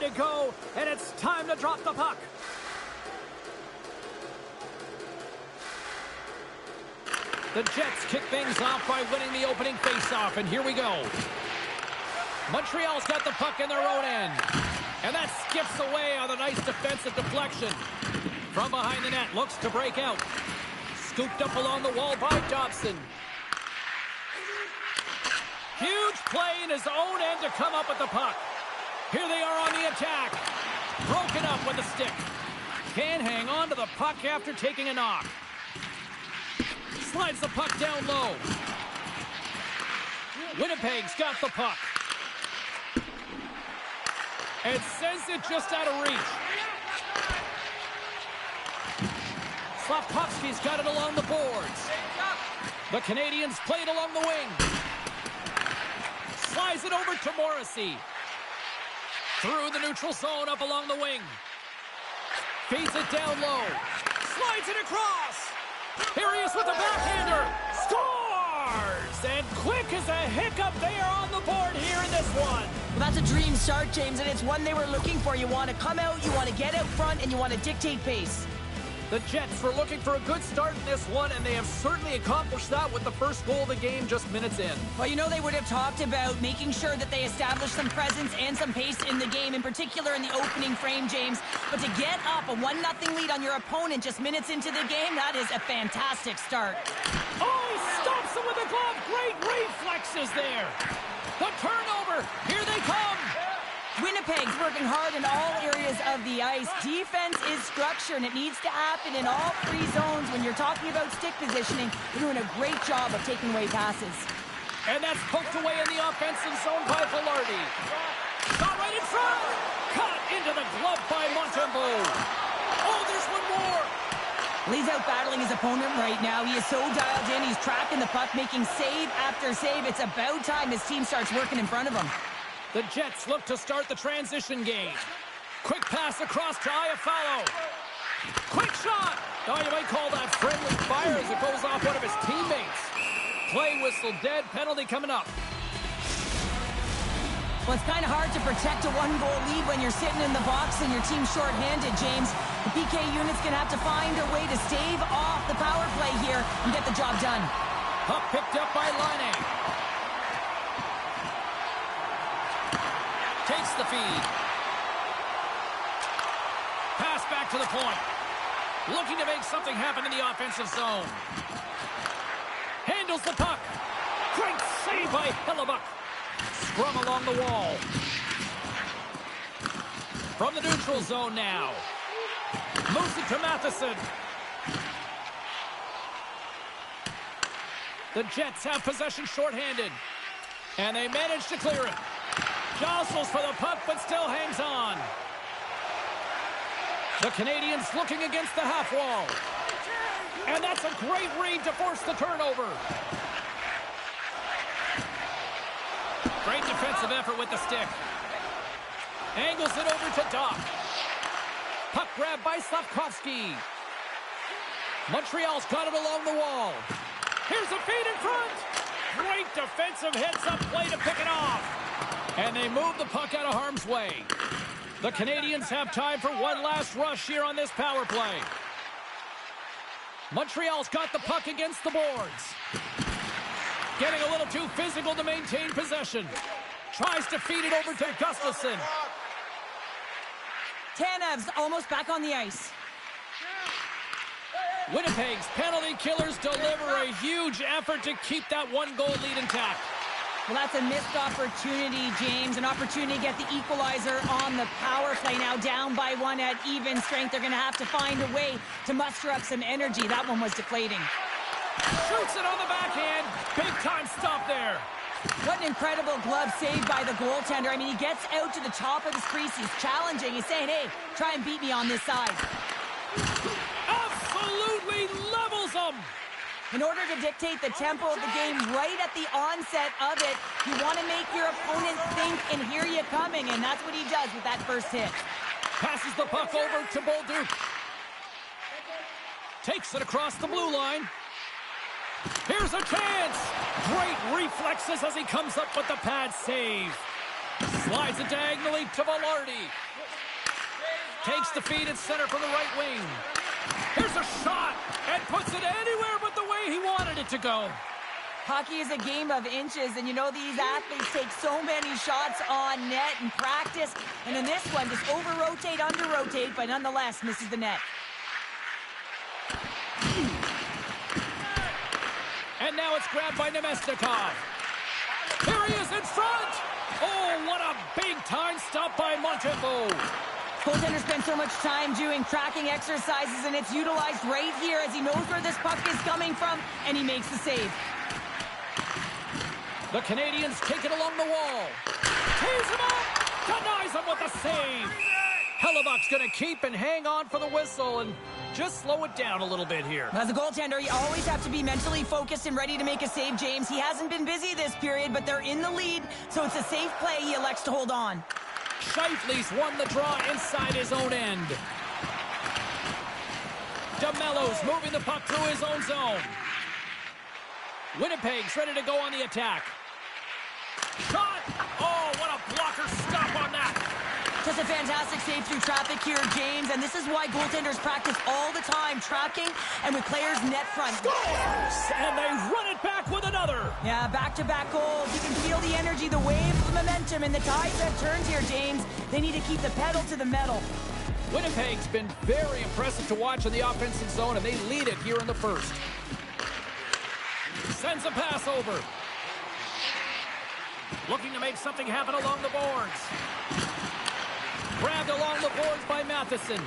to go, and it's time to drop the puck. The Jets kick things off by winning the opening faceoff, and here we go. Montreal's got the puck in their own end, and that skips away on a nice defensive deflection. From behind the net, looks to break out. Scooped up along the wall by Dobson. Huge play in his own end to come up with the puck. Here they are on the attack. Broken up with the stick. Can't hang on to the puck after taking a knock. Slides the puck down low. Winnipeg's got the puck. And sends it just out of reach. Slafkovsky's got it along the boards. The Canadians play it along the wing. Slides it over to Morrissey. Through the neutral zone up along the wing. Feeds it down low. Slides it across. Here he is with the backhander. Scores! And quick as a hiccup, they are on the board here in this one. Well, that's a dream start, James, and it's one they were looking for. You want to come out, you want to get out front, and you want to dictate pace. The Jets were looking for a good start in this one, and they have certainly accomplished that with the first goal of the game just minutes in. Well, you know, they would have talked about making sure that they established some presence and some pace in the game, in particular in the opening frame, James. But to get up a 1-0 lead on your opponent just minutes into the game, that is a fantastic start. Oh, he stops him with a glove. Great reflexes there. The turnover. Here they come. Winnipeg's working hard in all areas of the ice. Defense is structure, and it needs to happen in all three zones. When you're talking about stick positioning, they're doing a great job of taking away passes. And that's poked away in the offensive zone by Velarde. Shot right in front. Cut into the glove by Montembeault. Oh, there's one more. He's out battling his opponent right now. He is so dialed in. He's tracking the puck, making save after save. It's about time his team starts working in front of him. The Jets look to start the transition game. Quick pass across to Iafallo. Quick shot. Oh, you might call that friendly fire as it goes off one of his teammates. Play whistle dead. Penalty coming up. Well, it's kind of hard to protect a one-goal lead when you're sitting in the box and your team's shorthanded, James. The PK unit's going to have to find a way to stave off the power play here and get the job done. Puck picked up by Laine. Takes the feed. Pass back to the point. Looking to make something happen in the offensive zone. Handles the puck. Great save by Hellebuck. Scrum along the wall. From the neutral zone now. Moves it to Matheson. The Jets have possession shorthanded. And they manage to clear it. Jostles for the puck, but still hangs on. The Canadians looking against the half wall. And that's a great read to force the turnover. Great defensive effort with the stick. Angles it over to Doc. Puck grab by Slafkovsky. Montreal's got it along the wall. Here's a feed in front. Great defensive heads-up play to pick it off. And they move the puck out of harm's way. The Canadians have time for one last rush here on this power play. Montreal's got the puck against the boards. Getting a little too physical to maintain possession. Tries to feed it over to Gustafsson. Tanev's almost back on the ice. Winnipeg's penalty killers deliver a huge effort to keep that one-goal lead intact. Well, that's a missed opportunity, James. An opportunity to get the equalizer on the power play. Now down by one at even strength. They're going to have to find a way to muster up some energy. That one was deflating. Shoots it on the backhand. Big-time stop there. What an incredible glove save by the goaltender. I mean, he gets out to the top of his crease. He's challenging. He's saying, hey, try and beat me on this side. Absolutely levels him. In order to dictate the tempo of the game right at the onset of it, you want to make your opponent think and hear you coming, and that's what he does with that first hit. Passes the puck over to Bolduc. Takes it across the blue line. Here's a chance. Great reflexes as he comes up with the pad save. Slides it diagonally to Velarde. Takes the feed at center from the right wing. Here's a shot, and puts it anywhere but the way he wanted it to go. Hockey is a game of inches, and you know these athletes take so many shots on net in practice. And in this one, just over-rotate, under-rotate, but nonetheless misses the net. And now it's grabbed by Nemestikov. Here he is in front. Oh, what a big-time stop by Montembeault. Goaltender spends so much time doing tracking exercises, and it's utilized right here as he knows where this puck is coming from, and he makes the save. The Canadians take it along the wall. Tees him up. Denies him with a save. Hellebuck's going to keep and hang on for the whistle and just slow it down a little bit here. As a goaltender, you always have to be mentally focused and ready to make a save, James. He hasn't been busy this period, but they're in the lead, so it's a safe play. He elects to hold on. Scheifele's won the draw inside his own end. DeMello's moving the puck through his own zone. Winnipeg's ready to go on the attack. Shot! Oh, what a blocker stop on that! Just a fantastic save through traffic here, James, and this is why goaltenders practice all the time, tracking and with players net front. Scores! And they run it back with another! Yeah, back-to-back goals. You can feel the energy, the wave, the momentum, and the tides have turned here, James. They need to keep the pedal to the metal. Winnipeg's been very impressive to watch in the offensive zone, and they lead it here in the first. Sends a pass over. Looking to make something happen along the boards. Grabbed along the boards by Matheson.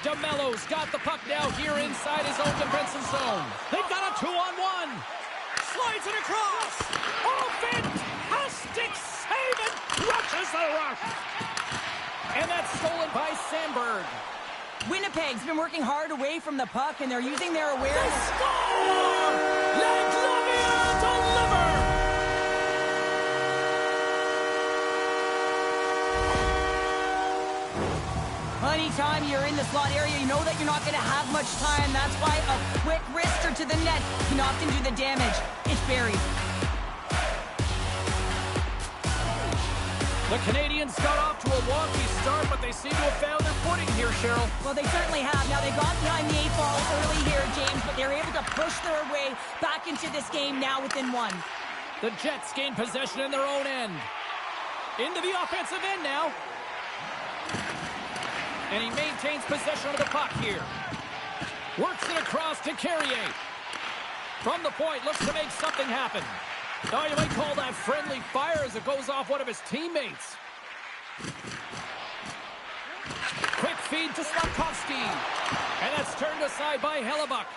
DeMello's got the puck now here inside his own defensive zone. They've got a 2-on-1. Slides it across. Oh, fantastic save and crushes the rush. And that's stolen by Sandberg. Winnipeg's been working hard away from the puck, and they're using their awareness. They score! Leglavia deliver! Anytime you're in the slot area, you know that you're not going to have much time. That's why a quick wrister to the net can often do the damage. It's buried. The Canadians got off to a wonky start, but they seem to have found their footing here, Cheryl. Well, they certainly have. Now, they got behind the 8 ball early here, James, but they're able to push their way back into this game now within 1. The Jets gain possession in their own end. Into the offensive end now. And he maintains possession of the puck here. Works it across to Carrier. From the point, looks to make something happen. Oh, you might call that friendly fire as it goes off one of his teammates. Quick feed to Slavkovsky. And that's turned aside by Hellebuck.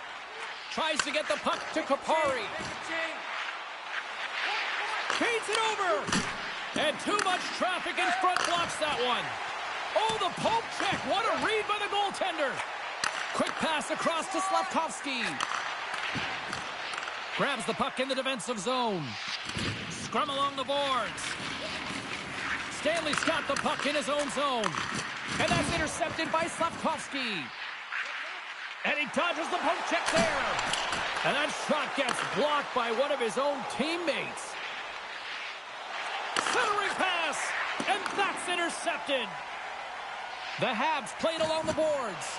Tries to get the puck to Kupari. Feeds it over. And too much traffic in front blocks that one. Oh, the poke check. What a read by the goaltender. Quick pass across to Slavkovsky. Grabs the puck in the defensive zone. Scrum along the boards. Stanley's got the puck in his own zone. And that's intercepted by Slavkovsky. And he dodges the poke check there. And that shot gets blocked by one of his own teammates. Centering pass. And that's intercepted. The Habs played along the boards.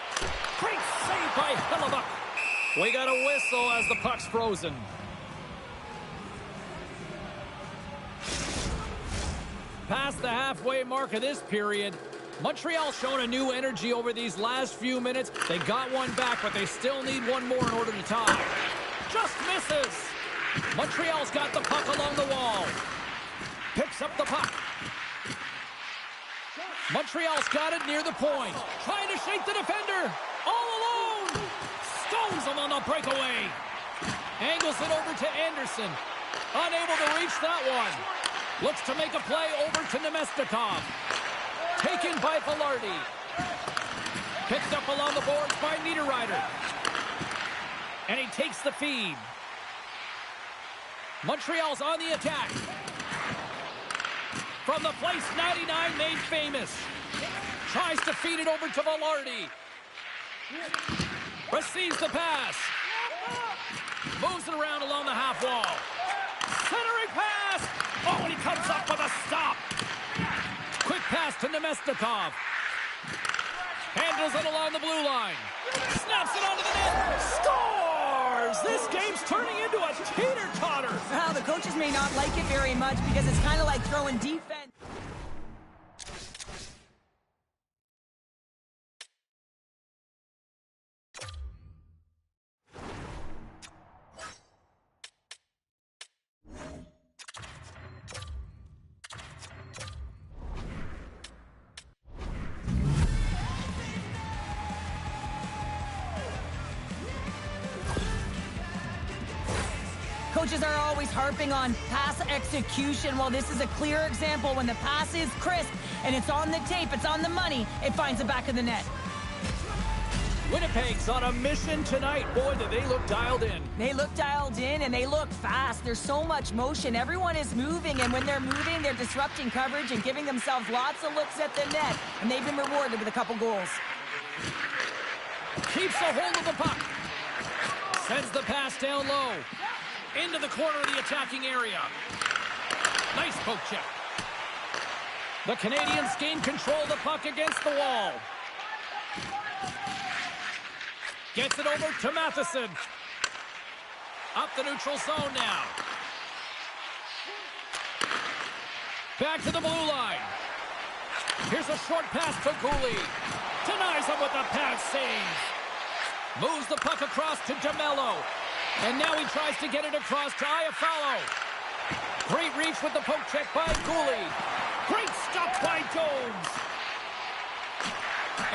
Great save by Hellebuck. We got a whistle as the puck's frozen. Past the halfway mark of this period, Montreal's shown a new energy over these last few minutes. They got one back, but they still need one more in order to tie. Just misses. Montreal's got the puck along the wall. Picks up the puck. Montreal's got it near the point. Trying to shake the defender. All alone. Stones him on the breakaway. Angles it over to Anderson. Unable to reach that one. Looks to make a play over to Nemestikov. Taken by Velarde. Picked up along the boards by Niederreiter. And he takes the feed. Montreal's on the attack. From the place 99 made famous. Tries to feed it over to Velarde. Receives the pass. Moves it around along the half wall. Centering pass. Oh, and he comes up with a stop. pass to Nemestikov. Handles it along the blue line. Snaps it onto the net. Scores! This game's turning into a teeter-totter. Well, the coaches may not like it very much because it's kind of like throwing defense. Coaches are always harping on pass execution. Well, this is a clear example. When the pass is crisp and it's on the tape, it's on the money, it finds the back of the net. Winnipeg's on a mission tonight. Boy, do they look dialed in. They look dialed in and they look fast. There's so much motion. Everyone is moving, and when they're moving, they're disrupting coverage and giving themselves lots of looks at the net, and they've been rewarded with a couple goals. Keeps a hold of the puck. Sends the pass down low. Into the corner of the attacking area. Nice poke check. The Canadians gain control of the puck against the wall. Gets it over to Matheson. Up the neutral zone now. Back to the blue line. Here's a short pass to Cooley. Denies him with the pass save. Moves the puck across to DeMello. And now he tries to get it across to Iafallo. Great reach with the poke check by Cooley. Great stop by Jones.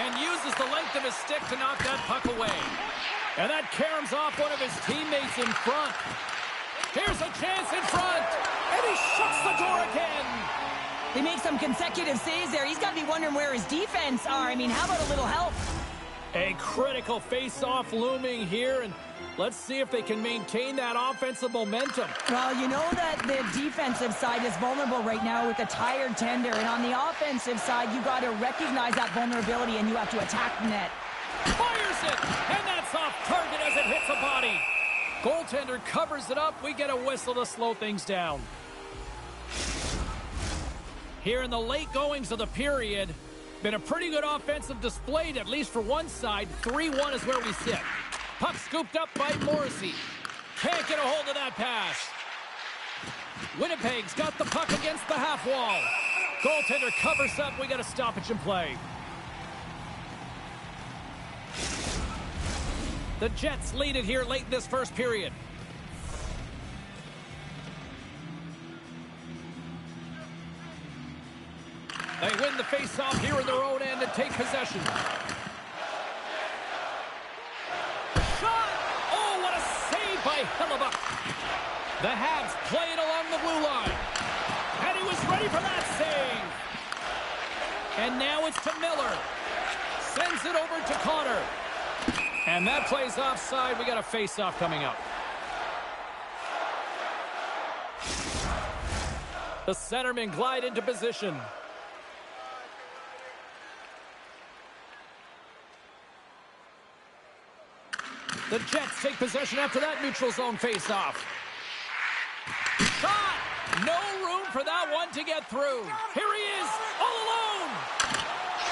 And uses the length of his stick to knock that puck away. And that caroms off one of his teammates in front. Here's a chance in front. And he shuts the door again. They make some consecutive saves there. He's got to be wondering where his defense are. I mean, how about a little help? A critical face-off looming here, and let's see if they can maintain that offensive momentum. Well, you know that the defensive side is vulnerable right now with a tired tender, and on the offensive side, you got to recognize that vulnerability, and you have to attack the net. Fires it, and that's off target as it hits a body. Goaltender covers it up. We get a whistle to slow things down. Here in the late goings of the period, been a pretty good offensive display, at least for one side. 3-1 is where we sit. Puck scooped up by Morrissey. Can't get a hold of that pass. Winnipeg's got the puck against the half wall. Goaltender covers up. We got a stoppage in play. The Jets lead it here late in this first period. They win the face-off here in their own end and take possession. Shot! Oh, what a save by Hellebuyck. The Habs play it along the blue line. And he was ready for that save. And now it's to Miller. Sends it over to Connor. And that plays offside. We got a face-off coming up. The centermen glide into position. The Jets take possession after that neutral zone face-off. Shot! No room for that one to get through. Here he is, all alone.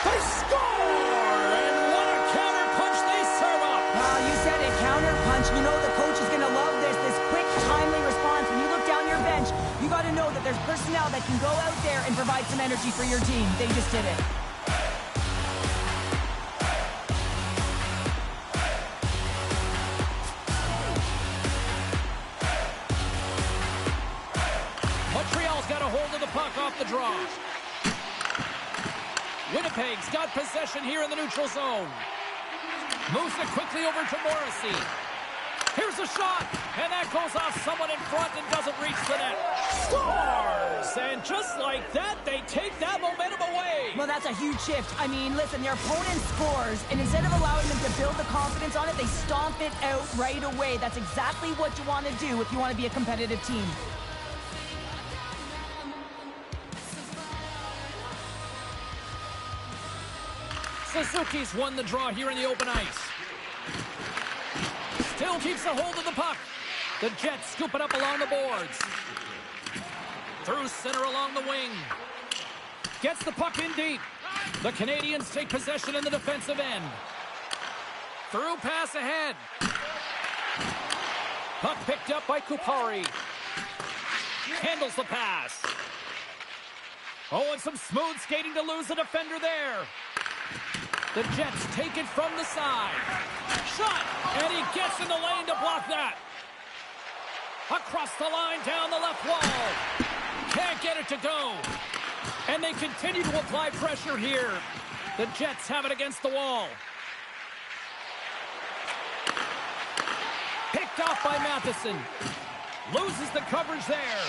They score! And what a counter punch they serve up. Well, you said it, counter punch. You know the coach is going to love this quick, timely response. When you look down your bench, you got to know that there's personnel that can go out there and provide some energy for your team. They just did it. Off the draw. Winnipeg's got possession here in the neutral zone. Moves it quickly over to Morrissey. Here's a shot, and that goes off someone in front and doesn't reach the net. Scores! And just like that, they take that momentum away. Well, that's a huge shift. I mean, listen, their opponent scores, and instead of allowing them to build the confidence on it, they stomp it out right away. That's exactly what you want to do if you want to be a competitive team. Suzuki's won the draw here in the open ice. Still keeps a hold of the puck. The Jets scoop it up along the boards. Through center along the wing. Gets the puck in deep. The Canadians take possession in the defensive end. Through pass ahead. Puck picked up by Kupari. Handles the pass. Oh, and some smooth skating to lose the defender there. The Jets take it from the side. Shot, and he gets in the lane to block that. Across the line, down the left wall. Can't get it to go. And they continue to apply pressure here. The Jets have it against the wall. Picked off by Matheson. Loses the coverage there.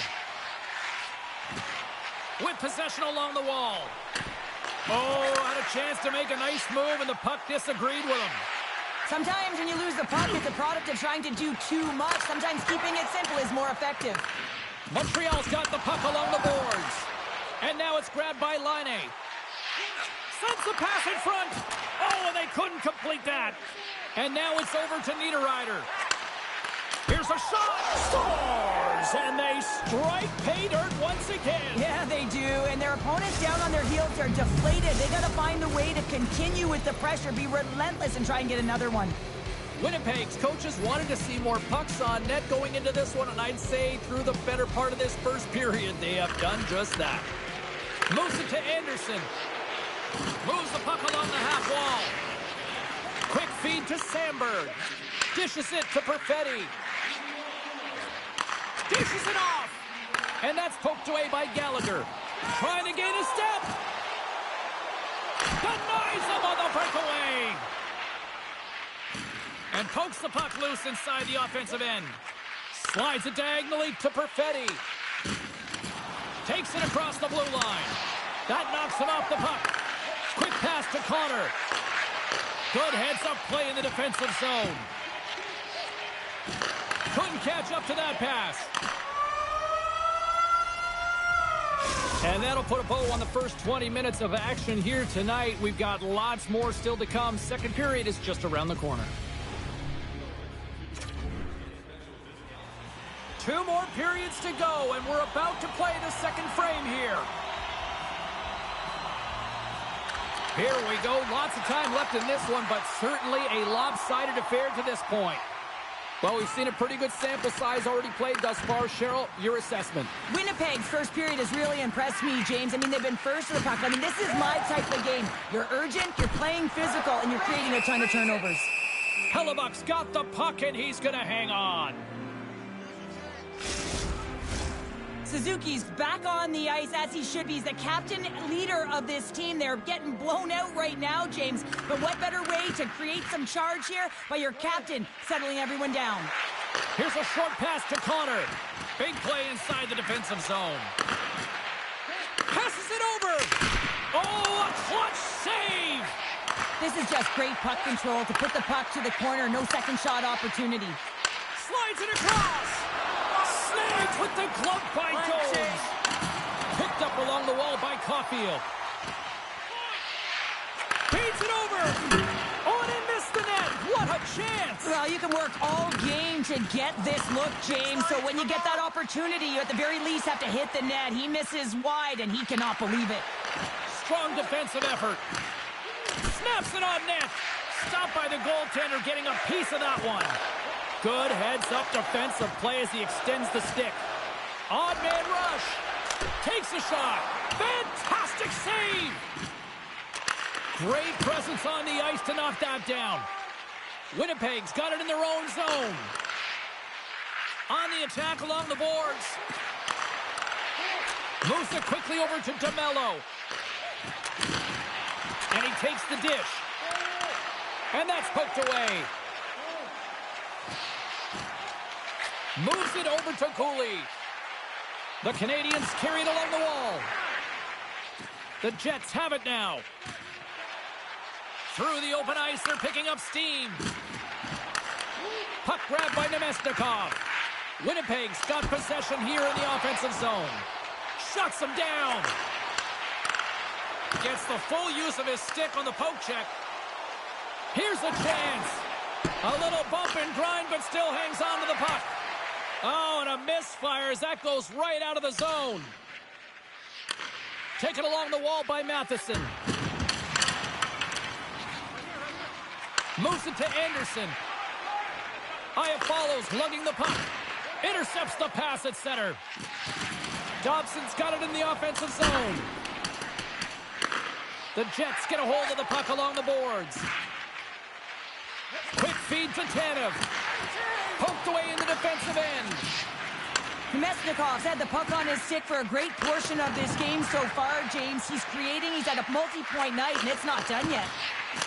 With possession along the wall. Oh, had a chance to make a nice move, and the puck disagreed with him. Sometimes when you lose the puck, it's a product of trying to do too much. Sometimes keeping it simple is more effective. Montreal's got the puck along the boards. And now it's grabbed by Laine. Sends the pass in front. Oh, and they couldn't complete that. And now it's over to Niederreiter. Here's a shot. Scores! And they strike pay dirt once again. Yeah, they do. And their opponents down on their heels are deflated. They got to find a way to continue with the pressure, be relentless, and try and get another one. Winnipeg's coaches wanted to see more pucks on net going into this one, and I'd say through the better part of this first period, they have done just that. Moves it to Anderson. Moves the puck along the half wall. Quick feed to Sandberg. Dishes it to Perfetti. Dishes it off. And that's poked away by Gallagher. Trying to gain a step. Denies him on the breakaway. And pokes the puck loose inside the offensive end. Slides it diagonally to Perfetti. Takes it across the blue line. That knocks him off the puck. Quick pass to Connor. Good heads-up play in the defensive zone. Couldn't catch up to that pass. And that'll put a bow on the first 20 minutes of action here tonight. We've got lots more still to come. Second period is just around the corner. 2 more periods to go, and we're about to play the second frame here. Here we go. Lots of time left in this one, but certainly a lopsided affair to this point. Well, we've seen a pretty good sample size already played thus far. Cheryl, your assessment. Winnipeg's first period has really impressed me, James. I mean, they've been first to the puck. I mean, this is my type of game. You're urgent, you're playing physical, and you're creating a ton of turnovers. Hellebuck's got the puck, and he's going to hang on. Suzuki's back on the ice as he should be. He's the captain leader of this team. They're getting blown out right now, James. But what better way to create some charge here by your captain settling everyone down? Here's a short pass to Connor. Big play inside the defensive zone. Passes it over. Oh, a clutch save. This is just great puck control to put the puck to the corner. No second shot opportunity. Slides it across. Snagged with the glove by Jones. Picked up along the wall by Caulfield. Feeds it over. Oh, and he missed the net. What a chance. Well, you can work all game to get this look, James. So when you get that opportunity, you at the very least have to hit the net. He misses wide, and he cannot believe it. Strong defensive effort. Snaps it on net. Stopped by the goaltender, getting a piece of that one. Good heads-up defensive play as he extends the stick. Odd man rush. Takes a shot. Fantastic save. Great presence on the ice to knock that down. Winnipeg's got it in their own zone. On the attack along the boards. Moves it quickly over to DeMello. And he takes the dish. And that's poked away. Moves it over to Cooley. The Canadians carry it along the wall. The Jets have it now. Through the open ice, they're picking up steam. Puck grabbed by Nemesnikov. Winnipeg's got possession here in the offensive zone. Shuts him down. Gets the full use of his stick on the poke check. Here's a chance. A little bump and grind, but still hangs on to the puck. Oh, and a misfire as that goes right out of the zone. Taken along the wall by Matheson. Moves it to Anderson. Aya follows, lugging the puck. Intercepts the pass at center. Dobson's got it in the offensive zone. The Jets get a hold of the puck along the boards. Quick feed to Tanev. Poked away in the defensive end. Mesnikov's had the puck on his stick for a great portion of this game so far, James. He's had a multi-point night, and it's not done yet.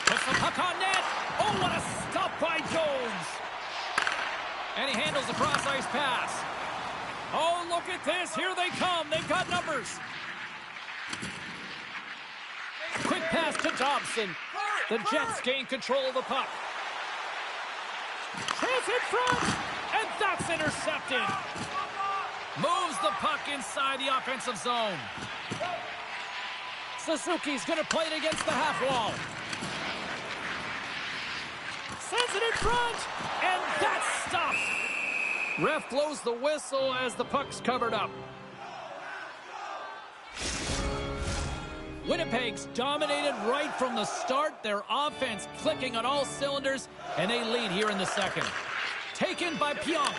Puts the puck on net. Oh, what a stop by Jones. And he handles the cross-ice pass. Oh, look at this. Here they come. They've got numbers. Quick pass to Dobson. The Jets gain control of the puck. Chance in front. And that's intercepted. Moves the puck inside the offensive zone. Suzuki's going to play it against the half wall. Sends it in front. And that's stopped. Ref blows the whistle as the puck's covered up. Winnipeg's dominated right from the start. Their offense clicking on all cylinders, and they lead here in the second. Taken by Pionk.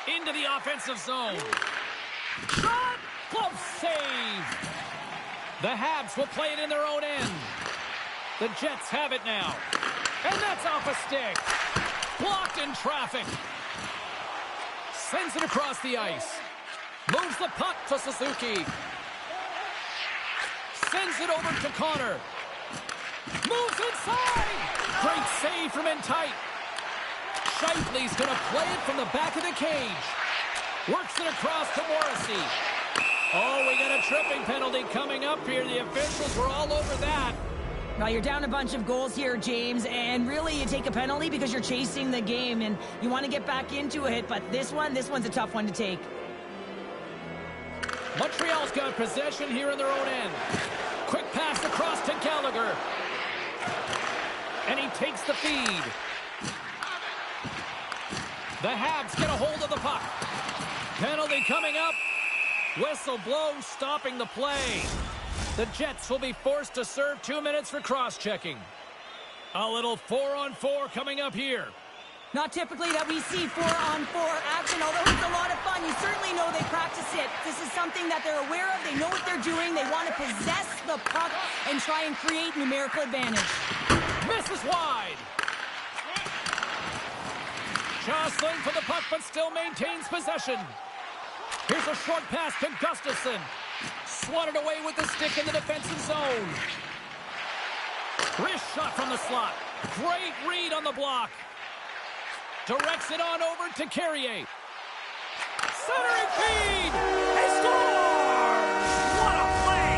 Into the offensive zone. Shot! Glove save! The Habs will play it in their own end. The Jets have it now. And that's off a stick. Blocked in traffic. Sends it across the ice. Moves the puck to Suzuki. Sends it over to Connor. Moves inside. Great save from in tight. Scheifele's going to play it from the back of the cage. Works it across to Morrissey. Oh, we got a tripping penalty coming up here. The officials were all over that. Now, you're down a bunch of goals here, James, and really you take a penalty because you're chasing the game, and you want to get back into it, but this one's a tough one to take. Montreal's got possession here in their own end. Quick pass across to Gallagher. And he takes the feed. The Habs get a hold of the puck. Penalty coming up. Whistle blows, stopping the play. The Jets will be forced to serve 2 minutes for cross-checking. A little 4-on-4 coming up here. Not typically that we see 4-on-4 action, although it's a lot of fun. You certainly know they practice it. This is something that they're aware of. They know what they're doing. They want to possess the puck and try and create numerical advantage. Misses wide. Jostling for the puck, but still maintains possession. Here's a short pass to Gustafsson. Swatted away with the stick in the defensive zone. Wrist shot from the slot. Great read on the block. Directs it on over to Carrier. Centering feed. He scores! What a play!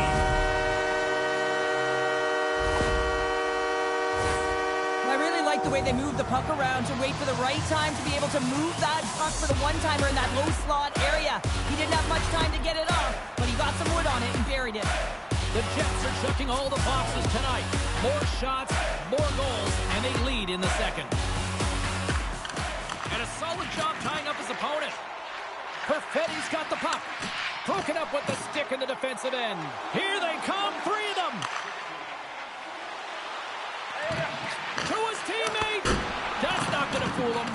I really like the way they move the puck around to wait for the right time to be able to move that puck for the one-timer in that low slot area. He didn't have much time to get it off, but he got some wood on it and buried it. The Jets are checking all the boxes tonight. More shots, more goals, and they lead in the second. And a solid job tying up his opponent. Perfetti's got the puck. Broken up with the stick in the defensive end. Here they come, 3 of them. To his teammate. That's not going to fool him.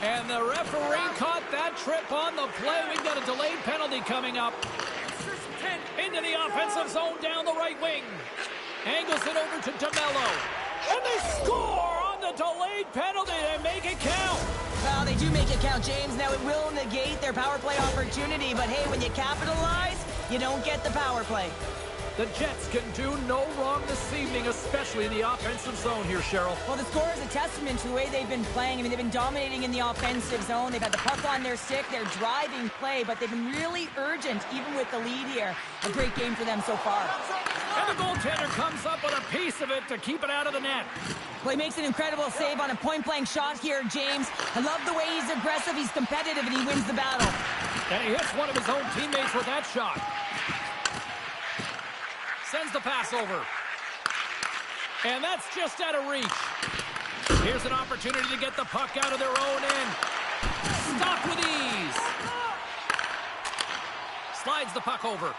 And the referee caught that trip on the play. We've got a delayed penalty coming up. Into the offensive zone down the right wing. Angles it over to DeMello. And they score on the delayed penalty. They make it count. Well, they do make it count, James. Now, it will negate their power play opportunity, but hey, when you capitalize, you don't get the power play. The Jets can do no wrong this evening, especially in the offensive zone here, Cheryl. Well, the score is a testament to the way they've been playing. I mean, they've been dominating in the offensive zone. They've had the puck on their stick. They're driving play, but they've been really urgent, even with the lead here. A great game for them so far. And the goaltender comes up with a piece of it to keep it out of the net. Well, he makes an incredible save on a point-blank shot here, James. I love the way he's aggressive, he's competitive, and he wins the battle. And he hits one of his own teammates with that shot. Sends the pass over. And that's just out of reach. Here's an opportunity to get the puck out of their own end. Stopped with ease. Slides the puck over.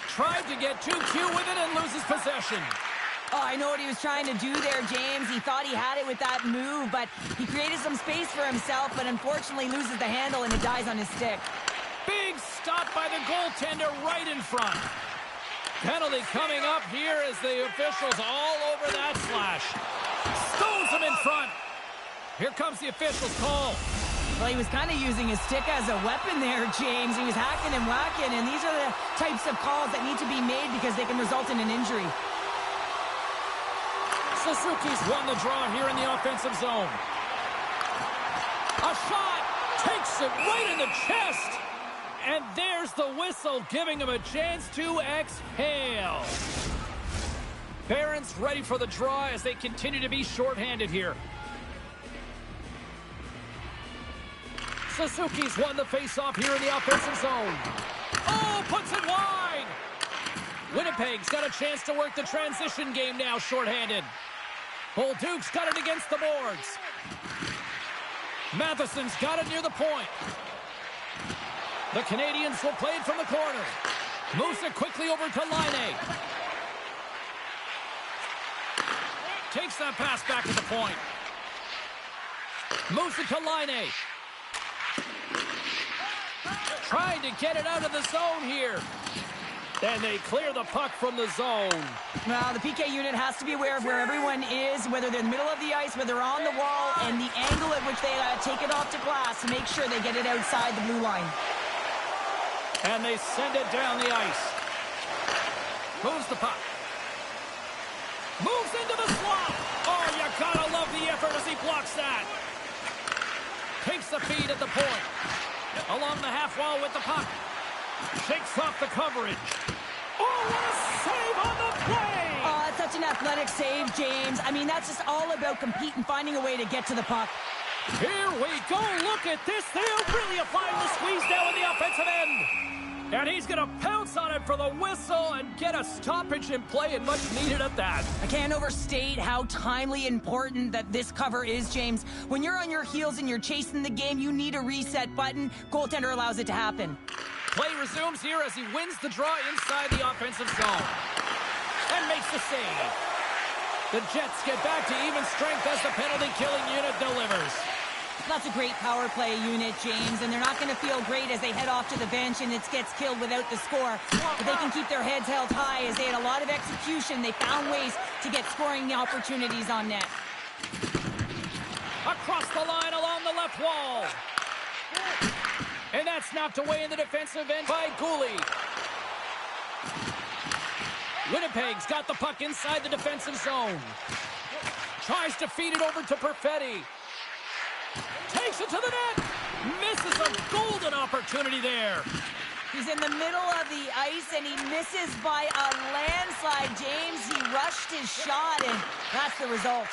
Tried to get too cute with it and loses possession. Oh, I know what he was trying to do there, James. He thought he had it with that move, but he created some space for himself, but unfortunately loses the handle and it dies on his stick. Big stop by the goaltender right in front. Penalty coming up here as the officials all over that slash. Stones him in front. Here comes the officials' call. Well, he was kind of using his stick as a weapon there, James. He was hacking and whacking, and these are the types of calls that need to be made because they can result in an injury. Suzuki's won the draw here in the offensive zone. A shot takes it right in the chest. And there's the whistle, giving him a chance to exhale. Barron's ready for the draw as they continue to be shorthanded here. Suzuki's won the faceoff here in the offensive zone. Oh, puts it wide. Winnipeg's got a chance to work the transition game now, shorthanded. Bolduc's got it against the boards. Matheson's got it near the point. The Canadians will play it from the corner. Moves it quickly over to Laine. Takes that pass back to the point. Moves it to Laine. Trying to get it out of the zone here. And they clear the puck from the zone. Well, the PK unit has to be aware of where everyone is, whether they're in the middle of the ice, whether they're on the wall, and the angle at which they take it off to glass to make sure they get it outside the blue line. And they send it down the ice. Moves the puck. Moves into the slot. Oh, you gotta love the effort as he blocks that. Takes the feed at the point. Along the half wall with the puck. Shakes off the coverage. Oh, what a save on the play! Oh, that's such an athletic save, James. I mean, that's just all about competing, finding a way to get to the puck. Here we go. Look at this. They're really applying the squeeze now in the offensive end. And he's going to pounce on it for the whistle and get a stoppage in play, and much needed at that. I can't overstate how timely important that this cover is, James. When you're on your heels and you're chasing the game, you need a reset button. Goaltender allows it to happen. Play resumes here as he wins the draw inside the offensive zone. And makes the save. The Jets get back to even strength as the penalty-killing unit delivers. That's a great power play unit, James, and they're not going to feel great as they head off to the bench and it gets killed without the score. But they can keep their heads held high as they had a lot of execution. They found ways to get scoring opportunities on net. Across the line along the left wall. And that's knocked away in the defensive end by Cooley. Winnipeg's got the puck inside the defensive zone. Tries to feed it over to Perfetti. Takes it to the net. Misses a golden opportunity there. He's in the middle of the ice and he misses by a landslide, James. He rushed his shot and that's the result.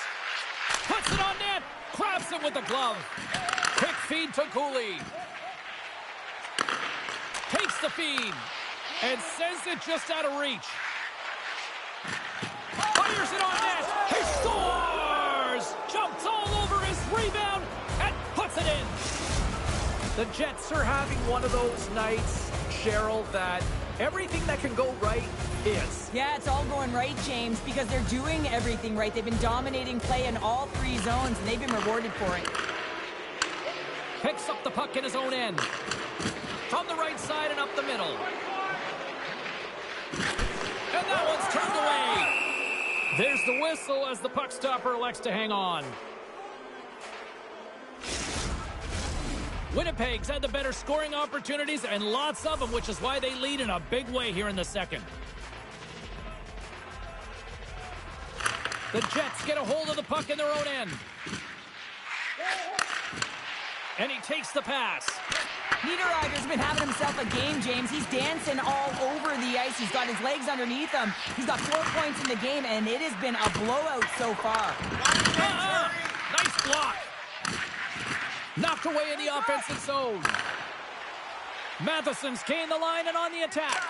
Puts it on net. Grabs it with the glove. Quick feed to Cooley. Takes the feed and sends it just out of reach. Fires it on net. He scores! Jumps all over his rebound and puts it in. The Jets are having one of those nights, Cheryl, that everything that can go right is. Yeah, it's all going right, James, because they're doing everything right. They've been dominating play in all three zones, and they've been rewarded for it. Picks up the puck in his own end. From the right side and up the middle. And that one's turned away. There's the whistle as the puck stopper elects to hang on. Winnipeg's had the better scoring opportunities and lots of them, which is why they lead in a big way here in the second. The Jets get a hold of the puck in their own end. And he takes the pass. Niederreiter's been having himself a game, James. He's dancing all over the ice. He's got his legs underneath him. He's got 4 points in the game, and it has been a blowout so far. Nice block. Knocked away in the offensive zone. Matheson's gained the line and on the attack.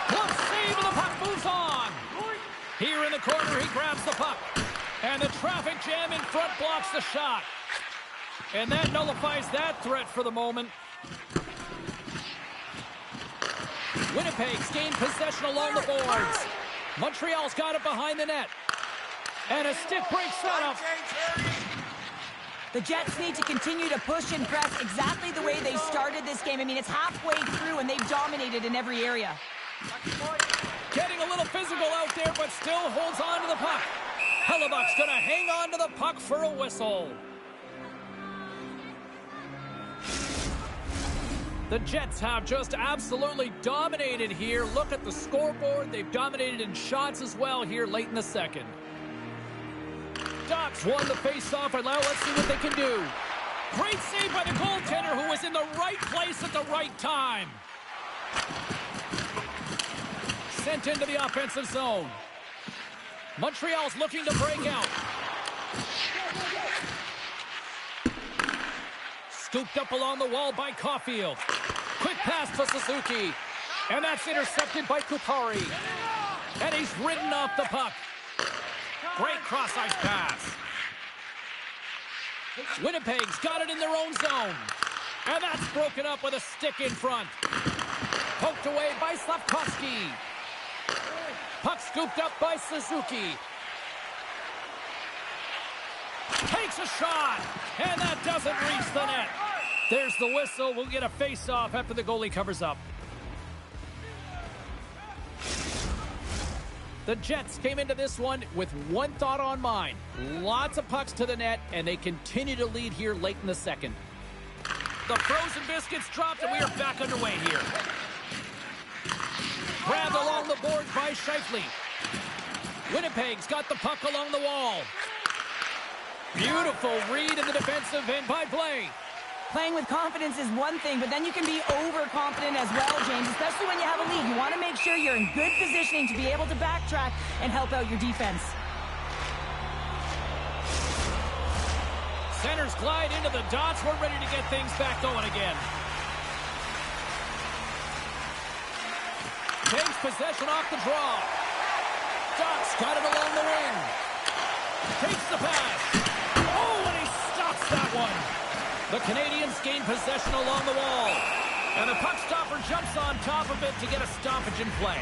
One save and the puck moves on. Here in the corner, he grabs the puck. And the traffic jam in front blocks the shot. And that nullifies that threat for the moment. Winnipeg's gained possession along the boards. Montreal's got it behind the net. And a stick breaks that up. The Jets need to continue to push and press exactly the way they started this game. I mean, it's halfway through, and they've dominated in every area. Getting a little physical out there, but still holds on to the puck. Hellebuck's going to hang on to the puck for a whistle. The Jets have just absolutely dominated here. Look at the scoreboard. They've dominated in shots as well here late in the second. Ducks won the face-off, and now let's see what they can do. Great save by the goaltender, who was in the right place at the right time. Sent into the offensive zone. Montreal's looking to break out. Scooped up along the wall by Caulfield. Quick pass to Suzuki. And that's intercepted by Kupari. And he's ridden off the puck. Great cross-ice pass. Winnipeg's got it in their own zone. And that's broken up with a stick in front. Poked away by Slavkovsky. Puck scooped up by Suzuki. Takes a shot. And that doesn't reach the net. There's the whistle. We'll get a face-off after the goalie covers up. The Jets came into this one with one thought on mind. Lots of pucks to the net, and they continue to lead here late in the second. The frozen biscuits dropped, and we are back underway here. Grabbed along the boards by Scheifele. Winnipeg's got the puck along the wall. Beautiful read in the defensive end by Blais. Playing with confidence is one thing, but then you can be overconfident as well, James, especially when you have a lead. You want to make sure you're in good positioning to be able to backtrack and help out your defense. Centers glide into the dots. We're ready to get things back going again. Takes possession off the draw. Ducks got it along the wing. Takes the pass. Oh, and he stops that one. The Canadians gain possession along the wall. And the puck stopper jumps on top of it to get a stoppage in play.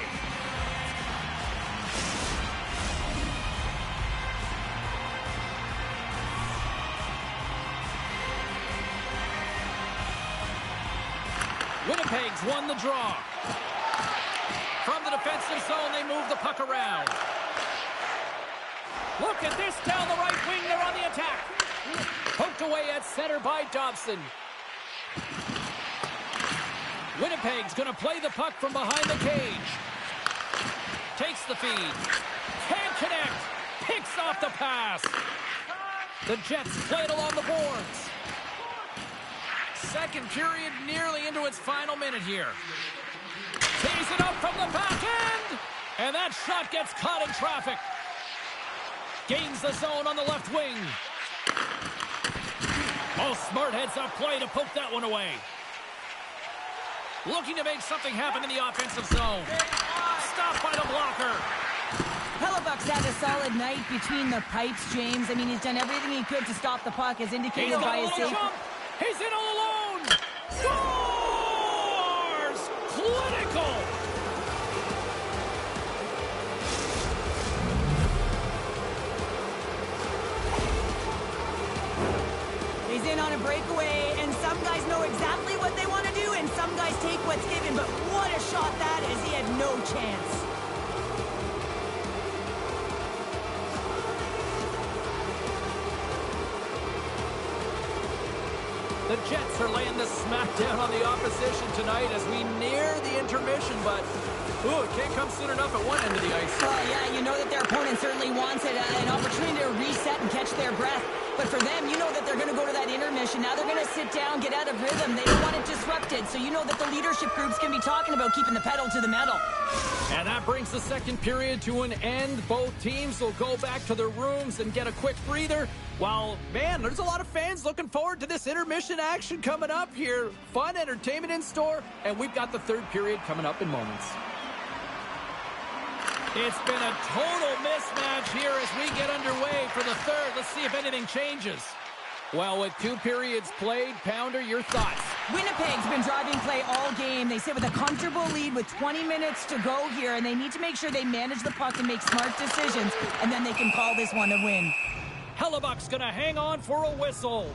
Winnipeg's won the draw. From the defensive zone, they move the puck around. Look at this down the right wing. They're on the attack. Poked away at center by Dobson. Winnipeg's going to play the puck from behind the cage. Takes the feed. Can't connect. Picks off the pass. The Jets play it along the boards. Second period nearly into its final minute here. Tees it up from the back end. And that shot gets caught in traffic. Gains the zone on the left wing. Oh, smart heads-up play to poke that one away. Looking to make something happen in the offensive zone. Stopped by the blocker. Hellebuck's had a solid night between the pipes, James. I mean, he's done everything he could to stop the puck, as indicated by his save. He's in all alone. Scores! Clinical! He's in on a breakaway, and some guys know exactly what they want to do, and some guys take what's given, but what a shot that is. He had no chance. The Jets are laying the smackdown on the opposition tonight as we near the intermission, but it can't come soon enough at one end of the ice. Yeah, you know that their opponent certainly wants it, an opportunity to reset and catch their breath. But for them, you know that they're going to go to that intermission. Now they're going to sit down, get out of rhythm. They don't want it disrupted. So you know that the leadership group's going to be talking about keeping the pedal to the metal. And that brings the second period to an end. Both teams will go back to their rooms and get a quick breather. While, man, there's a lot of fans looking forward to this intermission action coming up here. Fun entertainment in store, and we've got the third period coming up in moments. It's been a total mismatch here as we get underway for the third. Let's see if anything changes. Well, with 2 periods played, Pounder, your thoughts? Winnipeg's been driving play all game. They sit with a comfortable lead with 20 minutes to go here, and they need to make sure they manage the puck and make smart decisions, and then they can call this one a win. Hellebuck's going to hang on for a whistle.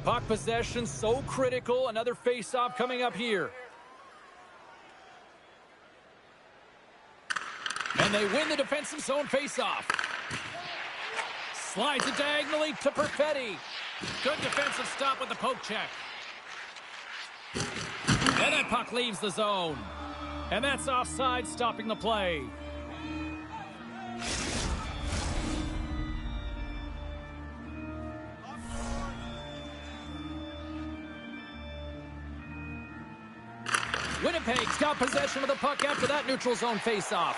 Puck possession so critical. Another face-off coming up here. And they win the defensive zone face-off. Slides it diagonally to Perfetti. Good defensive stop with the poke check. And that puck leaves the zone. And that's offside, stopping the play. Winnipeg's got possession of the puck after that neutral zone face-off.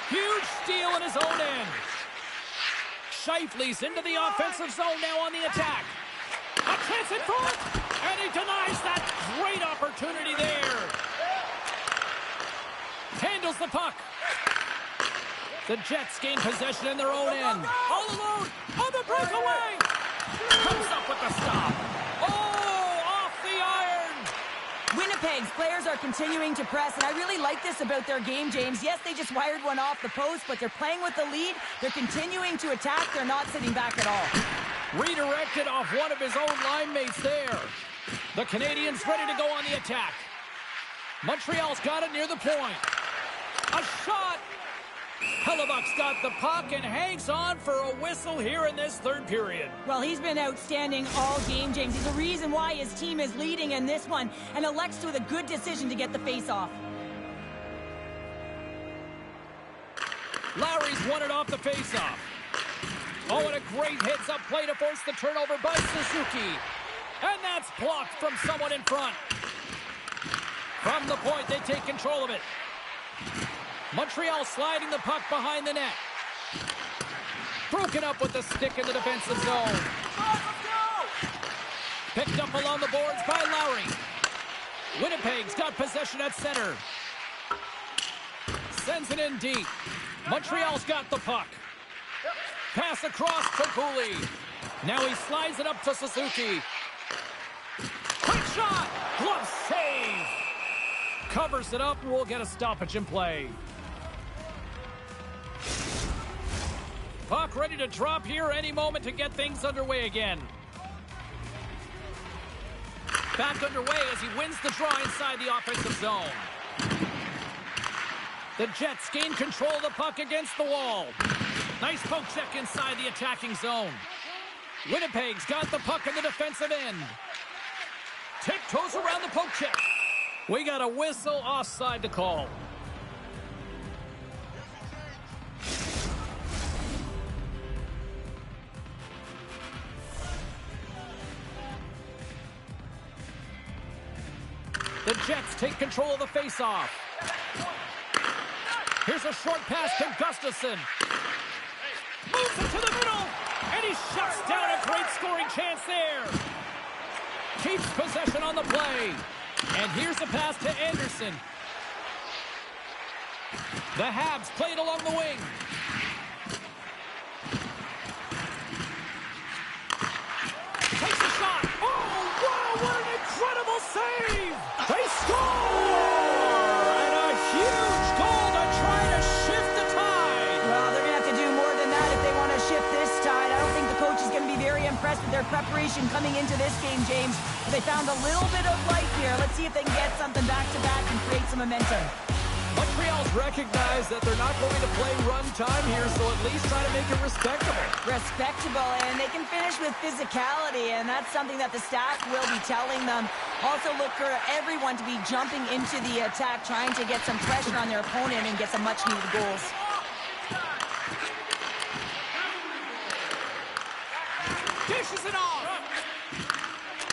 Huge steal in his own end. Scheifele's into the offensive zone now on the attack. A chance in front, and he denies that great opportunity there. Handles the puck. The Jets gain possession in their own end. All alone on the breakaway. Comes up with the stop. Oh, off the iron. Winnipeg's players are continuing to press, and I really like this about their game, James. Yes, they just wired one off the post, but they're playing with the lead. They're continuing to attack. They're not sitting back at all. Redirected off one of his own line mates there. The Canadians ready to go on the attack. Montreal's got it near the point. A shot. Hellebuck's got the puck and hangs on for a whistle here in this third period. Well, he's been outstanding all game, James. He's the reason why his team is leading in this one, and elects with a good decision to get the face-off. Lowry's won it off the face-off. Oh, and a great hits-up play to force the turnover by Suzuki. And that's blocked from someone in front. From the point, they take control of it. Montreal sliding the puck behind the net. Broken up with the stick in the defensive zone. Picked up along the boards by Lowry. Winnipeg's got possession at center. Sends it in deep. Montreal's got the puck. Pass across to Cooley. Now he slides it up to Suzuki. Quick shot! Glove save! Covers it up and we'll get a stoppage in play. Puck ready to drop here any moment to get things underway again. Back underway as he wins the draw inside the offensive zone. The Jets gain control of the puck against the wall. Nice poke check inside the attacking zone. Winnipeg's got the puck in the defensive end. Tiptoes around the poke check. We got a whistle offside to call. The Jets take control of the faceoff. Here's a short pass to Gustafsson. Moves it to the middle, and he shuts down a great scoring chance there. Keeps possession on the play. And here's a pass to Anderson. The Habs play it along the wing. Takes a shot. Oh, wow, what an incredible save! They score! And a huge goal to try to shift the tide. Well, they're going to have to do more than that if they want to shift this tide. I don't think the coach is going to be very impressed with their preparation coming into this game, James. But they found a little bit of life here. Let's see if they can get something back-to-back and create some momentum. Montreal's recognized that they're not going to play run time here, so at least try to make it respectable. Respectable, and they can finish with physicality, and that's something that the staff will be telling them. Also look for everyone to be jumping into the attack, trying to get some pressure on their opponent and get some much-needed goals. Dishes it off.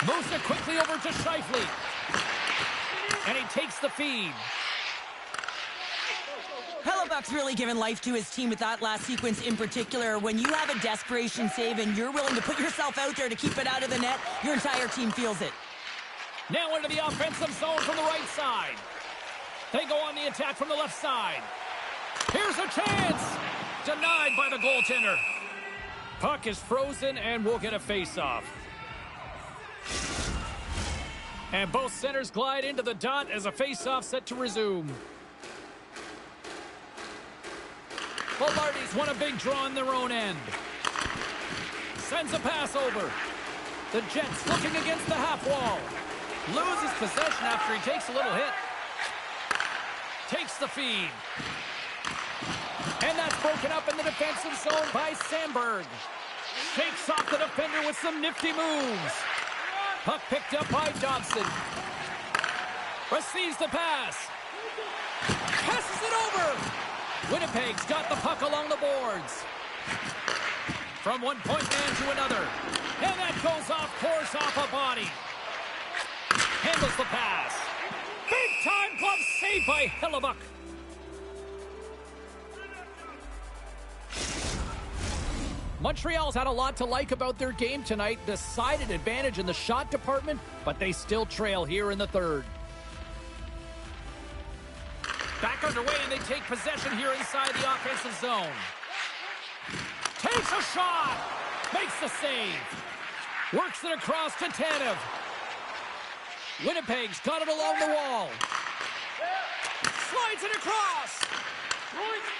Moves it quickly over to Scheifele. And he takes the feed. Hellebuck's really given life to his team with that last sequence in particular. When you have a desperation save and you're willing to put yourself out there to keep it out of the net, your entire team feels it. Now into the offensive zone from the right side. They go on the attack from the left side. Here's a chance. Denied by the goaltender. Puck is frozen, and we'll get a face-off. And both centers glide into the dot as a face-off set to resume. Velarde's won a big draw in their own end. Sends a pass over. The Jets looking against the half wall. Loses possession after he takes a little hit. Takes the feed. And that's broken up in the defensive zone by Sandberg. Shakes off the defender with some nifty moves. Puck picked up by Dobson. Receives the pass. Passes it over. Winnipeg's got the puck along the boards. From one point man to another. And that goes off course off a body. Handles the pass. Big time glove save by Hellebuck. Montreal's had a lot to like about their game tonight. Decided advantage in the shot department, but they still trail here in the third. Back underway, and they take possession here inside the offensive zone. Takes a shot. Makes the save. Works it across to Tanev. Winnipeg's got it along the wall. Slides it across.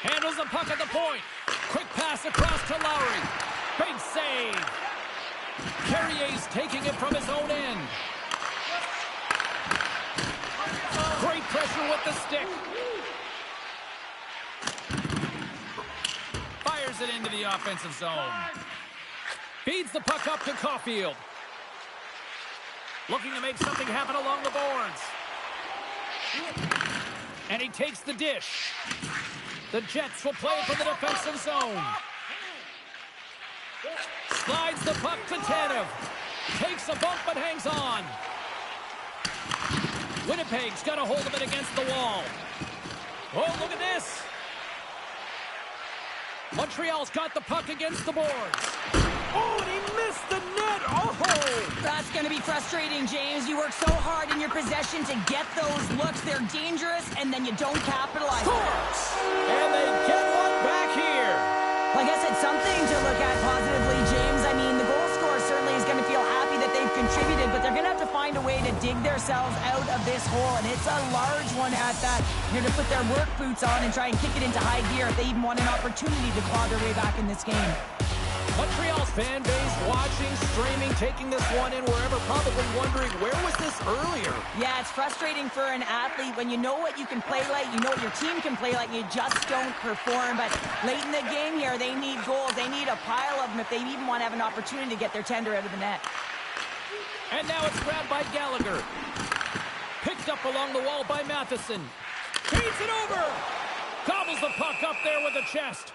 Handles the puck at the point. Quick pass across to Lowry. Big save. Carrier's taking it from his own end. Great pressure with the stick. Fires it into the offensive zone. Feeds the puck up to Caulfield. Looking to make something happen along the boards. And he takes the dish. The Jets will play it from the defensive zone. Slides the puck to Tanev. Takes a bump but hangs on. Winnipeg's got a hold of it against the wall. Oh, look at this. Montreal's got the puck against the boards. Oh, and he missed the net. Oh! That's going to be frustrating, James. You work so hard in your possession to get those looks. They're dangerous, and then you don't capitalize. Scores! And they get one back here. Well, I guess it's something to look at positively, James. I mean, the goal scorer certainly is going to feel happy that they've contributed, but they're going to have to find a way to dig themselves out of this hole, and it's a large one at that. They're going to put their work boots on and try and kick it into high gear if they even want an opportunity to claw their way back in this game. Montreal's fan base watching, streaming, taking this one in wherever, probably wondering, where was this earlier? Yeah, it's frustrating for an athlete when you know what you can play like, you know what your team can play like, and you just don't perform. But late in the game here, they need goals. They need a pile of them if they even want to have an opportunity to get their tender out of the net. And now it's grabbed by Gallagher. Picked up along the wall by Matheson. Feeds it over. Gobbles the puck up there with the chest.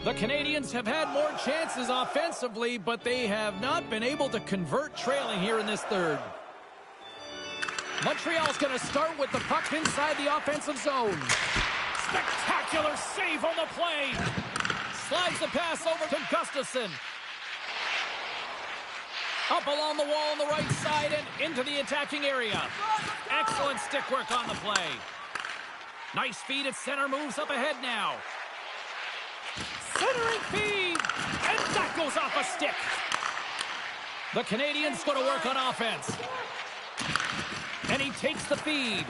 The Canadians have had more chances offensively, but they have not been able to convert trailing here in this third. Montreal's going to start with the puck inside the offensive zone. Spectacular save on the play. Slides the pass over to Gustafsson. Up along the wall on the right side and into the attacking area. Excellent stick work on the play. Nice feed at center, moves up ahead now. Centering feed, and that goes off a stick. The Canadians going to work on offense. And he takes the feed.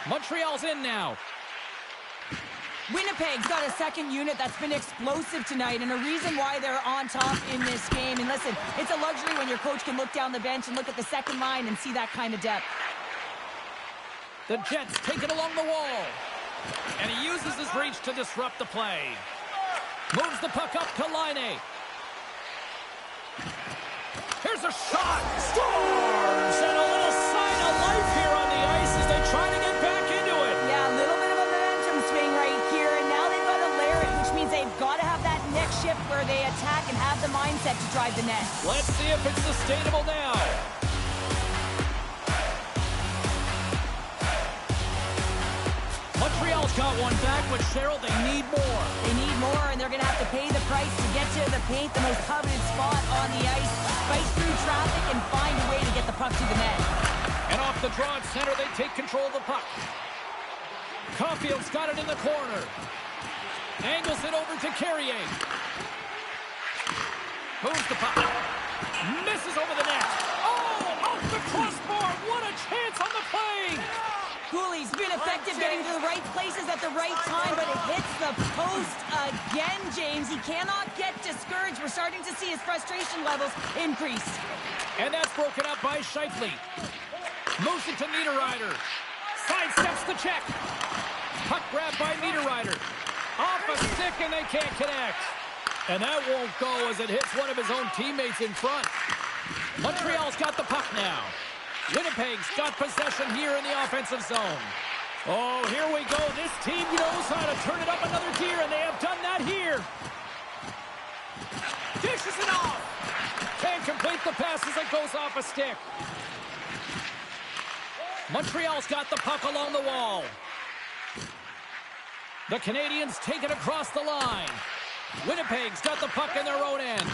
Montreal's in now. Winnipeg's got a second unit that's been explosive tonight, and a reason why they're on top in this game. And listen, it's a luxury when your coach can look down the bench and look at the second line and see that kind of depth. The Jets take it along the wall. And he uses his reach to disrupt the play. Moves the puck up to Laine. Here's a shot. Scores! And a little sign of life here on the ice as they try to get back into it. Yeah, a little bit of a momentum swing right here. And now they've got to layer it, which means they've got to have that next shift where they attack and have the mindset to drive the net. Let's see if it's sustainable now. Montreal's got one back, but Cheryl, they need more. They need more, and they're going to have to pay the price to get to the paint, the most coveted spot on the ice, fight through traffic, and find a way to get the puck to the net. And off the draw at center, they take control of the puck. Caulfield's got it in the corner. Angles it over to Carrier. Moves the puck. Misses over the net. Oh, off the crossbar. What a chance on the play. Cooley's been effective getting to the right places at the right time, but it hits the post again, James. He cannot get discouraged. We're starting to see his frustration levels increase. And that's broken up by Scheifele. Moves it to Niederreiter. Sidesteps the check. Puck grabbed by Niederreiter. Off a stick, and they can't connect. And that won't go as it hits one of his own teammates in front. Montreal's got the puck now. Winnipeg's got possession here in the offensive zone. Oh, here we go. This team knows how to turn it up another gear, and they have done that here. Dishes it off. Can't complete the pass as it goes off a stick. Montreal's got the puck along the wall. The Canadiens take it across the line. Winnipeg's got the puck in their own end.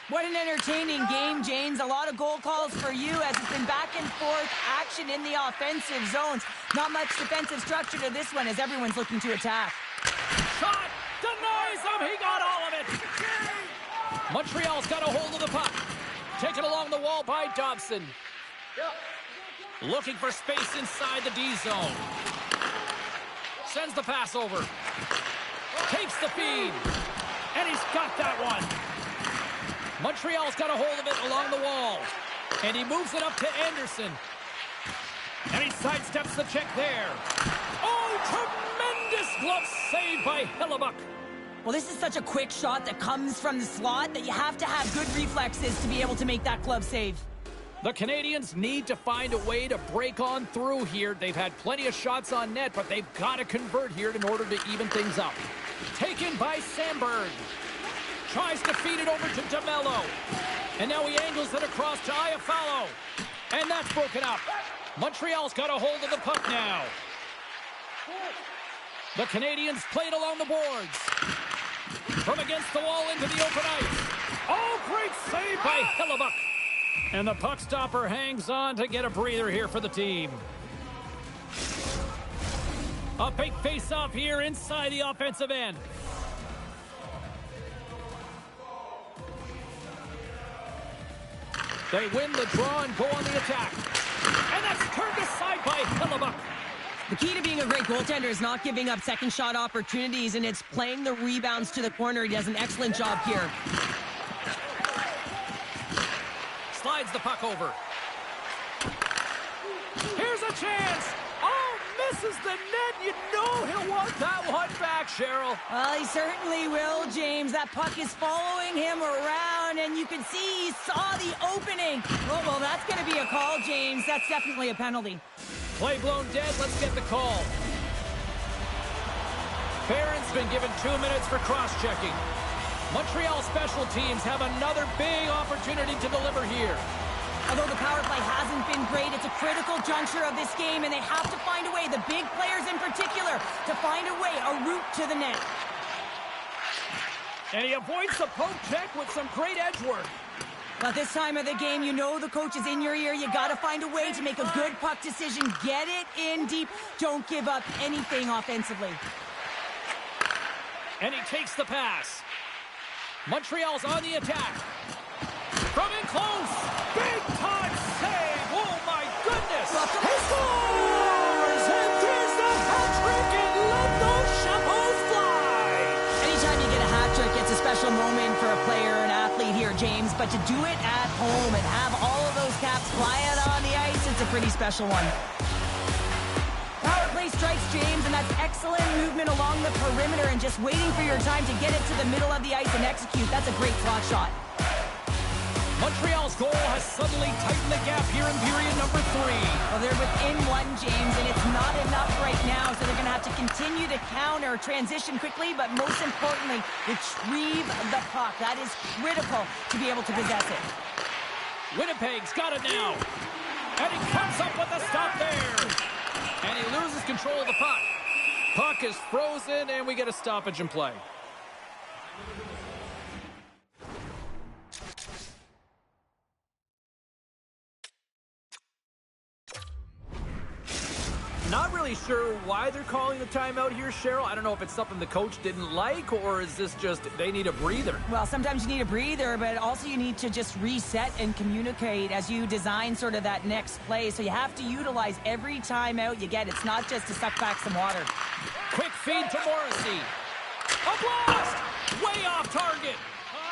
What an entertaining game, James. A lot of goal calls for you as it's been back and forth action in the offensive zones. Not much defensive structure to this one as everyone's looking to attack. Shot! Denies him! He got all of it! Montreal's got a hold of the puck. Taken along the wall by Dobson. Looking for space inside the D zone. Sends the pass over. Takes the feed. And he's got that one. Montreal's got a hold of it along the wall. And he moves it up to Anderson. And he sidesteps the check there. Oh, tremendous glove save by Hellebuck. Well, this is such a quick shot that comes from the slot that you have to have good reflexes to be able to make that glove save. The Canadiens need to find a way to break on through here. They've had plenty of shots on net, but they've got to convert here in order to even things up. Taken by Sandberg. Tries to feed it over to DeMello. And now he angles it across to Iafallo. And that's broken up. Montreal's got a hold of the puck now. The Canadiens played along the boards. From against the wall into the open ice. Oh, great save by Hellebuck. And the puck stopper hangs on to get a breather here for the team. A big face-off here inside the offensive end. They win the draw and go on the attack. And that's turned aside by Hellebuck. The key to being a great goaltender is not giving up second shot opportunities, and it's playing the rebounds to the corner. He does an excellent job here. Slides the puck over. Here's a chance. Oh, misses the net. You know he'll want that one back, Cheryl. Well, he certainly will, James. That puck is following him around, and you can see he saw the opening. Oh, well, that's going to be a call, James. That's definitely a penalty. Play blown dead. Let's get the call. Barron's been given 2 minutes for cross-checking. Montreal special teams have another big opportunity to deliver here. Although the power play hasn't been great, it's a critical juncture of this game, and they have to find a way, the big players in particular, to find a way, a route to the net. And he avoids the poke check with some great edge work. But this time of the game, you know the coach is in your ear. You got to find a way to make a good puck decision. Get it in deep. Don't give up anything offensively. And he takes the pass. Montreal's on the attack. From in close. Big time save. Oh, my goodness. He scores! And there's the hat trick, and let those chapeaus fly. Anytime you get a hat trick, it's a special moment for a player, an athlete here, James. But to do it at home and have all of those caps flying on the ice, it's a pretty special one. Power play strikes, James, and that's excellent movement along the perimeter and just waiting for your time to get it to the middle of the ice and execute. That's a great slot shot. Montreal's goal has suddenly tightened the gap here in period number 3. Well, they're within one, James, and it's not enough right now, so they're going to have to continue to counter, transition quickly, but most importantly, retrieve the puck. That is critical to be able to possess it. Winnipeg's got it now. And he comes up with a stop there. And he loses control of the puck. Puck is frozen, and we get a stoppage in play. Not really sure why they're calling the timeout here, Cheryl. I don't know if it's something the coach didn't like, or is this just they need a breather? Well, sometimes you need a breather, but also you need to just reset and communicate as you design sort of that next play. So you have to utilize every timeout you get. It's not just to suck back some water. Quick feed to Morrissey. A blast! Way off target.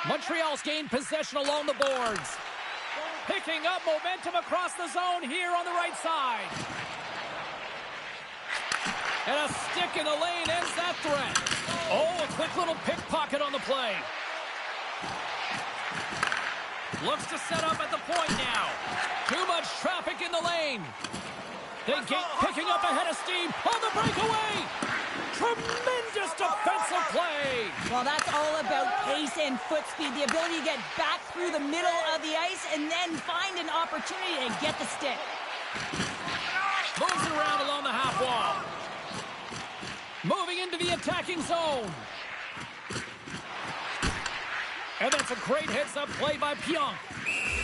Montreal's gained possession along the boards. Picking up momentum across the zone here on the right side. And a stick in the lane ends that threat. Oh, a quick little pickpocket on the play. Looks to set up at the point now. Too much traffic in the lane. They get picking up ahead of steam on the breakaway. Tremendous defensive play. Well, that's all about pace and foot speed. The ability to get back through the middle of the ice and then find an opportunity to get the stick. Moves it around along the half wall. Moving into the attacking zone. And that's a great heads-up play by Pionk.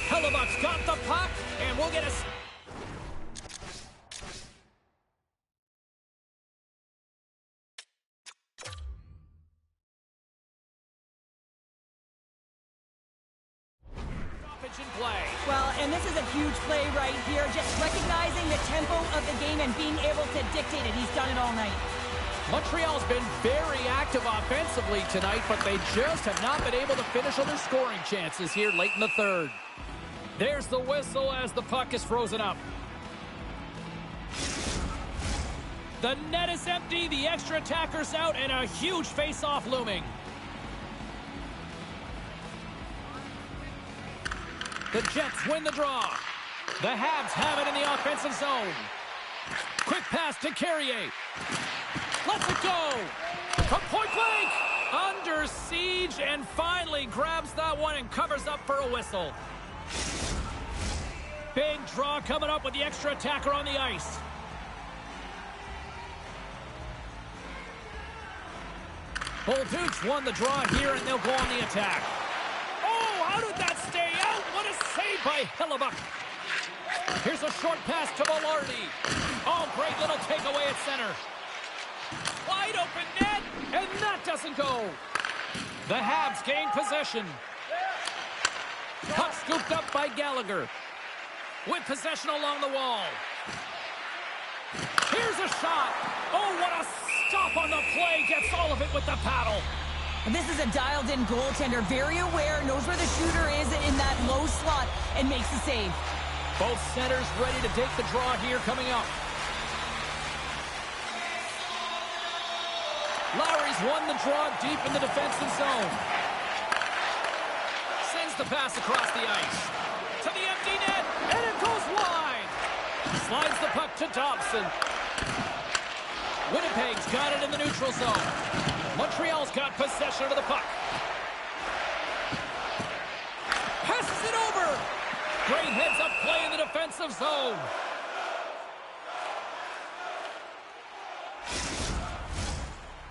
Hellebuck's got the puck, and we'll get a... stoppage in play. Well, and this is a huge play right here. Just recognizing the tempo of the game and being able to dictate it. He's done it all night. Montreal's been very active offensively tonight, but they just have not been able to finish on their scoring chances here late in the third. There's the whistle as the puck is frozen up. The net is empty, the extra attacker's out, and a huge face-off looming. The Jets win the draw. The Habs have it in the offensive zone. Quick pass to Carrier. Lets it go. From point blank. Under siege and finally grabs that one and covers up for a whistle. Big draw coming up with the extra attacker on the ice. Bulldogs won the draw here, and they'll go on the attack. Oh, how did that stay out? What a save by Hellebuck. Here's a short pass to Velarde. Oh, great little takeaway at center. Wide open net, and that doesn't go. The Habs gain possession. Puck scooped up by Gallagher. With possession along the wall. Here's a shot. Oh, what a stop on the play. Gets all of it with the paddle. And this is a dialed-in goaltender. Very aware, knows where the shooter is in that low slot, and makes the save. Both centers ready to take the draw here coming up. Lowry's won the draw deep in the defensive zone. Sends the pass across the ice. To the empty net, and it goes wide. Slides the puck to Dobson. Winnipeg's got it in the neutral zone. Montreal's got possession of the puck. Passes it over. Great heads-up play in the defensive zone.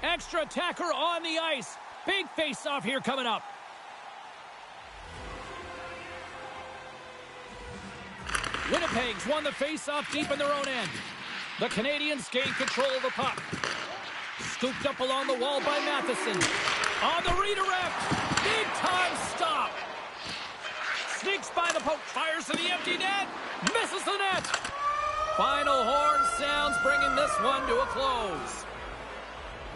Extra attacker on the ice. Big face-off here coming up. Winnipeg's won the face-off deep in their own end. The Canadians gain control of the puck. Scooped up along the wall by Matheson. On the redirect. Big-time stop. Sneaks by the poke. Fires to the empty net. Misses the net. Final horn sounds, bringing this one to a close.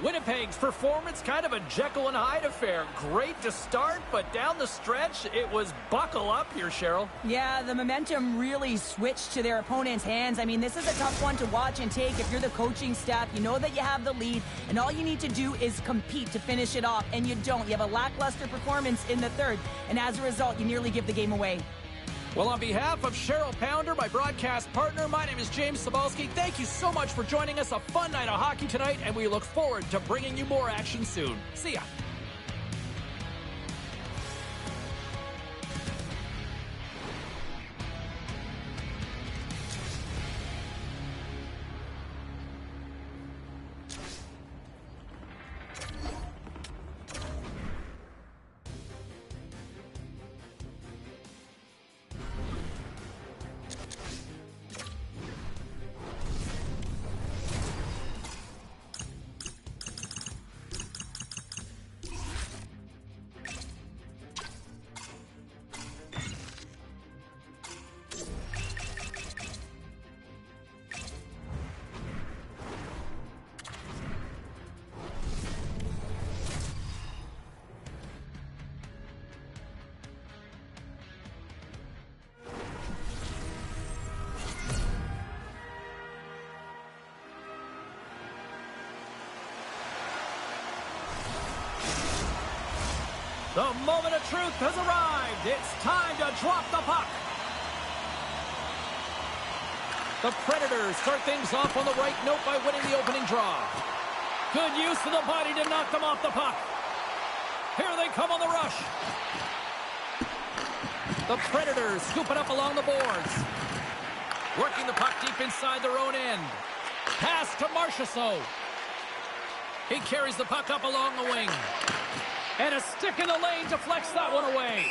Winnipeg's performance, kind of a Jekyll and Hyde affair. Great to start, but down the stretch, it was buckle up here, Cheryl. Yeah, the momentum really switched to their opponent's hands. I mean, this is a tough one to watch and take. If you're the coaching staff, you know that you have the lead, and all you need to do is compete to finish it off, and you don't. You have a lackluster performance in the third, and as a result, you nearly give the game away. Well, on behalf of Cheryl Pounder, my broadcast partner, my name is James Cebulski. Thank you so much for joining us. A fun night of hockey tonight, and we look forward to bringing you more action soon. See ya. The moment of truth has arrived. It's time to drop the puck. The Predators start things off on the right note by winning the opening draw. Good use of the body to knock them off the puck. Here they come on the rush. The Predators scoop it up along the boards. Working the puck deep inside their own end. Pass to Marchessault. He carries the puck up along the wing. And a stick in the lane deflects that one away.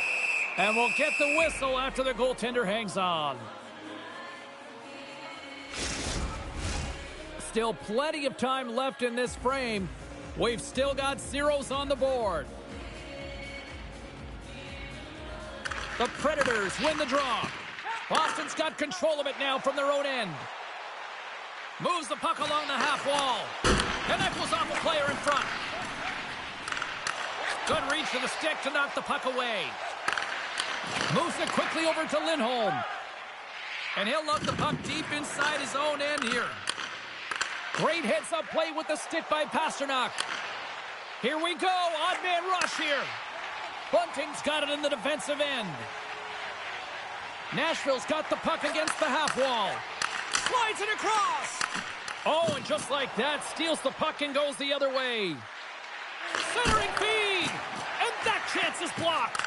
And we'll get the whistle after the goaltender hangs on. Still plenty of time left in this frame. We've still got zeros on the board. The Predators win the draw. Boston's got control of it now from their own end. Moves the puck along the half wall. And that goes off a player in front. Good reach to the stick to knock the puck away. Moves it quickly over to Lindholm. And he'll lug the puck deep inside his own end here. Great heads-up play with the stick by Pastrnak. Here we go. Odd man rush here. Bunting's got it in the defensive end. Nashville's got the puck against the half wall. Slides it across. Oh, and just like that, steals the puck and goes the other way. Centering feed. And that chance is blocked.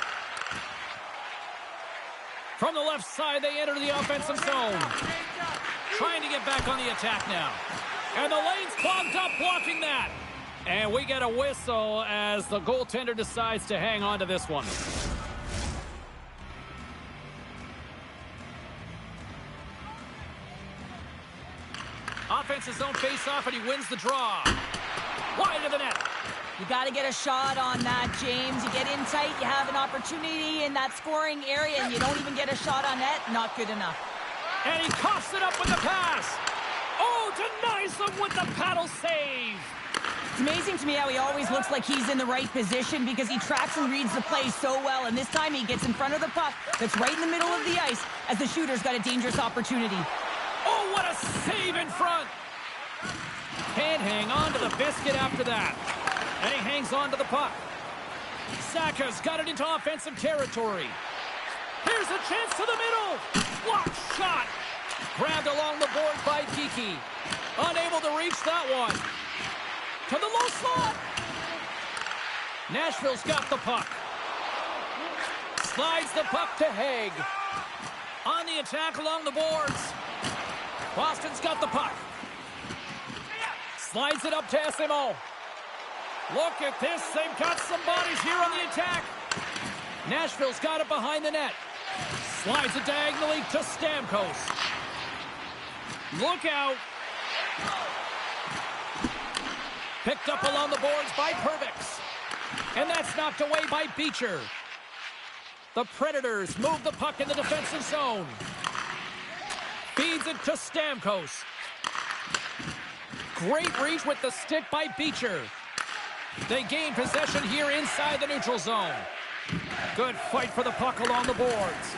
From the left side, they enter the offensive zone. Trying to get back on the attack now. And the lane's clogged up, blocking that. And we get a whistle as the goaltender decides to hang on to this one. Offense's zone face-off, and he wins the draw. Wide of the net. You got to get a shot on that, James. You get in tight, you have an opportunity in that scoring area, and you don't even get a shot on net. Not good enough. And he coughs it up with the pass. Oh, denies them with the paddle save. It's amazing to me how he always looks like he's in the right position because he tracks and reads the play so well. And this time he gets in front of the puck that's right in the middle of the ice as the shooter's got a dangerous opportunity. Oh, what a save in front. Can't hang on to the biscuit after that. And he hangs on to the puck. Saka's got it into offensive territory. Here's a chance to the middle. Blocked shot. Grabbed along the board by Kiki. Unable to reach that one. To the low slot. Nashville's got the puck. Slides the puck to Haig. On the attack along the boards. Boston's got the puck. Slides it up to SMO. Look at this. They've got some bodies here on the attack. Nashville's got it behind the net. Slides it diagonally to Stamkos. Look out. Picked up along the boards by Pervix. And that's knocked away by Beecher. The Predators move the puck in the defensive zone. Feeds it to Stamkos. Great reach with the stick by Beecher. They gain possession here inside the neutral zone. Good fight for the puck along the boards.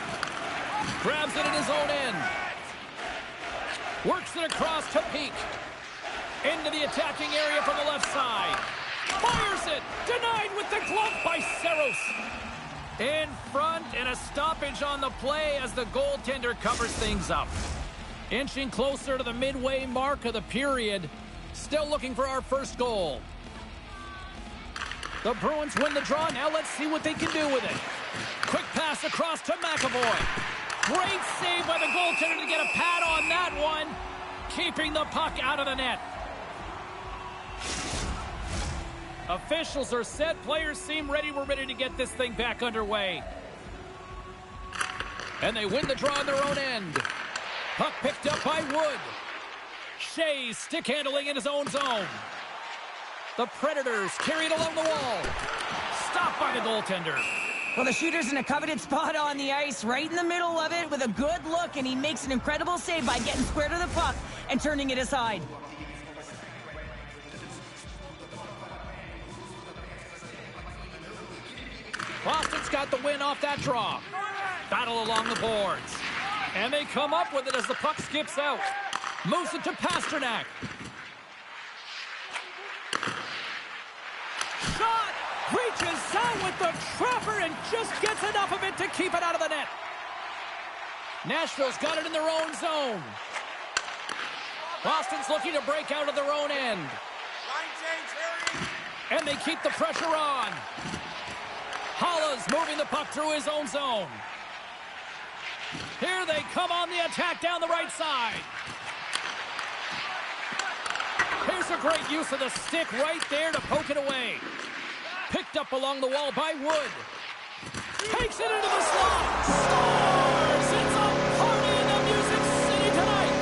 Grabs it in his own end. Works it across to Peak. Into the attacking area from the left side. Fires it. Denied with the glove by Saros. In front and a stoppage on the play as the goaltender covers things up. Inching closer to the midway mark of the period. Still looking for our first goal. The Bruins win the draw. Now let's see what they can do with it. Quick pass across to McAvoy. Great save by the goaltender to get a pad on that one. Keeping the puck out of the net. Officials are set. Players seem ready. We're ready to get this thing back underway. And they win the draw on their own end. Puck picked up by Wood. Shea's stick handling in his own zone. The Predators carry it along the wall. Stopped by the goaltender. Well, the shooter's in a coveted spot on the ice, right in the middle of it with a good look, and he makes an incredible save by getting square to the puck and turning it aside. Boston's got the win off that draw. Battle along the boards. And they come up with it as the puck skips out. Moves it to Pastrnak. Shot! Great reaches out with the trapper and just gets enough of it to keep it out of the net. Nashville's got it in their own zone. Boston's looking to break out of their own end. And they keep the pressure on. Halla's moving the puck through his own zone. Here they come on the attack down the right side. Here's a great use of the stick right there to poke it away. Picked up along the wall by Wood. Takes it into the slot. Scores! It's a party in the Music City tonight.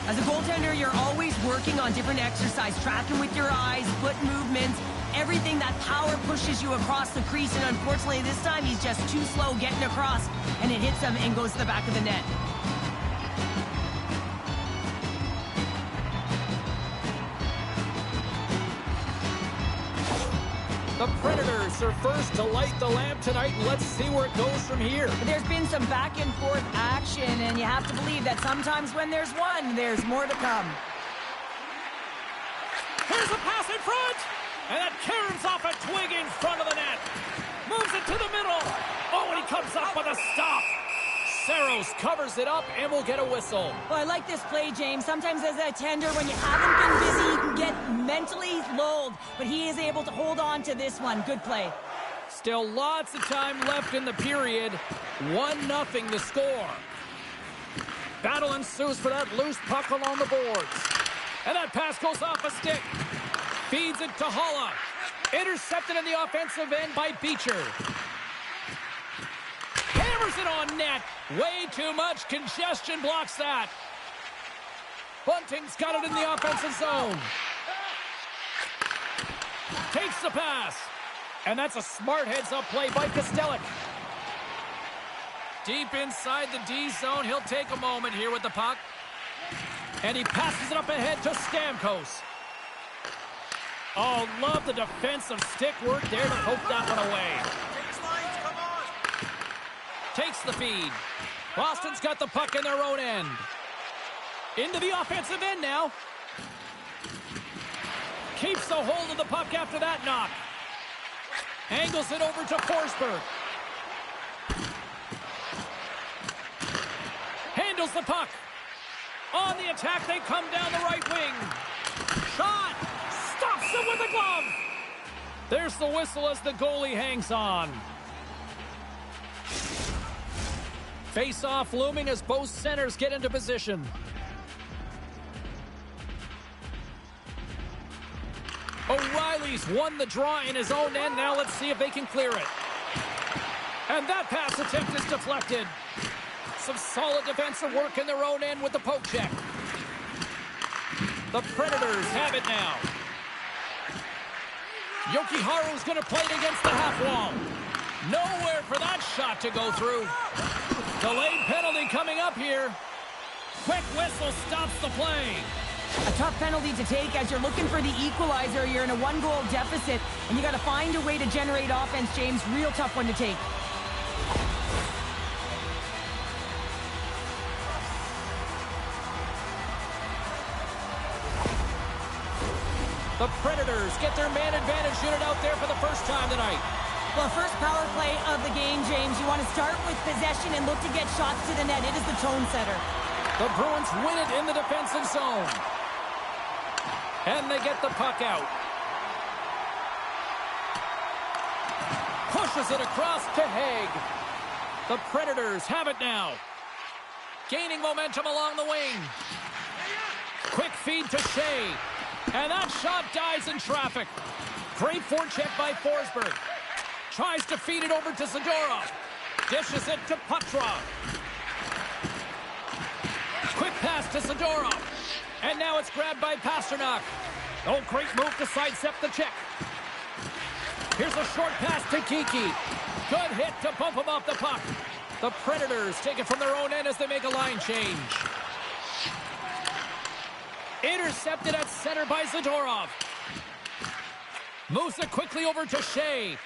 As a goaltender, you're always working on different exercise, tracking with your eyes, foot movements, everything. That power pushes you across the crease, and unfortunately this time he's just too slow getting across, and it hits him and goes to the back of the net. The Predators are first to light the lamp tonight, and let's see where it goes from here. There's been some back and forth action, and you have to believe that sometimes when there's one, there's more to come. Here's a pass in front, and that caroms off a twig in front of the net. Moves it to the middle. Oh, and he comes up with a stop. Saros covers it up and will get a whistle. Well, I like this play, James. Sometimes as a tender, when you haven't been busy, you can get mentally lulled. But he is able to hold on to this one. Good play. Still lots of time left in the period. 1-0 the score. Battle ensues for that loose puck along the boards. And that pass goes off a stick. Feeds it to Halla. Intercepted in the offensive end by Beecher. Hammers it on net. Way too much congestion blocks that. Bunting's got it in the offensive zone. Takes the pass. And that's a smart heads-up play by Kostelic. Deep inside the D zone. He'll take a moment here with the puck. And he passes it up ahead to Stamkos. Oh, love the defensive stick work there to poke that one away. Takes the feed. Boston's got the puck in their own end. Into the offensive end now. Keeps the hold of the puck after that knock. Angles it over to Forsberg. Handles the puck. On the attack, they come down the right wing. Shot! Stops him with a glove! There's the whistle as the goalie hangs on. Face-off looming as both centers get into position. O'Reilly's won the draw in his own end. Now let's see if they can clear it. And that pass attempt is deflected. Some solid defensive work in their own end with the poke check. The Predators have it now. Jokiharju's going to play it against the half wall. Nowhere for that shot to go through. Delayed penalty coming up here. Quick whistle stops the play. A tough penalty to take as you're looking for the equalizer. You're in a one-goal deficit, and you got to find a way to generate offense, James. Real tough one to take. The Predators get their man advantage unit out there for the first time tonight. Well, first power play of the game, James. You want to start with possession and look to get shots to the net. It is the tone setter. The Bruins win it in the defensive zone. And they get the puck out. Pushes it across to Haig. The Predators have it now. Gaining momentum along the wing. Quick feed to Shea. And that shot dies in traffic. Great forecheck by Forsberg. Tries to feed it over to Zadorov. Dishes it to Petrov. Quick pass to Zadorov. And now it's grabbed by Pasternak. Oh, great move to sidestep the check. Here's a short pass to Kiki. Good hit to bump him off the puck. The Predators take it from their own end as they make a line change. Intercepted at center by Zadorov. Moves it quickly over to Shea.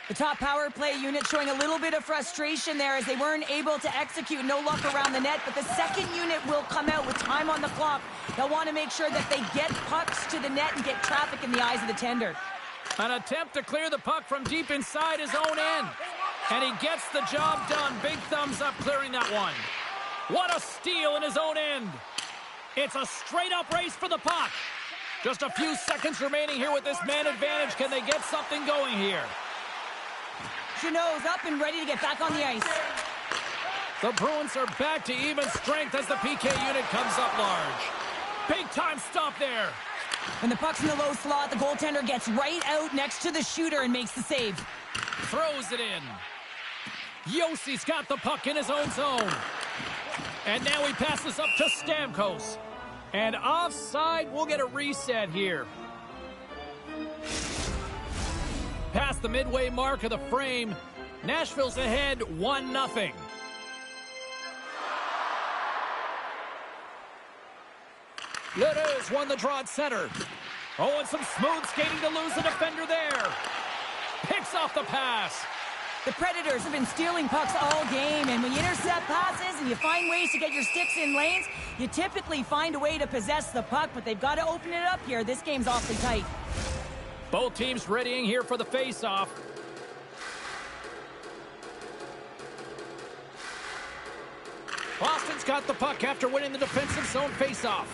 The top power play unit showing a little bit of frustration there as they weren't able to execute. No luck around the net, but the second unit will come out with time on the clock. They'll want to make sure that they get pucks to the net and get traffic in the eyes of the tender. An attempt to clear the puck from deep inside his own end. And he gets the job done. Big thumbs up clearing that one. What a steal in his own end. It's a straight-up race for the puck. Just a few seconds remaining here with this man advantage. Can they get something going here? Jeannot's up and ready to get back on the ice. The Bruins are back to even strength as the PK unit comes up large. Big-time stop there. When the puck's in the low slot, the goaltender gets right out next to the shooter and makes the save. Throws it in. Yossi's got the puck in his own zone. And now he passes up to Stamkos. And offside, we'll get a reset here. Past the midway mark of the frame, Nashville's ahead 1-0. Ledoux won the draw at center. Oh, and some smooth skating to lose the defender there. Picks off the pass. The Predators have been stealing pucks all game, and when you intercept passes and you find ways to get your sticks in lanes, you typically find a way to possess the puck, but they've got to open it up here. This game's awfully tight. Both teams readying here for the face-off. Boston's got the puck after winning the defensive zone face-off.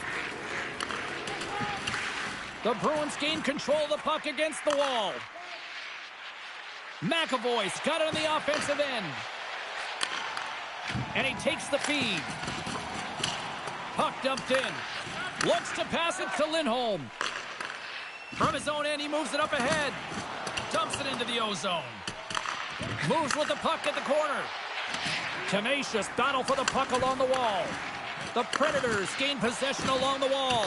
The Bruins gain control of the puck against the wall. McAvoy's got it on the offensive end. And he takes the feed. Puck dumped in. Looks to pass it to Lindholm. From his own end, he moves it up ahead. Dumps it into the O-zone. Moves with the puck at the corner. Tenacious battle for the puck along the wall. The Predators gain possession along the wall.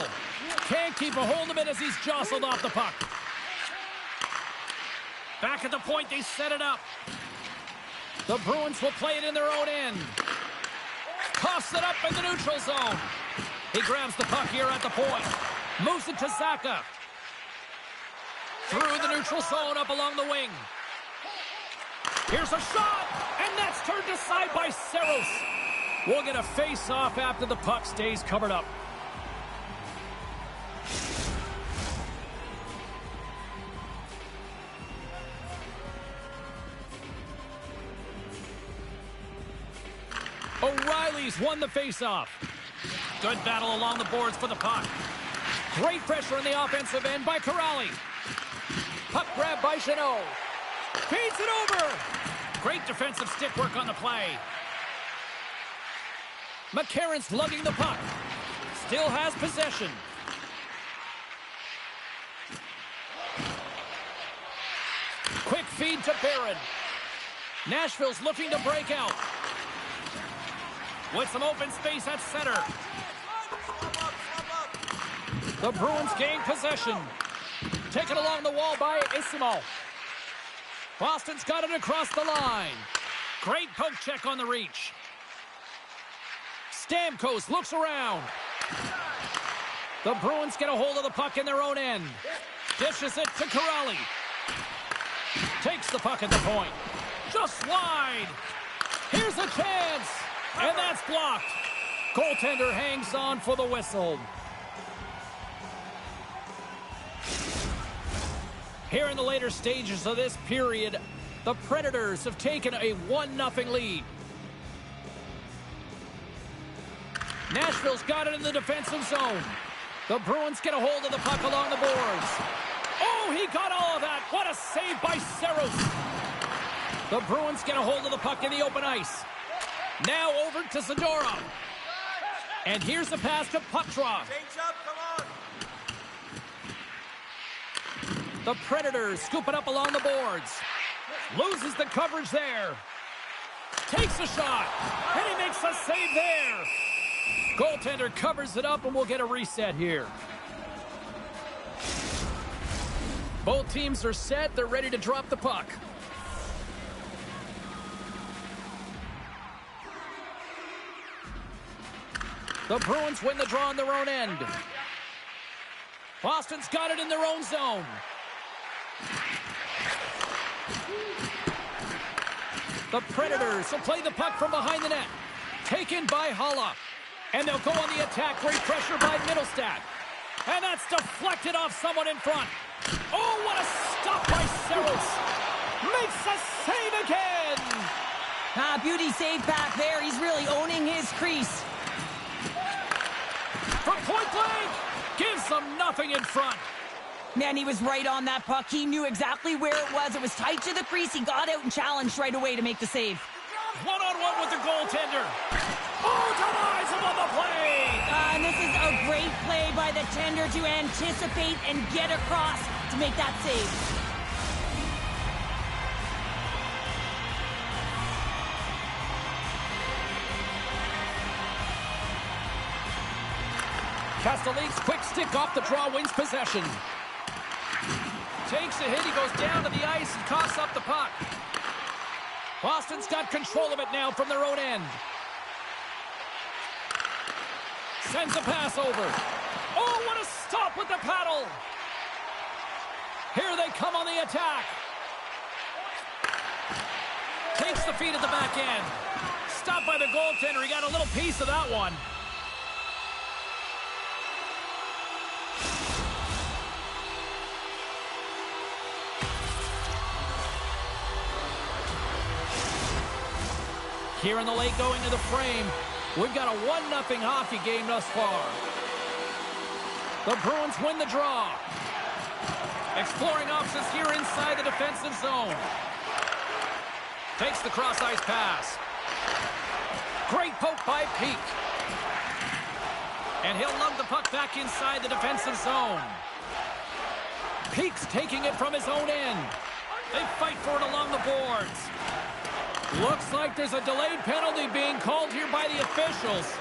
Can't keep a hold of it as he's jostled off the puck. Back at the point, they set it up. The Bruins will play it in their own end. Toss it up in the neutral zone. He grabs the puck here at the point. Moves it to Zaka. Through the neutral zone up along the wing. Here's a shot, and that's turned aside by Saros. We'll get a face-off after the puck stays covered up. O'Reilly's won the face-off. Good battle along the boards for the puck. Great pressure on the offensive end by Corrali. Puck grab by Jeannot. Feeds it over. Great defensive stick work on the play. McCarron's lugging the puck. Still has possession. Quick feed to Barron. Nashville's looking to break out. With some open space at center. The Bruins gain possession. Taken along the wall by Isimo. Boston's got it across the line. Great poke check on the reach. Stamkos looks around. The Bruins get a hold of the puck in their own end. Dishes it to Corrali. Takes the puck at the point. Just wide. Here's a chance. And that's blocked. Goaltender hangs on for the whistle. Here in the later stages of this period, the Predators have taken a 1-0 lead. Nashville's got it in the defensive zone. The Bruins get a hold of the puck along the boards. Oh, he got all of that. What a save by Saros. The Bruins get a hold of the puck in the open ice. Now over to Zadorov. And here's the pass to Petrov. The Predators scoop it up along the boards. Loses the coverage there. Takes a shot. And he makes a save there. Goaltender covers it up and we'll get a reset here. Both teams are set. They're ready to drop the puck. The Bruins win the draw on their own end. Boston's got it in their own zone. The Predators will play the puck from behind the net. Taken by Halla. And they'll go on the attack. Great pressure by Middlestat. And that's deflected off someone in front. Oh, what a stop by Saros. Makes a save again. Beauty save back there. He's really owning his crease. From point blank. Gives them nothing in front. Man, he was right on that puck. He knew exactly where it was. It was tight to the crease. He got out and challenged right away to make the save. One-on-one with the goaltender. Oh, denies him on the play. And this is a great play by the tender to anticipate and get across to make that save. Castelline's quick stick off the draw wins possession. Takes a hit, he goes down to the ice and coughs up the puck. Boston's got control of it now from their own end. Sends a pass over. Oh, what a stop with the paddle! Here they come on the attack. Takes the feed at the back end. Stopped by the goaltender, he got a little piece of that one. Here in the late going to the frame, we've got a 1-0 hockey game thus far. The Bruins win the draw. Exploring options here inside the defensive zone. Takes the cross-ice pass. Great poke by Peak. And he'll lug the puck back inside the defensive zone. Peak's taking it from his own end. They fight for it along the boards. Looks like there's a delayed penalty being called here by the officials.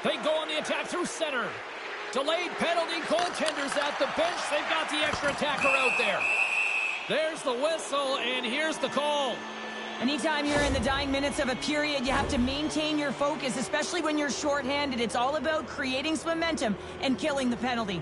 They go on the attack through center. Delayed penalty, goaltenders at the bench. They've got the extra attacker out there. There's the whistle, and here's the call. Anytime you're in the dying minutes of a period, you have to maintain your focus, especially when you're shorthanded. It's all about creating some momentum and killing the penalty.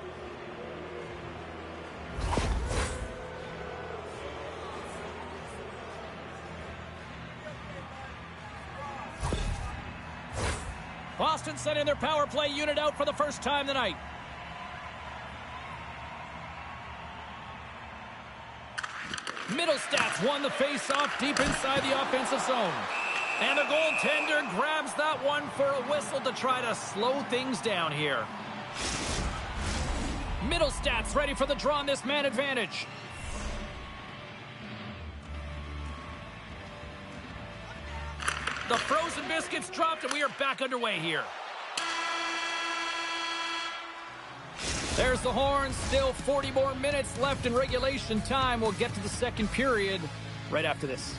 Boston sending their power play unit out for the first time tonight. Middlestats won the face-off deep inside the offensive zone. And the goaltender grabs that one for a whistle to try to slow things down here. Middlestats ready for the draw on this man advantage. The frozen biscuits dropped, and we are back underway here. There's the horn. Still 40 more minutes left in regulation time. We'll get to the second period right after this.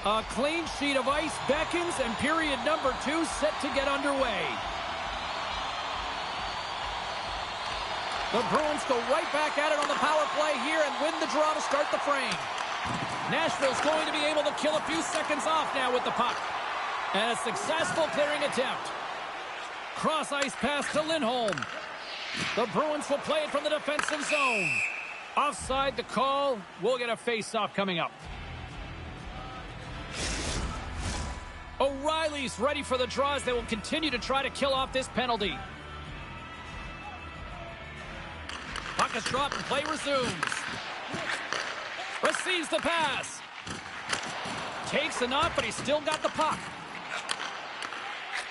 A clean sheet of ice beckons, and period number 2 set to get underway. The Bruins go right back at it on the power play here and win the draw to start the frame. Nashville's going to be able to kill a few seconds off now with the puck. And a successful clearing attempt. Cross-ice pass to Lindholm. The Bruins will play it from the defensive zone. Offside the call. We'll get a face-off coming up. O'Reilly's ready for the draw as they will continue to try to kill off this penalty. Puck is dropped and play resumes. Receives the pass. Takes the knock, but he's still got the puck.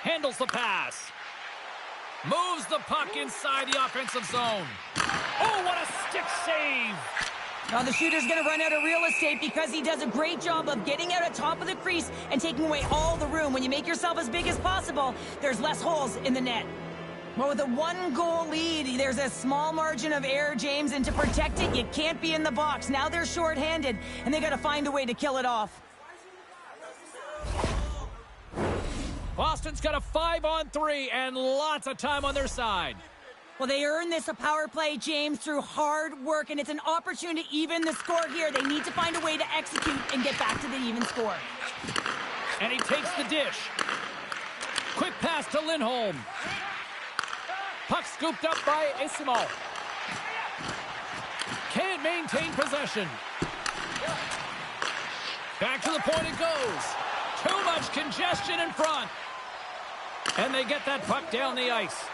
Handles the pass. Moves the puck inside the offensive zone. Oh, what a stick save. Now the shooter's going to run out of real estate because he does a great job of getting out at top of the crease and taking away all the room. When you make yourself as big as possible, there's less holes in the net. Well, with a one-goal lead, there's a small margin of error, James, and to protect it, you can't be in the box. Now they're shorthanded, and they got to find a way to kill it off. Boston's got a 5-on-3 and lots of time on their side. Well, they earned this a power play, James, through hard work, and it's an opportunity to even the score here. They need to find a way to execute and get back to the even score. And he takes the dish. Quick pass to Lindholm. Puck scooped up by Isimo. Can't maintain possession. Back to the point it goes. Too much congestion in front. And they get that puck down the ice.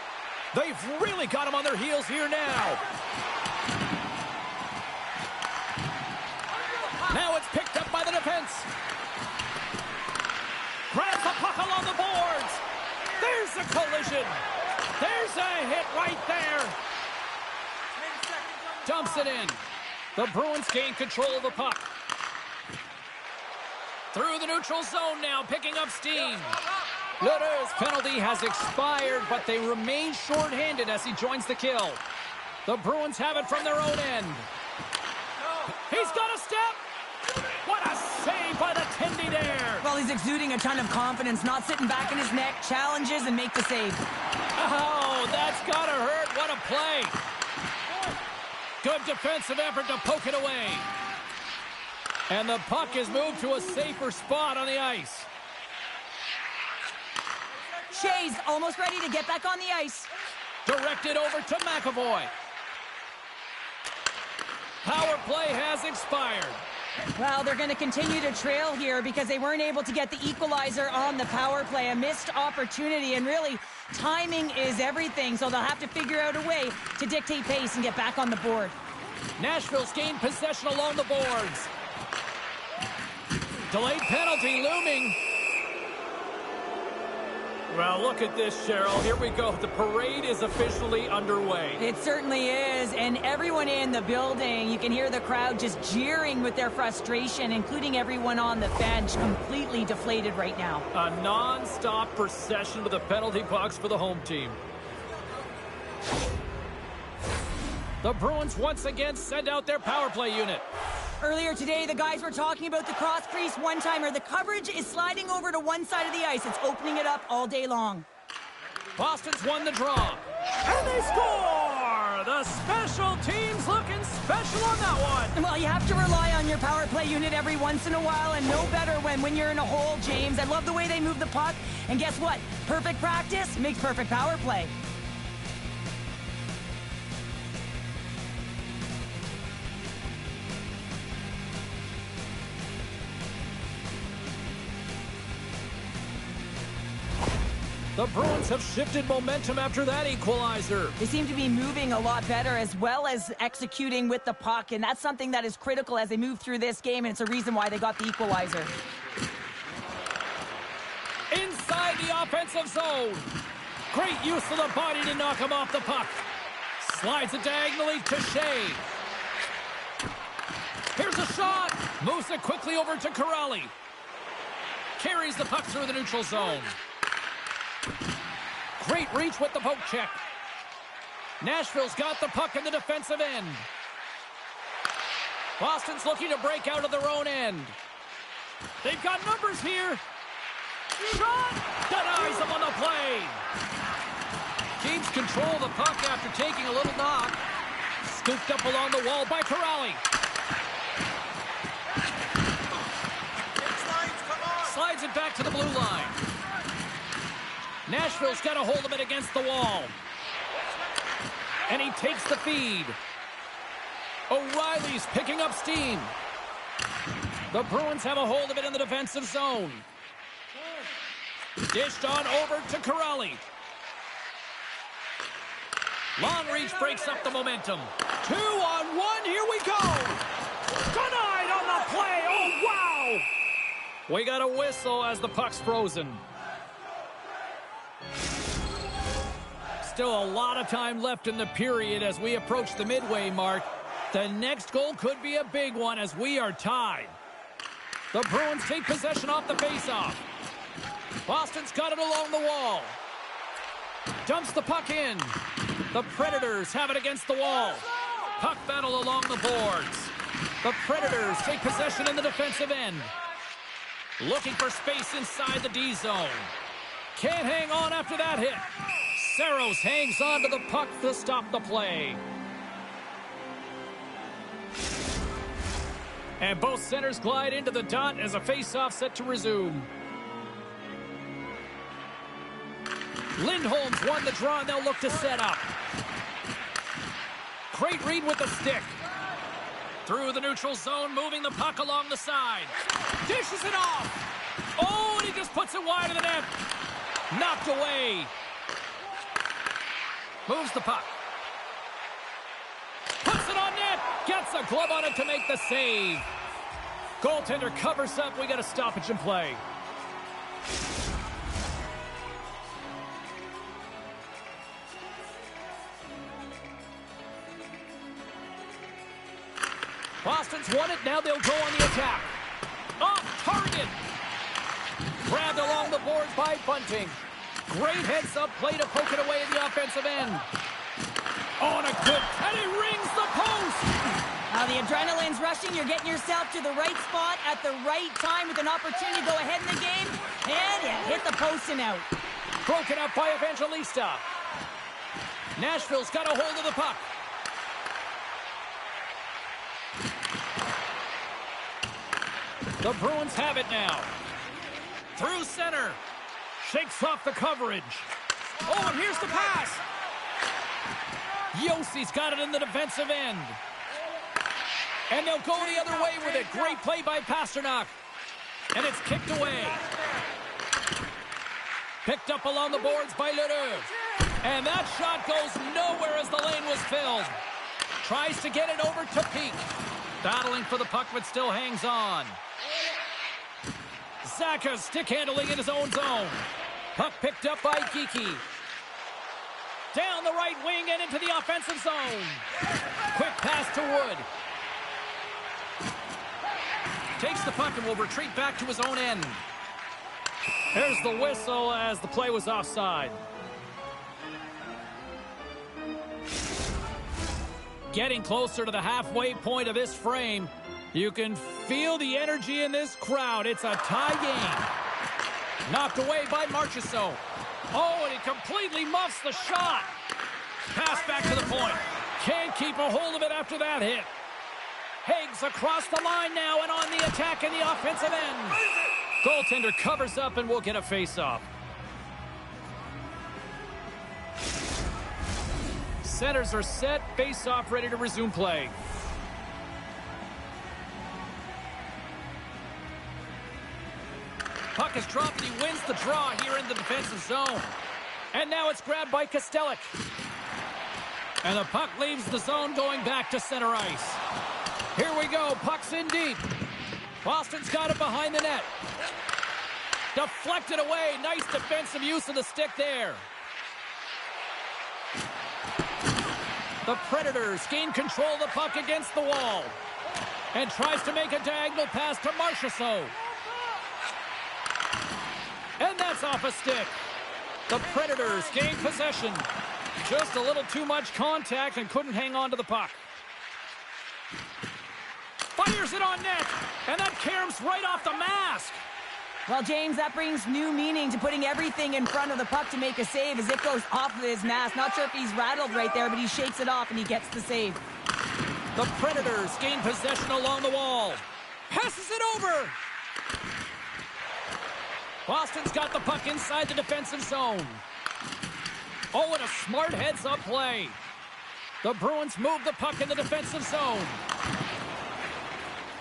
They've really got him on their heels here now. Now it's picked up by the defense. Grabs the puck along the boards. There's the collision. There's a hit right there. Dumps it in. The Bruins gain control of the puck. Through the neutral zone now, picking up steam. Leder's penalty has expired, but they remain shorthanded as he joins the kill. The Bruins have it from their own end. He's got a step. What a save by the Tendy there. Well, he's exuding a ton of confidence, not sitting back in his neck, challenges and make the save. Oh, that's gotta hurt. What a play. Good defensive effort to poke it away. And the puck is moved to a safer spot on the ice. Shea's almost ready to get back on the ice. Directed over to McAvoy. Power play has expired. Well, they're going to continue to trail here because they weren't able to get the equalizer on the power play. A missed opportunity, and really, timing is everything, so they'll have to figure out a way to dictate pace and get back on the board. Nashville's gained possession along the boards. Delayed penalty looming. Well, look at this, Cheryl. Here we go. The parade is officially underway. It certainly is, and everyone in the building, you can hear the crowd just jeering with their frustration, including everyone on the bench, completely deflated right now. A non-stop procession to the penalty box for the home team. The Bruins once again send out their power play unit. Earlier today, the guys were talking about the cross-crease one-timer. The coverage is sliding over to one side of the ice. It's opening it up all day long. Boston's won the draw. And they score! The special teams looking special on that one. Well, you have to rely on your power play unit every once in a while, and no better when you're in a hole, James. I love the way they move the puck. And guess what? Perfect practice makes perfect power play. The Bruins have shifted momentum after that equalizer. They seem to be moving a lot better as well as executing with the puck, and that's something that is critical as they move through this game, and it's a reason why they got the equalizer. Inside the offensive zone. Great use of the body to knock him off the puck. Slides it diagonally to Shea. Here's a shot. Moves it quickly over to Corrali. Carries the puck through the neutral zone. Great reach with the poke check. Nashville's got the puck in the defensive end. Boston's looking to break out of their own end. They've got numbers here. Shot! Denies them on the play. Keeps control of the puck after taking a little knock. Scooped up along the wall by Corrali. Slides it back to the blue line. Nashville's got a hold of it against the wall. And he takes the feed. O'Reilly's picking up steam. The Bruins have a hold of it in the defensive zone. Dished on over to Corrali. Long reach breaks up the momentum. 2-on-1, here we go. Denied on the play, oh wow! We got a whistle as the puck's frozen. Still a lot of time left in the period as we approach the midway mark. The next goal could be a big one as we are tied. The Bruins take possession off the faceoff. Boston's got it along the wall. Dumps the puck in. The Predators have it against the wall. Puck battle along the boards. The Predators take possession in the defensive end. Looking for space inside the D zone. Can't hang on after that hit. Saros hangs on to the puck to stop the play. And both centers glide into the dot as a face-off set to resume. Lindholm's won the draw, and they'll look to set up. Great read with the stick. Through the neutral zone, moving the puck along the side. Dishes it off. Oh, and he just puts it wide of the net. Knocked away. Moves the puck. Puts it on net. Gets a glove on it to make the save. Goaltender covers up. We got a stoppage in play. Boston's won it. Now they'll go on the attack. Off target. Grabbed along the boards by Bunting. Great heads-up play to poke it away at the offensive end. On a good, and he rings the post. The adrenaline's rushing. You're getting yourself to the right spot at the right time with an opportunity to go ahead in the game. And you hit the post and out. Broken up by Evangelista. Nashville's got a hold of the puck. The Bruins have it now. Through center. Shakes off the coverage. Oh, and here's the pass. Yossi's got it in the defensive end. And they'll go the other way with it. Great play by Pasternak. And it's kicked away. Picked up along the boards by Leroux. And that shot goes nowhere as the lane was filled. Tries to get it over to Peak. Battling for the puck, but still hangs on. Zaka stick handling in his own zone. Puck picked up by Geekie. Down the right wing and into the offensive zone. Quick pass to Wood. Takes the puck and will retreat back to his own end. There's the whistle as the play was offside. Getting closer to the halfway point of this frame. You can feel the energy in this crowd. It's a tie game. Knocked away by Marchessault. Oh, and he completely muffs the shot. Pass back to the point. Can't keep a hold of it after that hit. Higgs across the line now and on the attack in the offensive end. Goaltender covers up and will get a face-off. Centers are set. Face-off ready to resume play. Puck is dropped and he wins the draw here in the defensive zone. And now it's grabbed by Kostelic. And the puck leaves the zone going back to center ice. Here we go. Puck's in deep. Boston's got it behind the net. Deflected away. Nice defensive use of the stick there. The Predators gain control of the puck against the wall. And tries to make a diagonal pass to Marchessault. And that's off a stick. The Predators gain possession. Just a little too much contact and couldn't hang on to the puck. Fires it on net. And that caroms right off the mask. Well, James, that brings new meaning to putting everything in front of the puck to make a save as it goes off of his mask. Not sure if he's rattled right there, but he shakes it off and he gets the save. The Predators gain possession along the wall. Passes it over. Boston's got the puck inside the defensive zone. Oh, and a smart heads-up play. The Bruins move the puck in the defensive zone.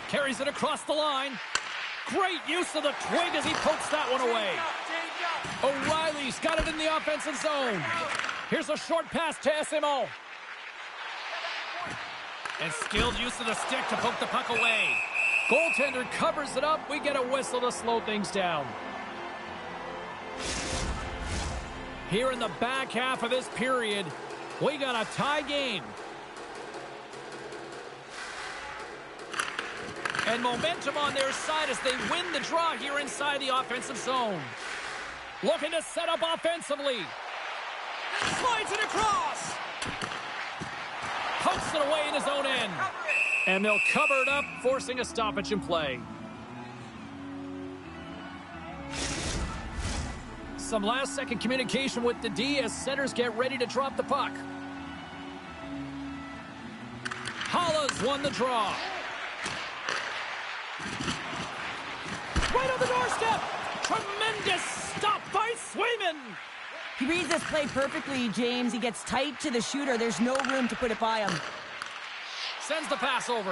Carries it across the line. Great use of the twig as he pokes that one away. O'Reilly's got it in the offensive zone. Here's a short pass to SMO. And skilled use of the stick to poke the puck away. Goaltender covers it up. We get a whistle to slow things down. Here in the back half of this period, we got a tie game. And momentum on their side as they win the draw here inside the offensive zone. Looking to set up offensively. Slides it across. Pokes it away in his own end. And they'll cover it up, forcing a stoppage in play. Some last-second communication with the D as centers get ready to drop the puck. Halla's won the draw. Right on the doorstep. Tremendous stop by Swayman. He reads this play perfectly, James. He gets tight to the shooter. There's no room to put it by him. Sends the pass over.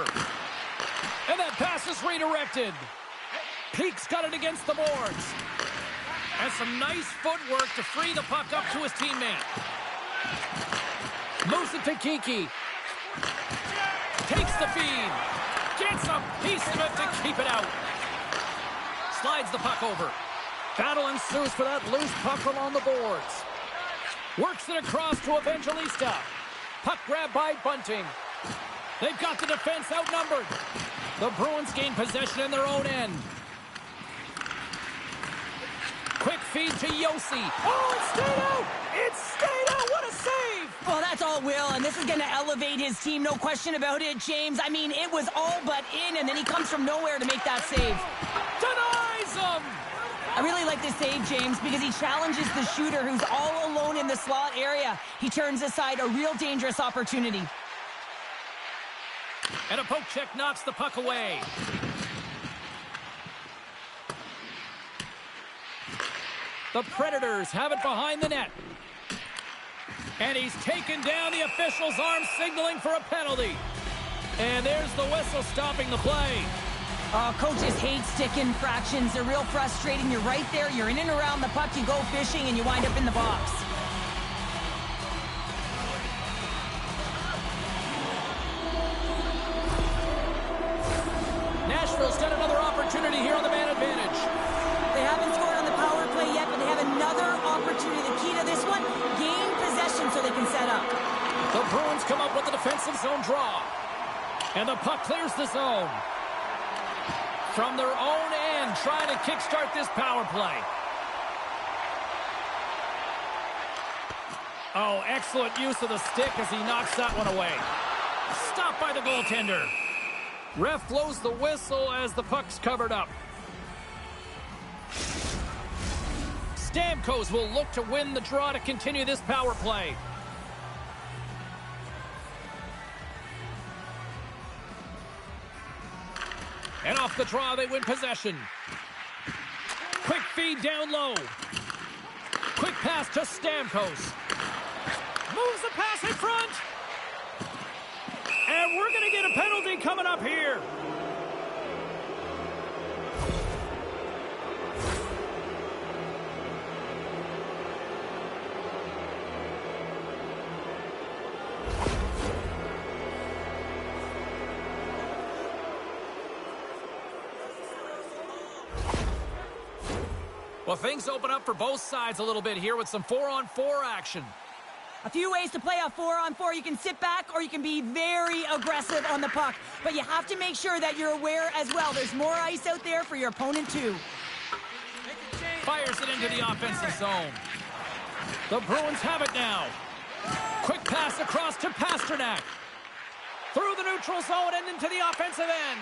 And that pass is redirected. Peake's got it against the boards. And some nice footwork to free the puck up to his teammate. Moves it to Kiki. Takes the feed. Gets a piece of it to keep it out. Slides the puck over. Battle ensues for that loose puck along the boards. Works it across to Evangelista. Puck grab by Bunting. They've got the defense outnumbered. The Bruins gain possession in their own end. Quick feed to Yossi. Oh, it stayed out! It stayed out! What a save! Well, that's all Will, and this is going to elevate his team. No question about it, James. I mean, it was all but in, and then he comes from nowhere to make that save. Denies him! I really like this save, James, because he challenges the shooter who's all alone in the slot area. He turns aside a real dangerous opportunity. And a poke check knocks the puck away. The Predators have it behind the net. And he's taken down. The official's arm signaling for a penalty. And there's the whistle stopping the play. Coaches hate stick infractions. They're real frustrating. You're right there. You're in and around the puck. You go fishing, and you wind up in the box. Nashville's got another opportunity here on the man advantage. They haven't scored on the power play yet, but they have another opportunity. The key to this one, gain possession so they can set up. The Bruins come up with the defensive zone draw. And the puck clears the zone. From their own end, trying to kickstart this power play. Oh, excellent use of the stick as he knocks that one away. Stopped by the goaltender. Ref blows the whistle as the puck's covered up. Stamkos will look to win the draw to continue this power play. And off the draw, they win possession. Quick feed down low. Quick pass to Stamkos. Moves the pass in front. And we're going to get a penalty coming up here. Well, things open up for both sides a little bit here with some 4-on-4 action. A few ways to play a 4-on-4. You can sit back or you can be very aggressive on the puck. But you have to make sure that you're aware as well. There's more ice out there for your opponent too. Fires it into the offensive zone. The Bruins have it now. Quick pass across to Pasternak. Through the neutral zone and into the offensive end.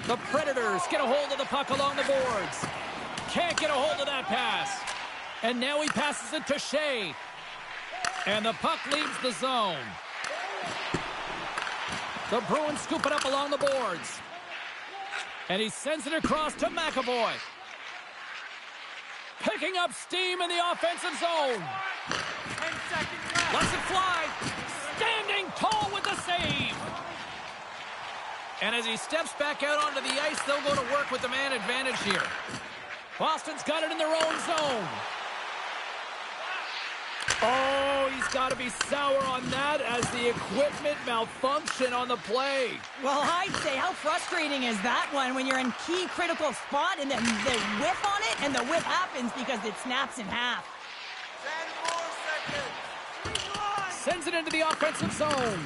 The Predators get a hold of the puck along the boards. Can't get a hold of that pass. And now he passes it to Shea. And the puck leaves the zone. The Bruins scoop it up along the boards. And he sends it across to McAvoy. Picking up steam in the offensive zone. 10 seconds left. Lets it fly. Standing tall with the save. And as he steps back out onto the ice, they'll go to work with the man advantage here. Boston's got it in their own zone. Oh, he's got to be sour on that as the equipment malfunction on the play. Well, I'd say, how frustrating is that one when you're in key critical spot and then the whiff on it, and the whiff happens because it snaps in half. 10 more seconds. Sends it into the offensive zone.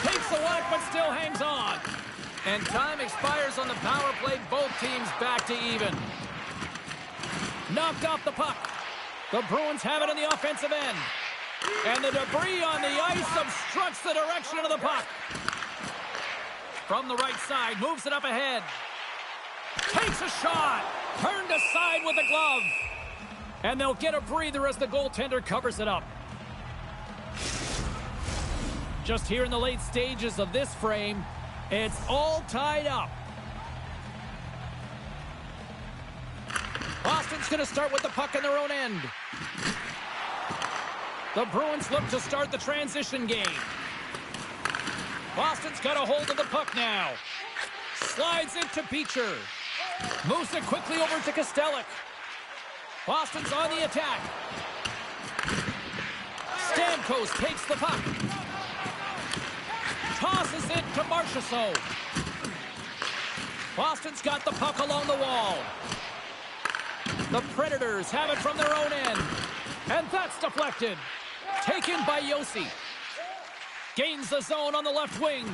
Takes the whack, but still hangs on. And time expires on the power play. Both teams back to even. Knocked off the puck. The Bruins have it in the offensive end. And the debris on the ice obstructs the direction of the puck. From the right side, moves it up ahead. Takes a shot. Turned aside with the glove. And they'll get a breather as the goaltender covers it up. Just here in the late stages of this frame, it's all tied up. Boston's going to start with the puck in their own end. The Bruins look to start the transition game. Boston's got a hold of the puck now. Slides it to Beecher. Moves it quickly over to Kostelic. Boston's on the attack. Stamkos takes the puck. Tosses it to Marchessault. Boston's got the puck along the wall. The Predators have it from their own end. And that's deflected. Taken by Yossi. Gains the zone on the left wing.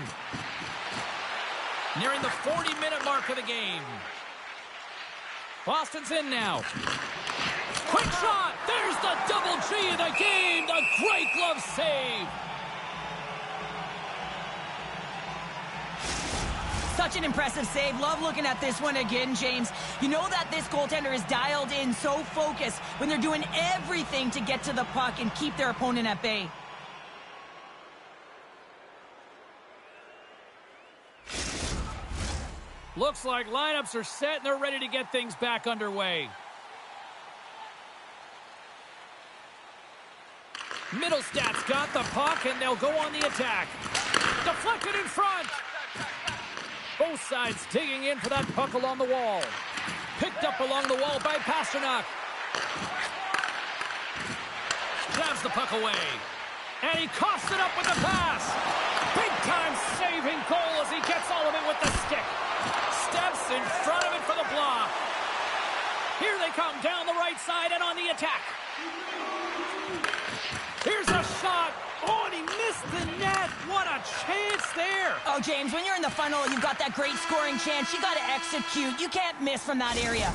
Nearing the 40-minute mark of the game. Boston's in now. Quick shot. There's the double G of the game. The great glove save. Such an impressive save. Love looking at this one again, James. You know that this goaltender is dialed in, so focused when they're doing everything to get to the puck and keep their opponent at bay. Looks like lineups are set and they're ready to get things back underway. Middlestad's got the puck and they'll go on the attack. Deflected in front. Both sides digging in for that puck along the wall. Picked up along the wall by Pasternak. Grabs the puck away. And he coughs it up with the pass. Big-time saving goal as he gets all of it with the stick. Steps in front of it for the block. Here they come down the right side and on the attack. Here's a shot. Oh, and he missed the net. What a chance there. Oh, James, when you're in the funnel, you've got that great scoring chance. You got to execute. You can't miss from that area.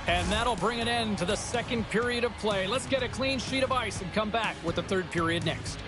And that'll bring an end to the second period of play. Let's get a clean sheet of ice and come back with the third period next.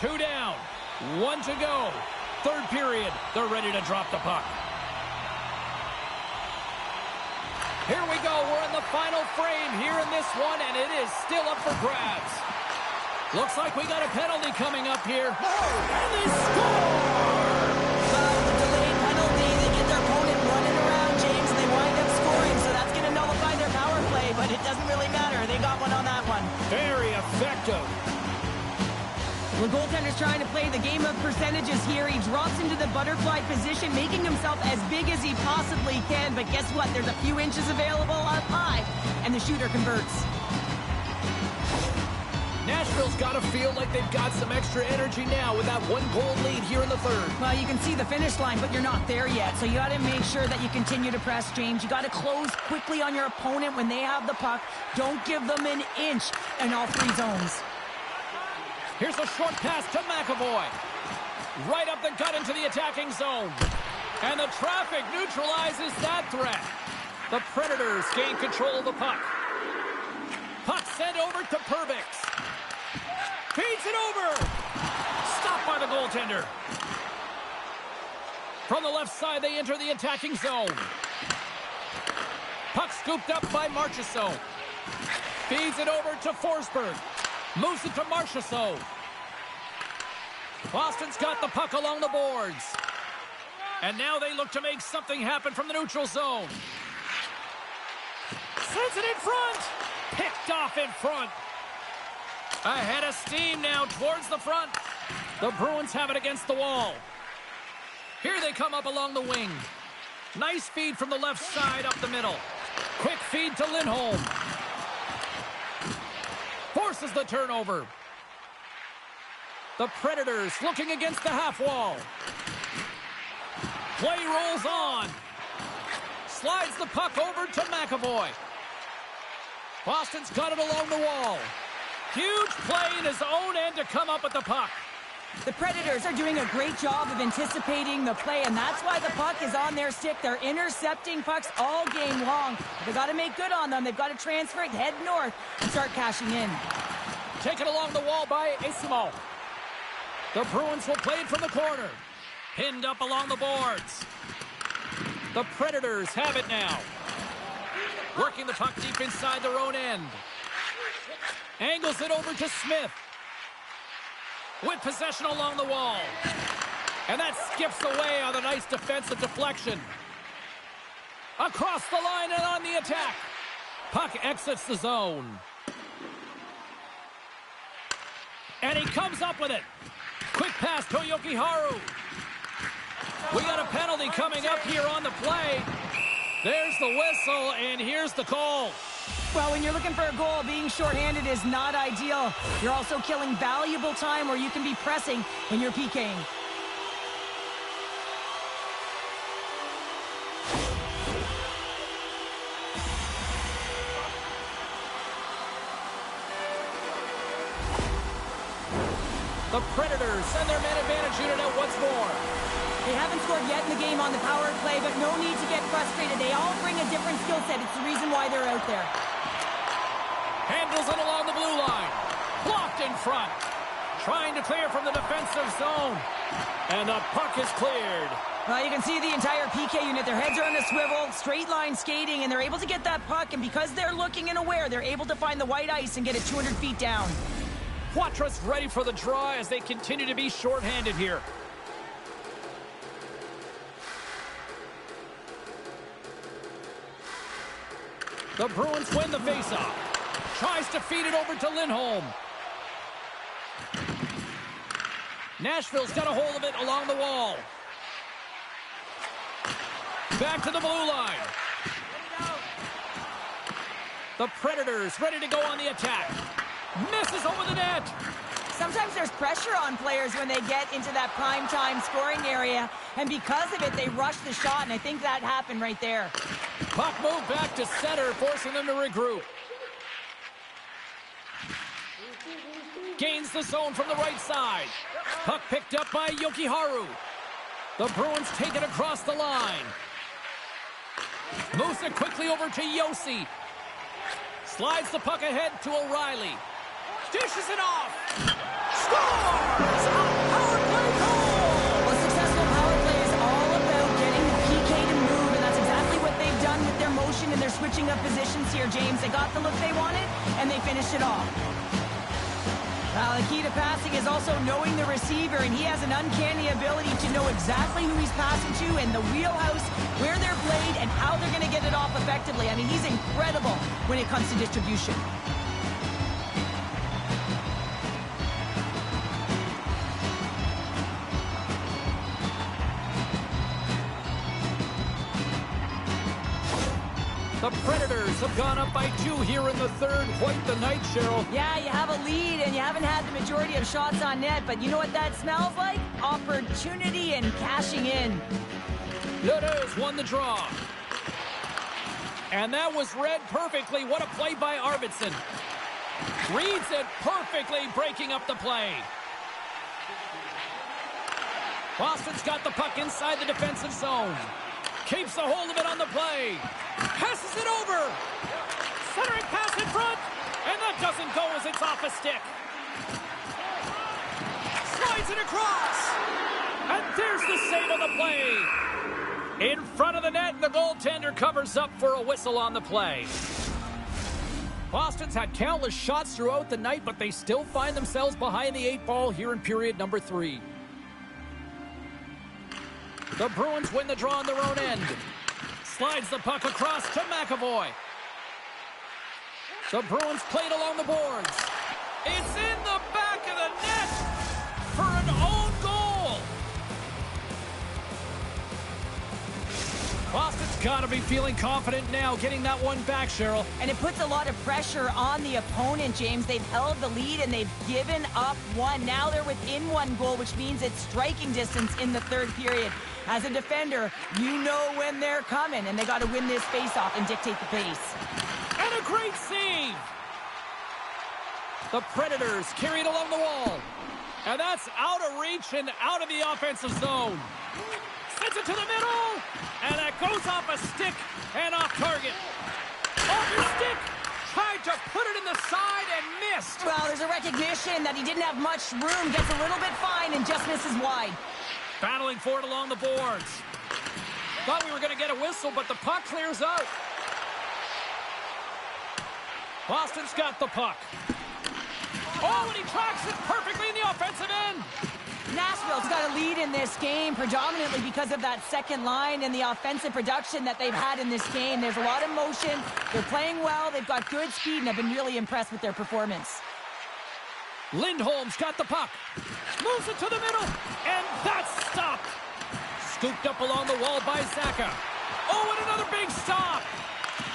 Two down. One to go. Third period. They're ready to drop the puck. Here we go. We're in the final frame here in this one, and it is still up for grabs. Looks like we got a penalty coming up here. And they score! The delayed penalty, they get their opponent running around, James, and they wind up scoring, so that's going to nullify their power play, but it doesn't really matter. They got one on that one. Very effective. The goaltender's trying to play the game of percentages here. He drops into the butterfly position, making himself as big as he possibly can. But guess what? There's a few inches available up high, and the shooter converts. Nashville's got to feel like they've got some extra energy now with that one-goal lead here in the third. Well, you can see the finish line, but you're not there yet. So you got to make sure that you continue to press, James. You got to close quickly on your opponent when they have the puck. Don't give them an inch in all three zones. Here's a short pass to McAvoy. Right up the gut into the attacking zone. And the traffic neutralizes that threat. The Predators gain control of the puck. Puck sent over to Perbix. Feeds it over. Stopped by the goaltender. From the left side, they enter the attacking zone. Puck scooped up by Marchessault. Feeds it over to Forsberg. Moves it to Marchessault. Boston's got the puck along the boards. And now they look to make something happen from the neutral zone. Sends it in front. Picked off in front. Ahead of steam now towards the front. The Bruins have it against the wall. Here they come up along the wing. Nice feed from the left side up the middle. Quick feed to Lindholm. Forces the turnover. The Predators looking against the half wall. Play rolls on. Slides the puck over to McAvoy. Boston's got it along the wall. Huge play in his own end to come up with the puck. The Predators are doing a great job of anticipating the play, and that's why the puck is on their stick. They're intercepting pucks all game long. They've got to make good on them. They've got to transfer it, head north, and start cashing in. Taken along the wall by Esimo. The Bruins will play it from the corner. Pinned up along the boards. The Predators have it now. Working the puck deep inside their own end. Angles it over to Smith. With possession along the wall. And that skips away on a nice defensive deflection. Across the line and on the attack. Puck exits the zone. And he comes up with it. Quick pass to Jokiharju. We got a penalty coming up here on the play. There's the whistle, and here's the call. Well, when you're looking for a goal, being shorthanded is not ideal. You're also killing valuable time where you can be pressing when you're PKing. The Predators send their man advantage unit out once more. They haven't scored yet in the game on the power play, but no need to get frustrated. They all bring a different skill set. It's the reason why they're out there. Handles it along the blue line. Blocked in front. Trying to clear from the defensive zone. And the puck is cleared. Well, you can see the entire PK unit. Their heads are on a swivel, straight line skating, and they're able to get that puck. And because they're looking and aware, they're able to find the white ice and get it 200 feet down. Quatra's ready for the draw as they continue to be shorthanded here. The Bruins win the faceoff. Tries to feed it over to Lindholm. Nashville's got a hold of it along the wall. Back to the blue line. The Predators ready to go on the attack. Misses over the net. Sometimes there's pressure on players when they get into that prime time scoring area, and because of it, they rush the shot, and I think that happened right there. Puck moved back to center, forcing them to regroup. Gains the zone from the right side. Puck picked up by Jokiharju. The Bruins take it across the line. Moves it quickly over to Josi. Slides the puck ahead to O'Reilly. Dishes it off. Scores! switching of positions here, James. They got the look they wanted, and they finished it off. The key to passing is also knowing the receiver, and he has an uncanny ability to know exactly who he's passing to and the wheelhouse, where they're played, and how they're going to get it off effectively. I mean, he's incredible when it comes to distribution. The Predators have gone up by 2 here in the third. White the night, Cheryl. Yeah, you have a lead, and you haven't had the majority of shots on net, but you know what that smells like? Opportunity and cashing in. Leaders won the draw. And that was read perfectly. What a play by Arvidsson. Reads it perfectly, breaking up the play. Boston's got the puck inside the defensive zone. Keeps a hold of it on the play. Passes it over. Centering pass in front. And that doesn't go as it's off a stick. Slides it across. And there's the save on the play. In front of the net, and the goaltender covers up for a whistle on the play. Boston's had countless shots throughout the night, but they still find themselves behind the 8 ball here in period number 3. The Bruins win the draw on their own end. Slides the puck across to McAvoy. The Bruins played along the boards. It's in the back of the net for an own goal. Boston's got to be feeling confident now, getting that one back, Cheryl. And it puts a lot of pressure on the opponent, James. They've held the lead, and they've given up 1. Now they're within 1 goal, which means it's striking distance in the third period. As a defender, you know when they're coming, and they got to win this faceoff and dictate the pace. And a great save. The Predators carry it along the wall. And that's out of reach and out of the offensive zone. Sends it to the middle. And that goes off a stick and off target. Off his stick. Tried to put it in the side and missed. Well, there's a recognition that he didn't have much room. Gets a little bit fine and just misses wide. Battling for it along the boards. Thought we were going to get a whistle, but the puck clears out. Boston's got the puck. Oh, and he tracks it perfectly in the offensive end. Nashville's got a lead in this game predominantly because of that second line and the offensive production that they've had in this game. There's a lot of motion. They're playing well. They've got good speed, and I've been really impressed with their performance. Lindholm's got the puck. Moves it to the middle, and that's stopped. Scooped up along the wall by Zacha. Oh, and another big stop.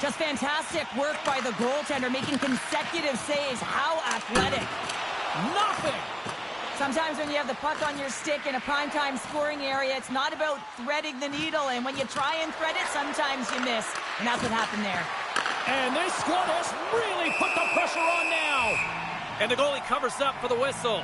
Just fantastic work by the goaltender, making consecutive saves. How athletic. Nothing. Sometimes when you have the puck on your stick in a primetime scoring area, it's not about threading the needle, and when you try and thread it, sometimes you miss, and that's what happened there. And this squad has really put the pressure on now. And the goalie covers up for the whistle.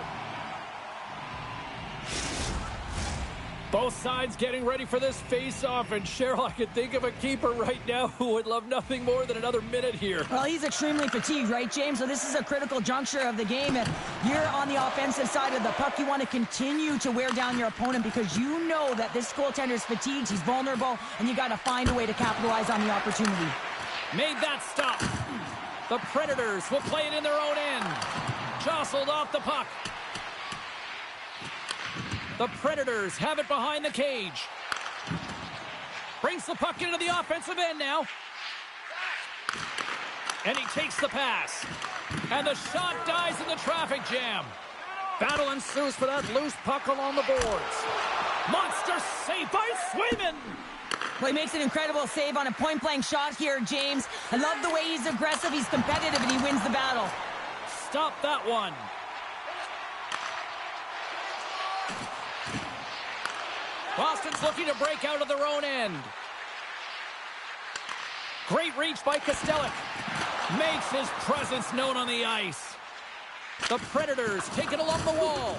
Both sides getting ready for this face-off, and Cheryl, I can think of a keeper right now who would love nothing more than another minute here. Well, he's extremely fatigued, right, James? So this is a critical juncture of the game, and you're on the offensive side of the puck. You want to continue to wear down your opponent because you know that this goaltender's fatigued, he's vulnerable, and you got to find a way to capitalize on the opportunity. Made that stop. The Predators will play it in their own end. Jostled off the puck. The Predators have it behind the cage. Brings the puck into the offensive end now. And he takes the pass. And the shot dies in the traffic jam. Battle ensues for that loose puck along the boards. Monster save by Swayman. Well, he makes an incredible save on a point-blank shot here, James. I love the way he's aggressive, he's competitive, and he wins the battle. Stop that one. Boston's looking to break out of their own end. Great reach by Kostelic. Makes his presence known on the ice. The Predators take it along the wall.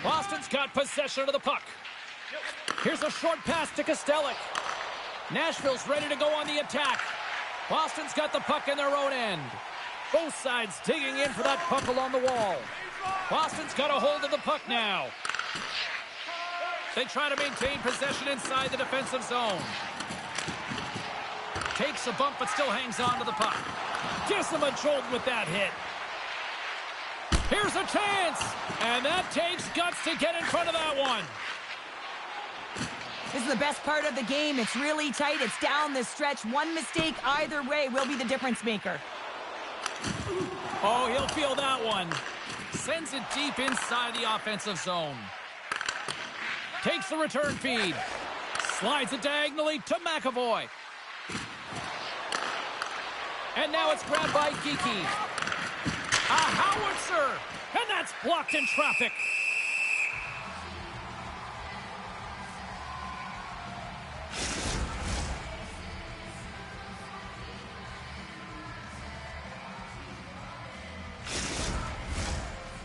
Boston's got possession of the puck. Here's a short pass to Kostelic. Nashville's ready to go on the attack. Boston's got the puck in their own end. Both sides digging in for that puck along the wall. Boston's got a hold of the puck now. They try to maintain possession inside the defensive zone. Takes Takes a bump, but still hangs on to the puck. Gives him a jolt with that hit. Here's a chance. And that takes guts to get in front of that one. This is the best part of the game. It's really tight. It's down the stretch. One mistake either way will be the difference maker. Oh, he'll feel that one. Sends it deep inside the offensive zone. Takes the return feed. Slides it diagonally to McAvoy. And now it's grabbed by Geekie. A howitzer! And that's blocked in traffic.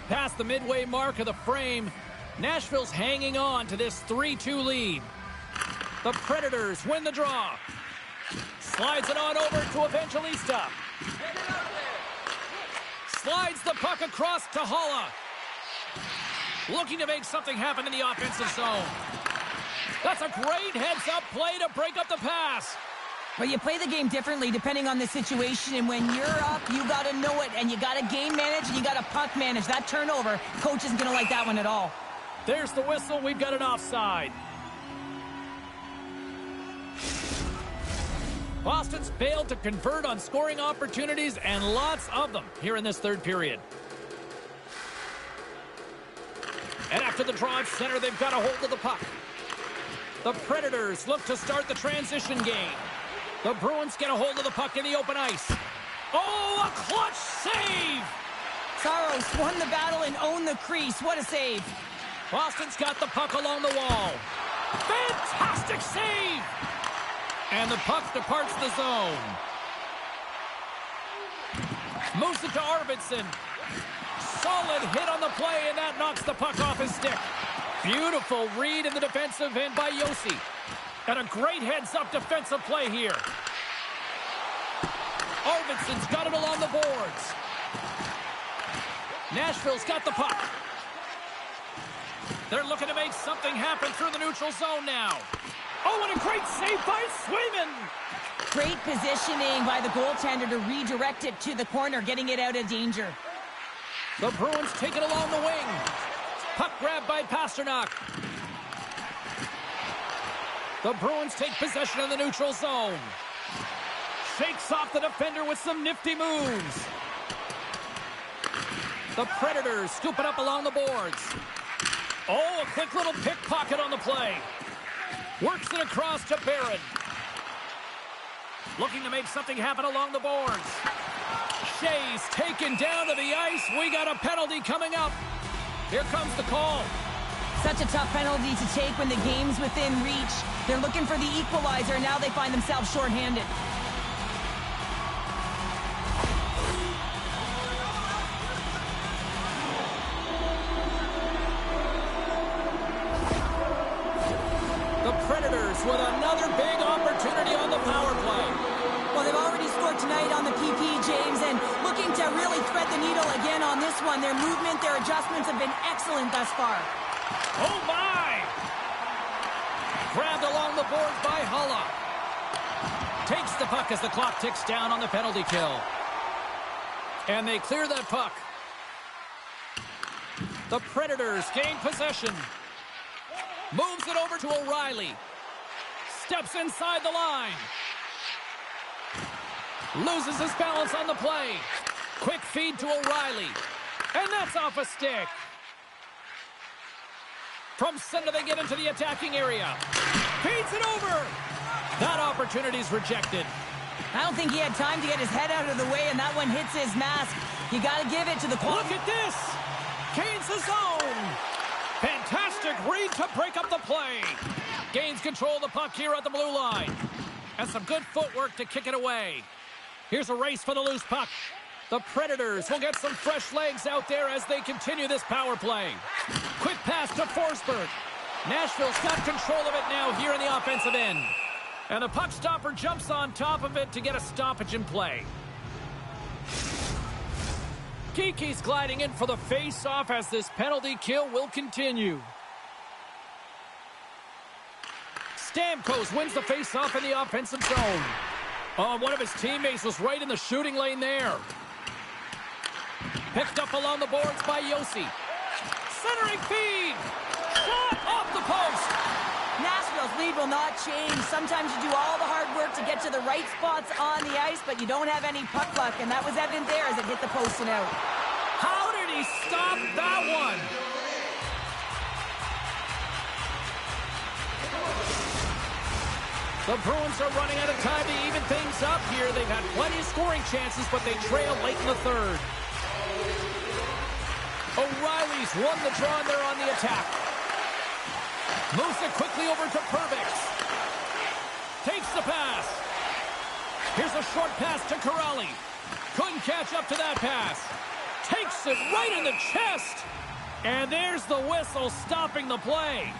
Past the midway mark of the frame, Nashville's hanging on to this 3-2 lead. The Predators win the draw. Slides it on over to Evangelista. Slides the puck across to Holla. Looking to make something happen in the offensive zone. That's a great heads-up play to break up the pass. Well, you play the game differently depending on the situation, and when you're up, you got to know it, and you got to game manage, and you got to puck manage. That turnover, coach isn't going to like that one at all. There's the whistle. We've got an offside. Boston's failed to convert on scoring opportunities, and lots of them here in this third period. And after the draw at center, they've got a hold of the puck. The Predators look to start the transition game. The Bruins get a hold of the puck in the open ice. Oh, a clutch save! Saros won the battle and owned the crease. What a save. Boston's got the puck along the wall. Fantastic save! And the puck departs the zone. Moves it to Arvidsson. Solid hit on the play, and that knocks the puck off his stick. Beautiful read in the defensive end by Yossi. And a great heads-up defensive play here. Arvidsson's got it along the boards. Nashville's got the puck. They're looking to make something happen through the neutral zone now. Oh, and a great save by Swayman. Great positioning by the goaltender to redirect it to the corner, getting it out of danger. The Bruins take it along the wing. Puck grab by Pasternak. The Bruins take possession of the neutral zone. Shakes off the defender with some nifty moves. The Predators scoop it up along the boards. Oh, a quick little pickpocket on the play. Works it across to Barron. Looking to make something happen along the boards. Shea's taken down to the ice. We got a penalty coming up. Here comes the call. Such a tough penalty to take when the game's within reach. They're looking for the equalizer. Now they find themselves shorthanded. The Predators with another big opportunity on the power play. Well, they've already scored tonight on the PP, James, and looking to really thread the needle again on this one. Their movement, their adjustments have been excellent thus far. Oh, my! Grabbed along the boards by Hulla. Takes the puck as the clock ticks down on the penalty kill. And they clear that puck. The Predators gain possession. Moves it over to O'Reilly. Steps inside the line. Loses his balance on the play. Quick feed to O'Reilly. And that's off a stick. From center, they get into the attacking area. Feeds it over. That opportunity's rejected. I don't think he had time to get his head out of the way, and that one hits his mask. You got to give it to the corner. Look at this. Gains the zone. Fantastic read to break up the play. Gains control of the puck here at the blue line. And some good footwork to kick it away. Here's a race for the loose puck. The Predators will get some fresh legs out there as they continue this power play. Quick pass to Forsberg. Nashville's got control of it now here in the offensive end. And the puck stopper jumps on top of it to get a stoppage in play. Geekie's gliding in for the face-off as this penalty kill will continue. Stamkos wins the face-off in the offensive zone. Oh, one of his teammates was right in the shooting lane there. Picked up along the boards by Yossi. Centering feed. Shot off the post. Nashville's lead will not change. Sometimes you do all the hard work to get to the right spots on the ice, but you don't have any puck luck, and that was evident there as it hit the post and out. How did he stop that one? The Bruins are running out of time to even things up here. They've had plenty of scoring chances, but they trail late in the third. O'Reilly's won the draw, and they're on the attack. Moves it quickly over to Perbix. Takes the pass. Here's a short pass to Corrali. Couldn't catch up to that pass. Takes it right in the chest. And there's the whistle stopping the play.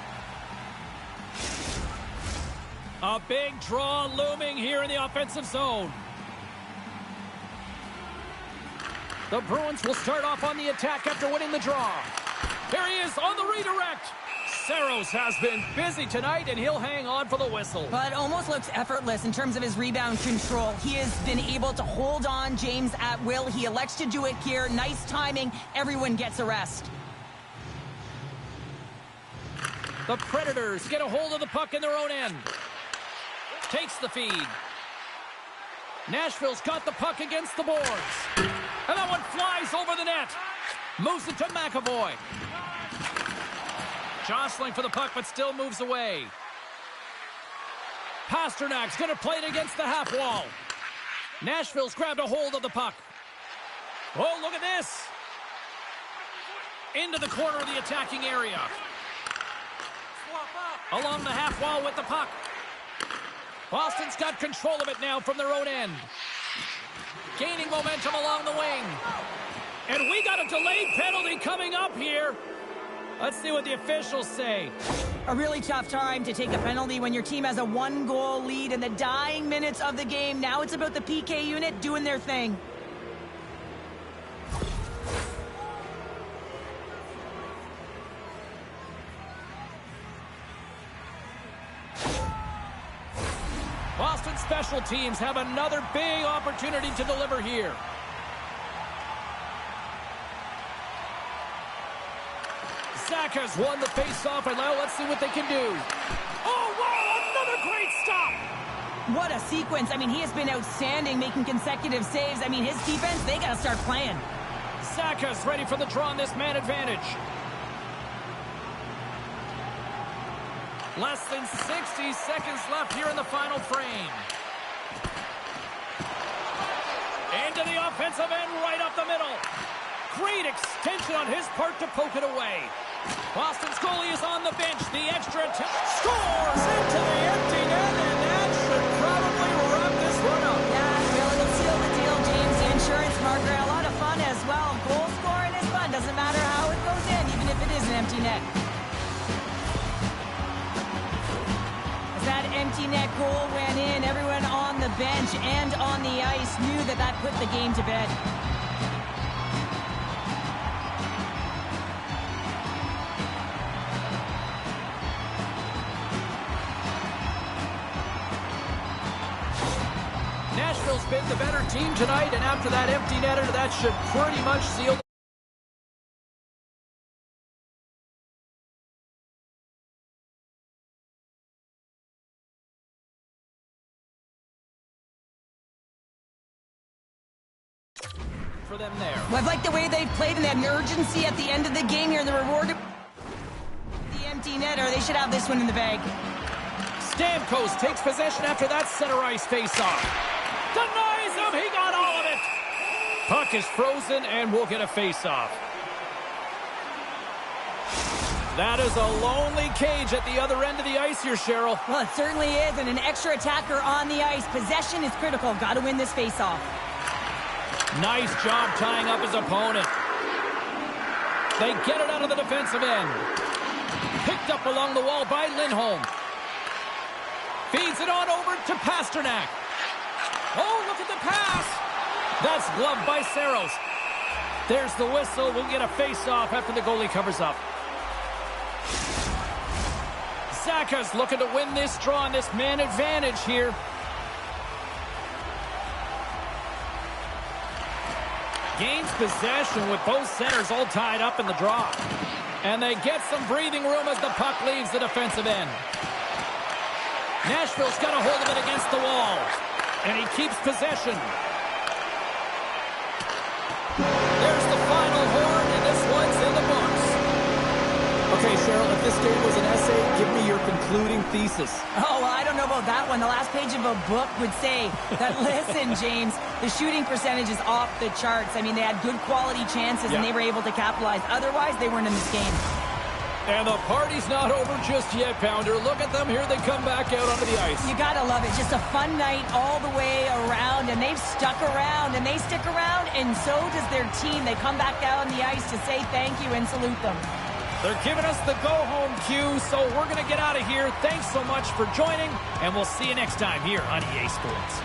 A big draw looming here in the offensive zone. The Bruins will start off on the attack after winning the draw. There he is on the redirect. Saros has been busy tonight, and he'll hang on for the whistle. But almost looks effortless in terms of his rebound control. He has been able to hold on James at will. He elects to do it here. Nice timing. Everyone gets a rest. The Predators get a hold of the puck in their own end. Takes the feed. Nashville's got the puck against the boards. And that one flies over the net. Moves it to McAvoy. Jostling for the puck, but still moves away. Pasternak's going to play it against the half wall. Nashville's grabbed a hold of the puck. Oh, look at this. Into the corner of the attacking area. Along the half wall with the puck. Boston's got control of it now from their own end. Gaining momentum along the wing. And we got a delayed penalty coming up here. Let's see what the officials say. A really tough time to take a penalty when your team has a one-goal lead in the dying minutes of the game. Now it's about the PK unit doing their thing. Boston special teams have another big opportunity to deliver here. Zach has won the face-off, and now let's see what they can do. Oh, wow, another great stop! What a sequence. I mean, he has been outstanding, making consecutive saves. I mean, his defense, they got to start playing. Saka's ready for the draw on this man advantage. Less than 60 seconds left here in the final frame. Into the offensive end, right up the middle. Great extension on his part to poke it away. Boston's goalie is on the bench. The extra scores into the empty net, and that should probably wrap this one up. Yeah, really will seal the deal, James. The insurance marker, a lot of fun as well. Goal scoring is fun. Doesn't matter how it goes in, even if it is an empty net. As that empty net goal went in, everyone on the bench and on the ice knew that that put the game to bed. Nashville's been the better team tonight, and after that empty netter, that should pretty much seal for them there. Well, I like the way they've played and that urgency at the end of the game here, and the reward of the empty netter. They should have this one in the bag. Stamkos takes possession after that center ice face-off. Denies him. He got all of it. Puck is frozen, and we'll get a face-off. That is a lonely cage at the other end of the ice here, Cheryl. Well, it certainly is, and an extra attacker on the ice. Possession is critical. Got to win this face-off. Nice job tying up his opponent. They get it out of the defensive end. Picked up along the wall by Lindholm. Feeds it on over to Pasternak. Oh, look at the pass. That's gloved by Saros. There's the whistle. We'll get a face-off after the goalie covers up. Zaka's looking to win this draw on this man advantage here. Gains possession with both centers all tied up in the draw. And they get some breathing room as the puck leaves the defensive end. Nashville's got a hold of it against the wall. And he keeps possession. There's the final horn, and this one's in the books. Okay, Cheryl, if this game was an essay, give me your concluding thesis. Oh, well, I don't know about that one. The last page of a book would say that, listen, James, the shooting percentage is off the charts. I mean, they had good quality chances, and they were able to capitalize. Otherwise, they weren't in this game. And the party's not over just yet, Pounder. Look at them. Here they come back out onto the ice. You got to love it. Just a fun night all the way around, and they've stuck around, and they stick around, and so does their team. They come back out on the ice to say thank you and salute them. They're giving us the go-home cue, so we're going to get out of here. Thanks so much for joining, and we'll see you next time here on EA Sports.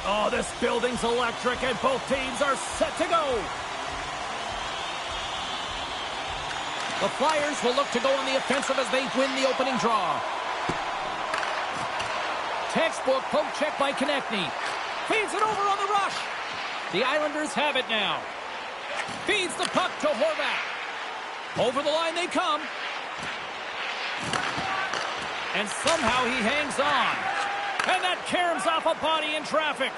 Oh, this building's electric, and both teams are set to go. The Flyers will look to go on the offensive as they win the opening draw. Textbook poke check by Konechny. Feeds it over on the rush. The Islanders have it now. Feeds the puck to Horvat. Over the line they come. And somehow he hangs on. And that caroms off a body in traffic.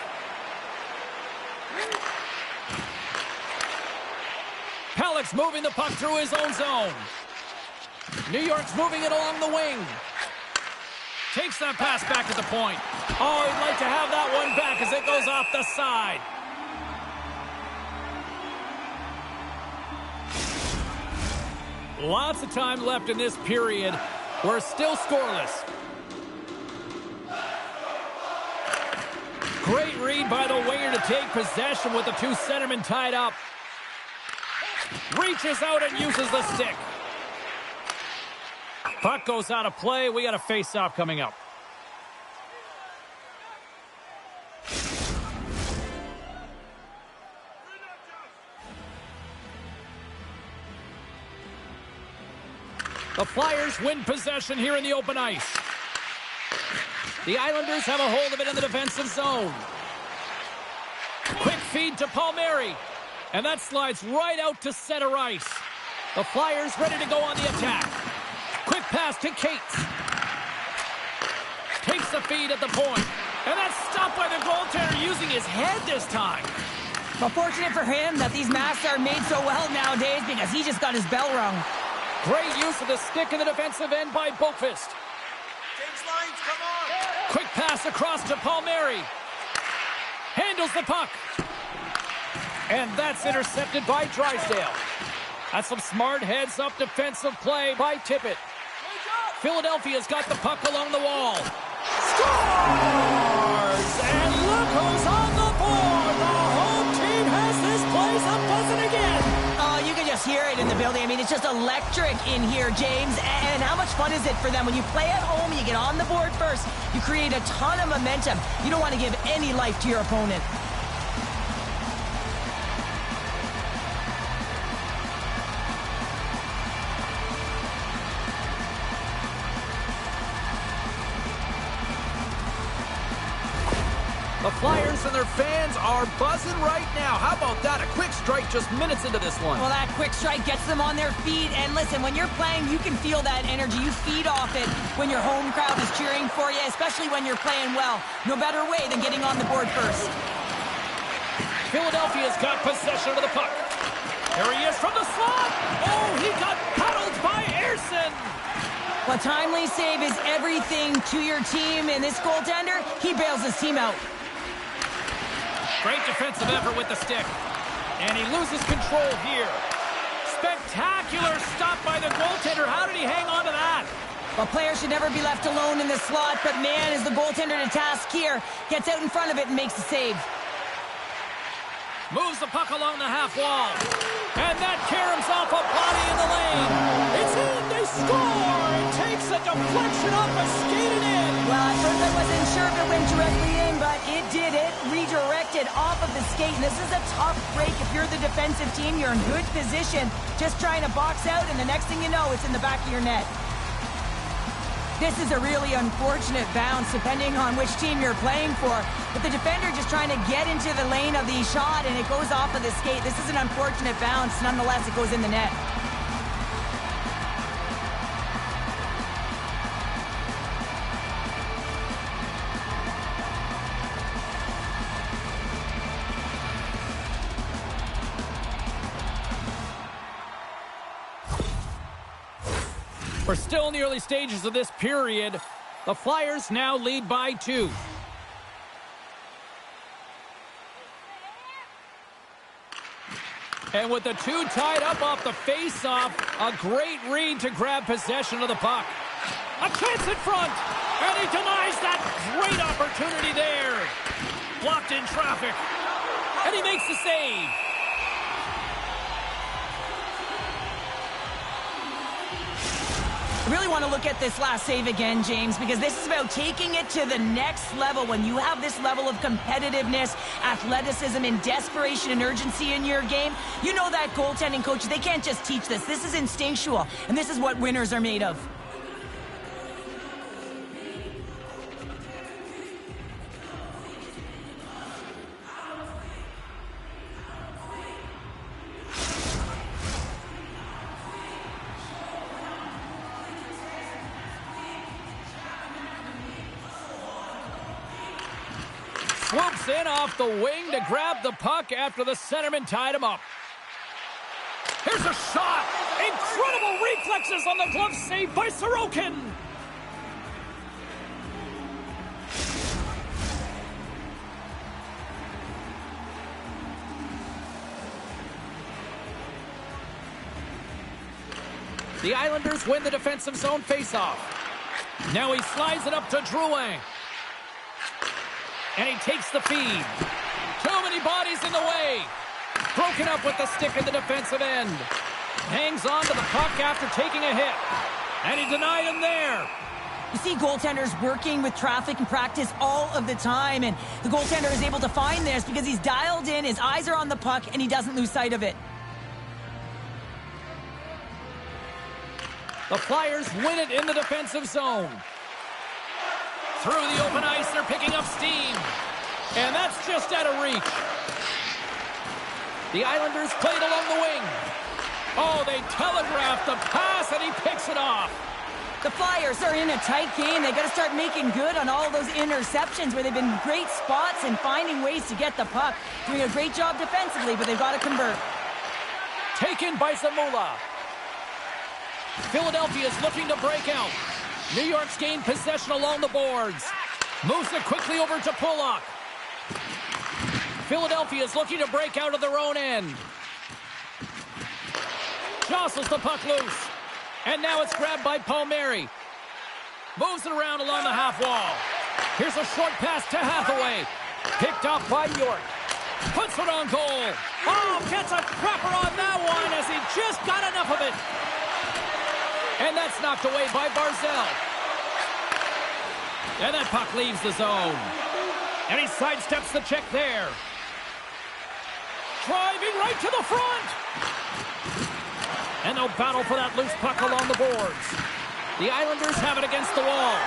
Halleck's moving the puck through his own zone. New York's moving it along the wing. Takes that pass back at the point. Oh, he'd like to have that one back as it goes off the side. Lots of time left in this period. We're still scoreless. Great read by the winger to take possession with the two centermen tied up. Reaches out and uses the stick. Puck goes out of play. We got a face-off coming up. The Flyers win possession here in the open ice. The Islanders have a hold of it in the defensive zone. Quick feed to Palmieri. And that slides right out to center ice. The Flyers ready to go on the attack. Quick pass to Cates. Takes the feed at the point. And that's stopped by the goaltender using his head this time. Well, fortunate for him that these masks are made so well nowadays because he just got his bell rung. Great use of the stick in the defensive end by Boqvist. Change lines, come on! Quick pass across to Palmieri. Handles the puck. And that's intercepted by Drysdale. That's some smart heads-up defensive play by Tippett. Philadelphia's got the puck along the wall. Scores! And look who's on the board! The home team has this place a-buzzing again! Oh, you can just hear it in the building. I mean, it's just electric in here, James. And how much fun is it for them? When you play at home, you get on the board first. You create a ton of momentum. You don't want to give any life to your opponent. The Flyers and their fans are buzzing right now. How about that? A quick strike just minutes into this one. Well, that quick strike gets them on their feet. And listen, when you're playing, you can feel that energy. You feed off it when your home crowd is cheering for you, especially when you're playing well. No better way than getting on the board first. Philadelphia's got possession of the puck. Here he is from the slot. Oh, he got paddled by Ersson. Well, timely save is everything to your team. And this goaltender, he bails his team out. Great defensive effort with the stick. And he loses control here. Spectacular stop by the goaltender. How did he hang on to that? Well, players should never be left alone in the slot, but man, is the goaltender to task here. Gets out in front of it and makes the save. Moves the puck along the half wall. And that caroms off a body in the lane. It's in. They score. It takes a deflection off a skated in. Well, at first I wasn't sure if it went directly in, but it did. It redirected off of the skate. And this is a tough break. If you're the defensive team, you're in good position. Just trying to box out, and the next thing you know, it's in the back of your net. This is a really unfortunate bounce, depending on which team you're playing for. But the defender just trying to get into the lane of the shot, and it goes off of the skate. This is an unfortunate bounce. Nonetheless, it goes in the net. We're still in the early stages of this period. The Flyers now lead by 2. And with the two tied up off the face-off, a great read to grab possession of the puck. A chance in front, and he denies that great opportunity there. Blocked in traffic, and he makes the save. It really really want to look at this last save again, James, because this is about taking it to the next level. When you have this level of competitiveness, athleticism, and desperation and urgency in your game, you know that goaltending coaches, they can't just teach this. This is instinctual, and this is what winners are made of. Swoops in off the wing to grab the puck after the centerman tied him up. Here's a shot. Incredible reflexes on the glove save by Sorokin. The Islanders win the defensive zone faceoff. Now he slides it up to Drouin. And he takes the feed. Too many bodies in the way. Broken up with the stick in the defensive end. Hangs on to the puck after taking a hit. And he denied him there. You see goaltenders working with traffic in practice all of the time, and the goaltender is able to find this because he's dialed in, his eyes are on the puck, and he doesn't lose sight of it. The Flyers win it in the defensive zone. Through the open ice, they're picking up steam. And that's just out of reach. The Islanders played along the wing. Oh, they telegraphed the pass, and he picks it off. The Flyers are in a tight game. They got to start making good on all those interceptions where they've been in great spots and finding ways to get the puck. Doing a great job defensively, but they've got to convert. Taken by Zamula. Philadelphia is looking to break out. New York's gained possession along the boards. Moves it quickly over to Pulock. Philadelphia is looking to break out of their own end. Jostles the puck loose. And now it's grabbed by Palmieri. Moves it around along the half wall. Here's a short pass to Hathaway. Picked off by York. Puts it on goal. Oh, gets a cropper on that one as he just got enough of it. And that's knocked away by Barzell. And that puck leaves the zone. And he sidesteps the check there. Driving right to the front. And they'll battle for that loose puck along the boards. The Islanders have it against the wall.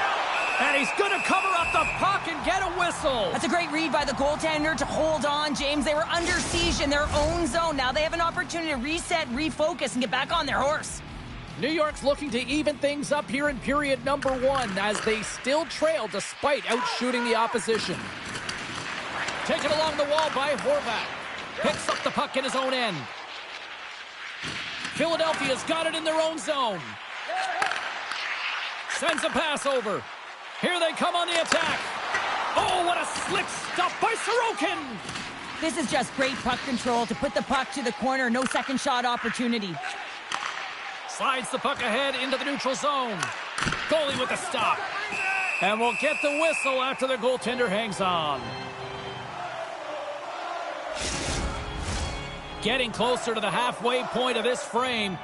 And he's going to cover up the puck and get a whistle. That's a great read by the goaltender to hold on, James. They were under siege in their own zone. Now they have an opportunity to reset, refocus, and get back on their horse. New York's looking to even things up here in period number 1 as they still trail despite outshooting the opposition. Taken along the wall by Horvat. Picks up the puck in his own end. Philadelphia's got it in their own zone. Sends a pass over. Here they come on the attack. Oh, what a slick stop by Sorokin. This is just great puck control to put the puck to the corner. No second shot opportunity. Slides the puck ahead into the neutral zone. Goalie with the stop. And we'll get the whistle after the goaltender hangs on. Getting closer to the halfway point of this frame,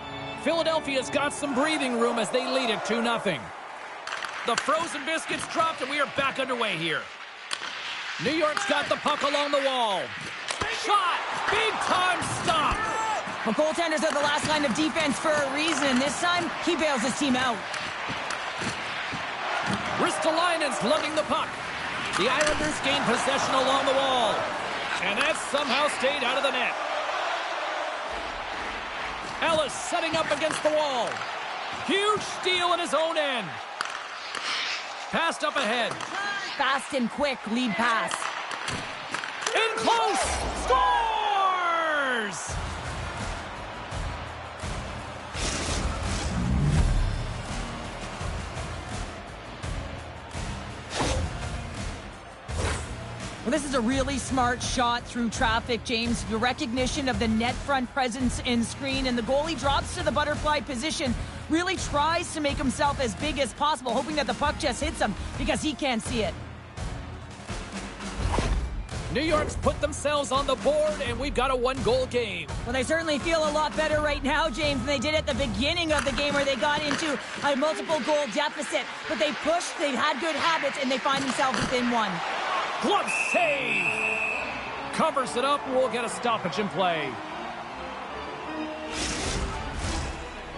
Philadelphia's got some breathing room as they lead it 2-0. The frozen biscuits dropped and we are back underway here. New York's got the puck along the wall. Shot! Big time stop! Well, goaltenders are the last line of defense for a reason. This time, he bails his team out. Ristolainen's lugging the puck. The Islanders gain possession along the wall. And that somehow stayed out of the net. Ellis setting up against the wall. Huge steal in his own end. Passed up ahead. Fast and quick lead pass. In close. Scores! Well, this is a really smart shot through traffic, James. The recognition of the net front presence and screen, and the goalie drops to the butterfly position, really tries to make himself as big as possible, hoping that the puck just hits him because he can't see it. New York's put themselves on the board, and we've got a one-goal game. Well, they certainly feel a lot better right now, James, than they did at the beginning of the game where they got into a multiple-goal deficit. But they pushed, they've had good habits, and they find themselves within one. Glove save! Covers it up, and we'll get a stoppage in play.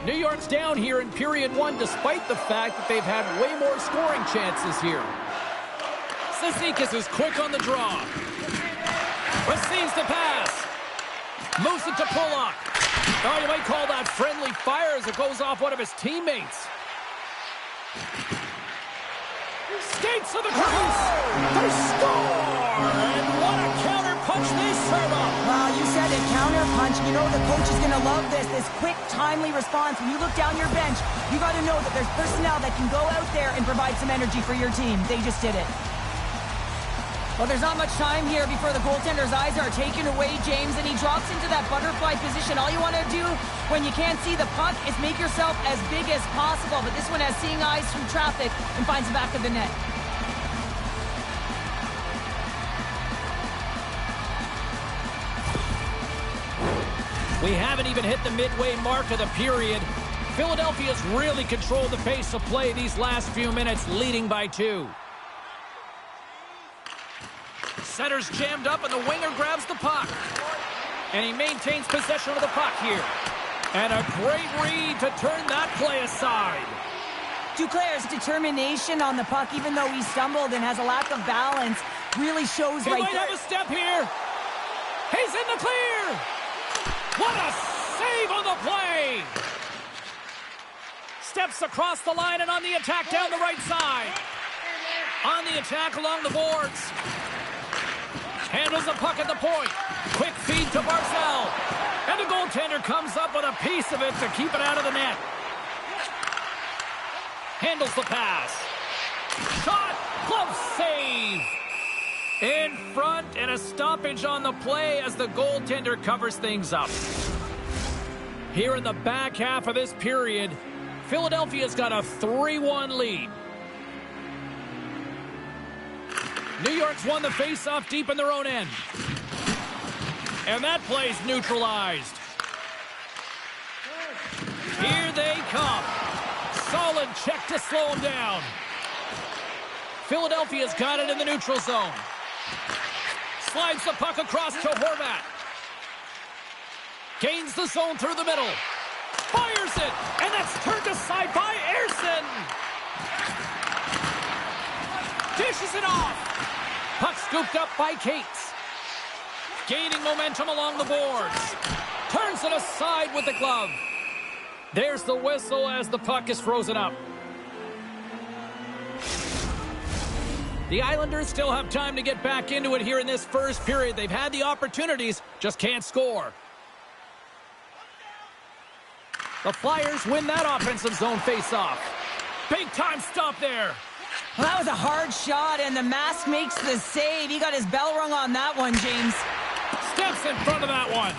New York's down here in period one, despite the fact that they've had way more scoring chances here. Cizikas is quick on the draw. Receives the pass. Moves it to Pulock. Oh, you might call that friendly fire as it goes off one of his teammates. Skates to the crease. They score! And what a counter punch they serve up. Wow, you said it, counter punch. You know the coach is going to love this quick, timely response. When you look down your bench, you got to know that there's personnel that can go out there and provide some energy for your team. They just did it. Well, there's not much time here before the goaltender's eyes are taken away, James, and he drops into that butterfly position. All you want to do when you can't see the puck is make yourself as big as possible. But this one has seeing eyes through traffic and finds the back of the net. We haven't even hit the midway mark of the period. Philadelphia's really controlled the pace of play these last few minutes, leading by 2. Center's jammed up, and the winger grabs the puck. And he maintains possession of the puck here. And a great read to turn that play aside. Duclair's determination on the puck, even though he stumbled and has a lack of balance, really shows he right might there. have a step here. He's in the clear. What a save on the play. Steps across the line and on the attack down the right side. On the attack along the boards. Handles the puck at the point. Quick feed to Barzal. And the goaltender comes up with a piece of it to keep it out of the net. Handles the pass. Shot. Glove save. In front, and a stoppage on the play as the goaltender covers things up. Here in the back half of this period, Philadelphia's got a 3-1 lead. New York's won the face-off deep in their own end. And that play's neutralized. Here they come. Solid check to slow them down. Philadelphia's got it in the neutral zone. Slides the puck across to Horvat. Gains the zone through the middle. Fires it, and that's turned aside by Ersson. Dishes it off. Puck scooped up by Cates. Gaining momentum along the boards. Turns it aside with the glove. There's the whistle as the puck is frozen up. The Islanders still have time to get back into it here in this first period. They've had the opportunities, just can't score. The Flyers win that offensive zone face-off. Big-time stop there. Well, that was a hard shot, and the mask makes the save. He got his bell rung on that one, James. Steps in front of that one.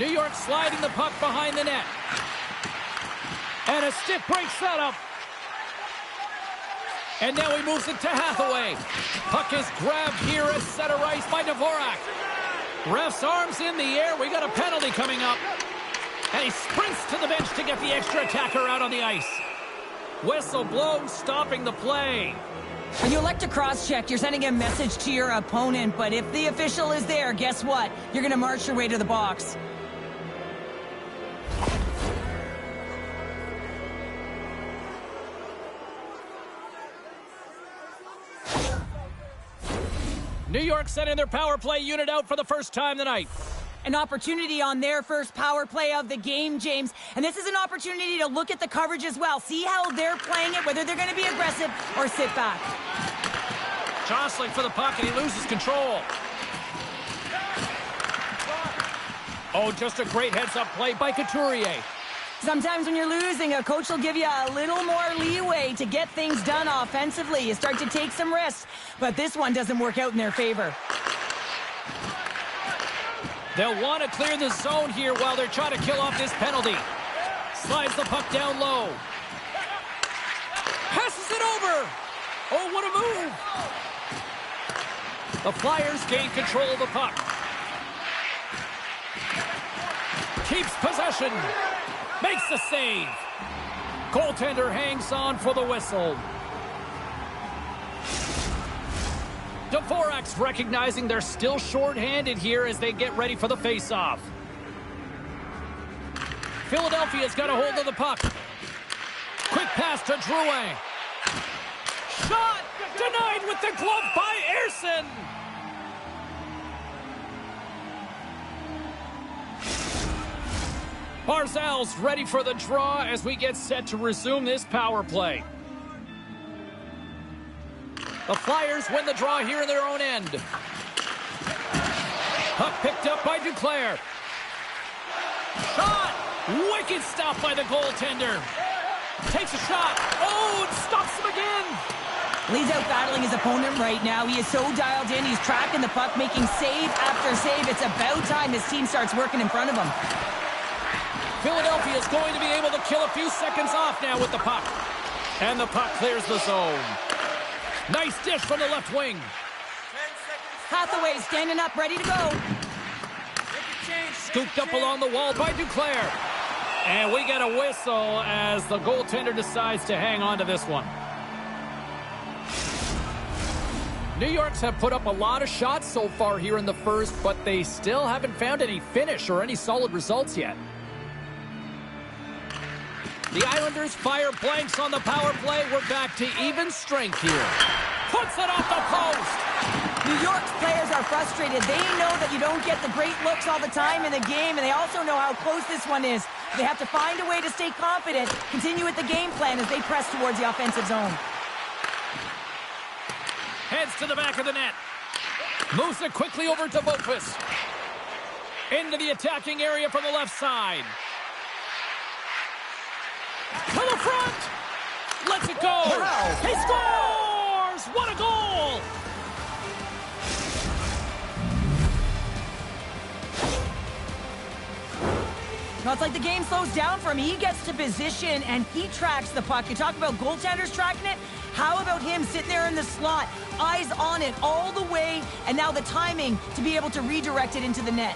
New York sliding the puck behind the net. And a stick breaks that up. And now he moves it to Hathaway. Puck is grabbed here at center ice by Dvorak. Ref's arms in the air. We got a penalty coming up. And he sprints to the bench to get the extra attacker out on the ice. Whistle blown, stopping the play. When you elect to cross-check, you're sending a message to your opponent, but if the official is there, guess what? You're going to march your way to the box. New York sending their power play unit out for the first time tonight. An opportunity on their first power play of the game, James. And this is an opportunity to look at the coverage as well. See how they're playing it, whether they're going to be aggressive or sit back. Jostling for the puck, and he loses control. Oh, just a great heads-up play by Couturier. Sometimes when you're losing, a coach will give you a little more leeway to get things done offensively. You start to take some risks, but this one doesn't work out in their favor. They'll want to clear the zone here while they're trying to kill off this penalty. Slides the puck down low. Passes it over. Oh, what a move. The Flyers gain control of the puck. Keeps possession. Makes the save. Goaltender hangs on for the whistle. Dvorak's recognizing they're still short-handed here as they get ready for the face-off. Philadelphia's got a hold of the puck. Quick pass to Drouin. Shot! Denied with the glove by Ersson. Barzal's ready for the draw as we get set to resume this power play. The Flyers win the draw here in their own end. Puck picked up by Duclair. Shot! Wicked stop by the goaltender. Takes a shot. Oh, and stops him again. He's out battling his opponent right now. He is so dialed in. He's tracking the puck, making save after save. It's about time his team starts working in front of him. Philadelphia is going to be able to kill a few seconds off now with the puck. And the puck clears the zone. Nice dish from the left wing. Hathaway standing up, ready to go. Scooped up along the wall by Duclair. And we get a whistle as the goaltender decides to hang on to this one. New York's have put up a lot of shots so far here in the first, but they still haven't found any finish or any solid results yet. The Islanders fire blanks on the power play. We're back to even strength here. Puts it off the post. New York's players are frustrated. They know that you don't get the great looks all the time in the game, and they also know how close this one is. They have to find a way to stay confident, continue with the game plan as they press towards the offensive zone. Heads to the back of the net. Moves it quickly over to Boqvist. Into the attacking area from the left side. To the front. Lets it go. Wow. He scores! What a goal! Now it's like the game slows down for him. He gets to position and he tracks the puck. You talk about goaltenders tracking it. How about him sitting there in the slot, eyes on it all the way, and now the timing to be able to redirect it into the net.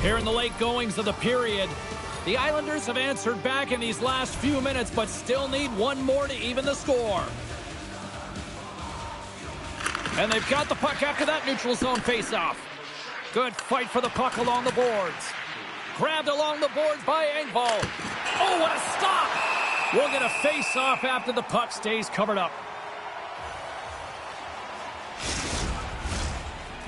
Here in the late goings of the period, the Islanders have answered back in these last few minutes, but still need one more to even the score. And they've got the puck after that neutral zone faceoff. Good fight for the puck along the boards. Grabbed along the boards by Engvall. Oh, what a stop! We'll get a face-off after the puck stays covered up.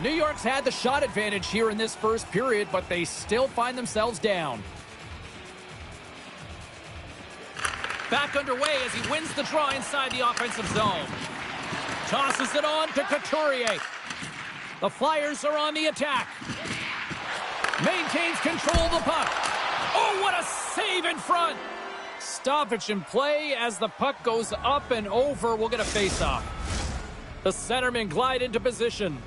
New York's had the shot advantage here in this first period, but they still find themselves down. Back underway as he wins the draw inside the offensive zone. Tosses it on to Couturier. The Flyers are on the attack. Maintains control of the puck. Oh, what a save in front. Stoppage in play as the puck goes up and over. We'll get a face-off. The centermen glide into position.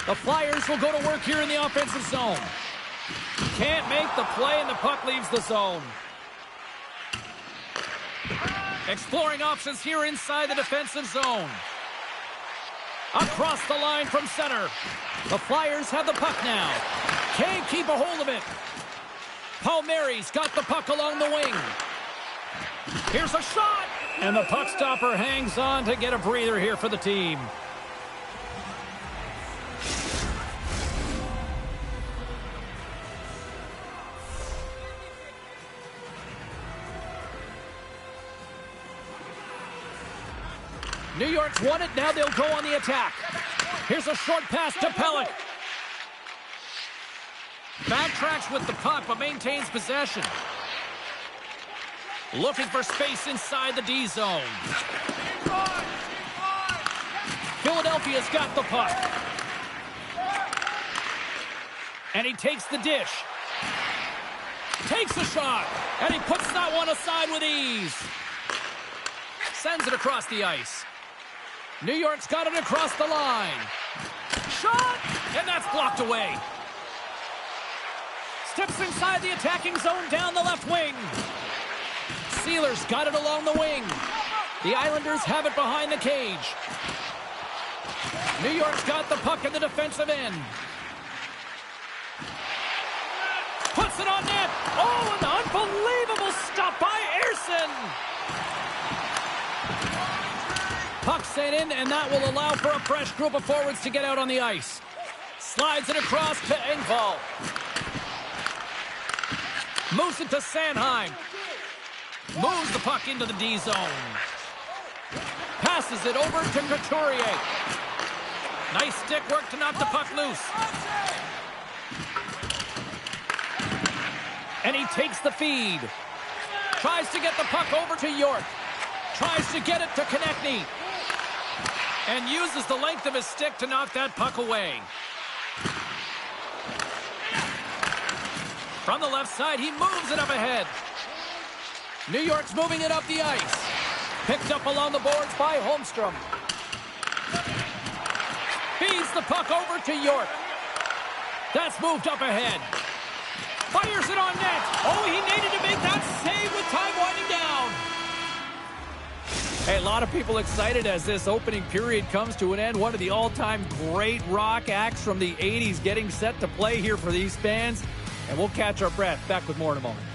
The Flyers will go to work here in the offensive zone. Can't make the play and the puck leaves the zone. Exploring options here inside the defensive zone. Across the line from center. The Flyers have the puck now. Can't keep a hold of it. Palmieri's got the puck along the wing. Here's a shot. And the puck stopper hangs on to get a breather here for the team. New York's won it. Now they'll go on the attack. Here's a short pass to Pelech. Backtracks with the puck, but maintains possession. Looking for space inside the D zone. Philadelphia's got the puck. And he takes the dish. Takes a shot. And he puts that one aside with ease. Sends it across the ice. New York's got it across the line. Shot! And that's blocked away. Steps inside the attacking zone down the left wing. Sealer's got it along the wing. The Islanders have it behind the cage. New York's got the puck in the defensive end. Puts it on net. Oh, an unbelievable stop by Ersson. Puck sent in, and that will allow for a fresh group of forwards to get out on the ice. Slides it across to Engvall. Moves it to Sanheim. Moves the puck into the D zone. Passes it over to Couturier. Nice stick work to knock the puck loose. And he takes the feed. Tries to get the puck over to York. Tries to get it to Konechny. And uses the length of his stick to knock that puck away. From the left side, he moves it up ahead. New York's moving it up the ice. Picked up along the boards by Holmstrom. Feeds the puck over to York. That's moved up ahead. Fires it on net. Oh, he needed to make that save with time winding down. Hey, a lot of people excited as this opening period comes to an end. One of the all-time great rock acts from the 80s getting set to play here for these fans. And we'll catch our breath. Back with more in a moment.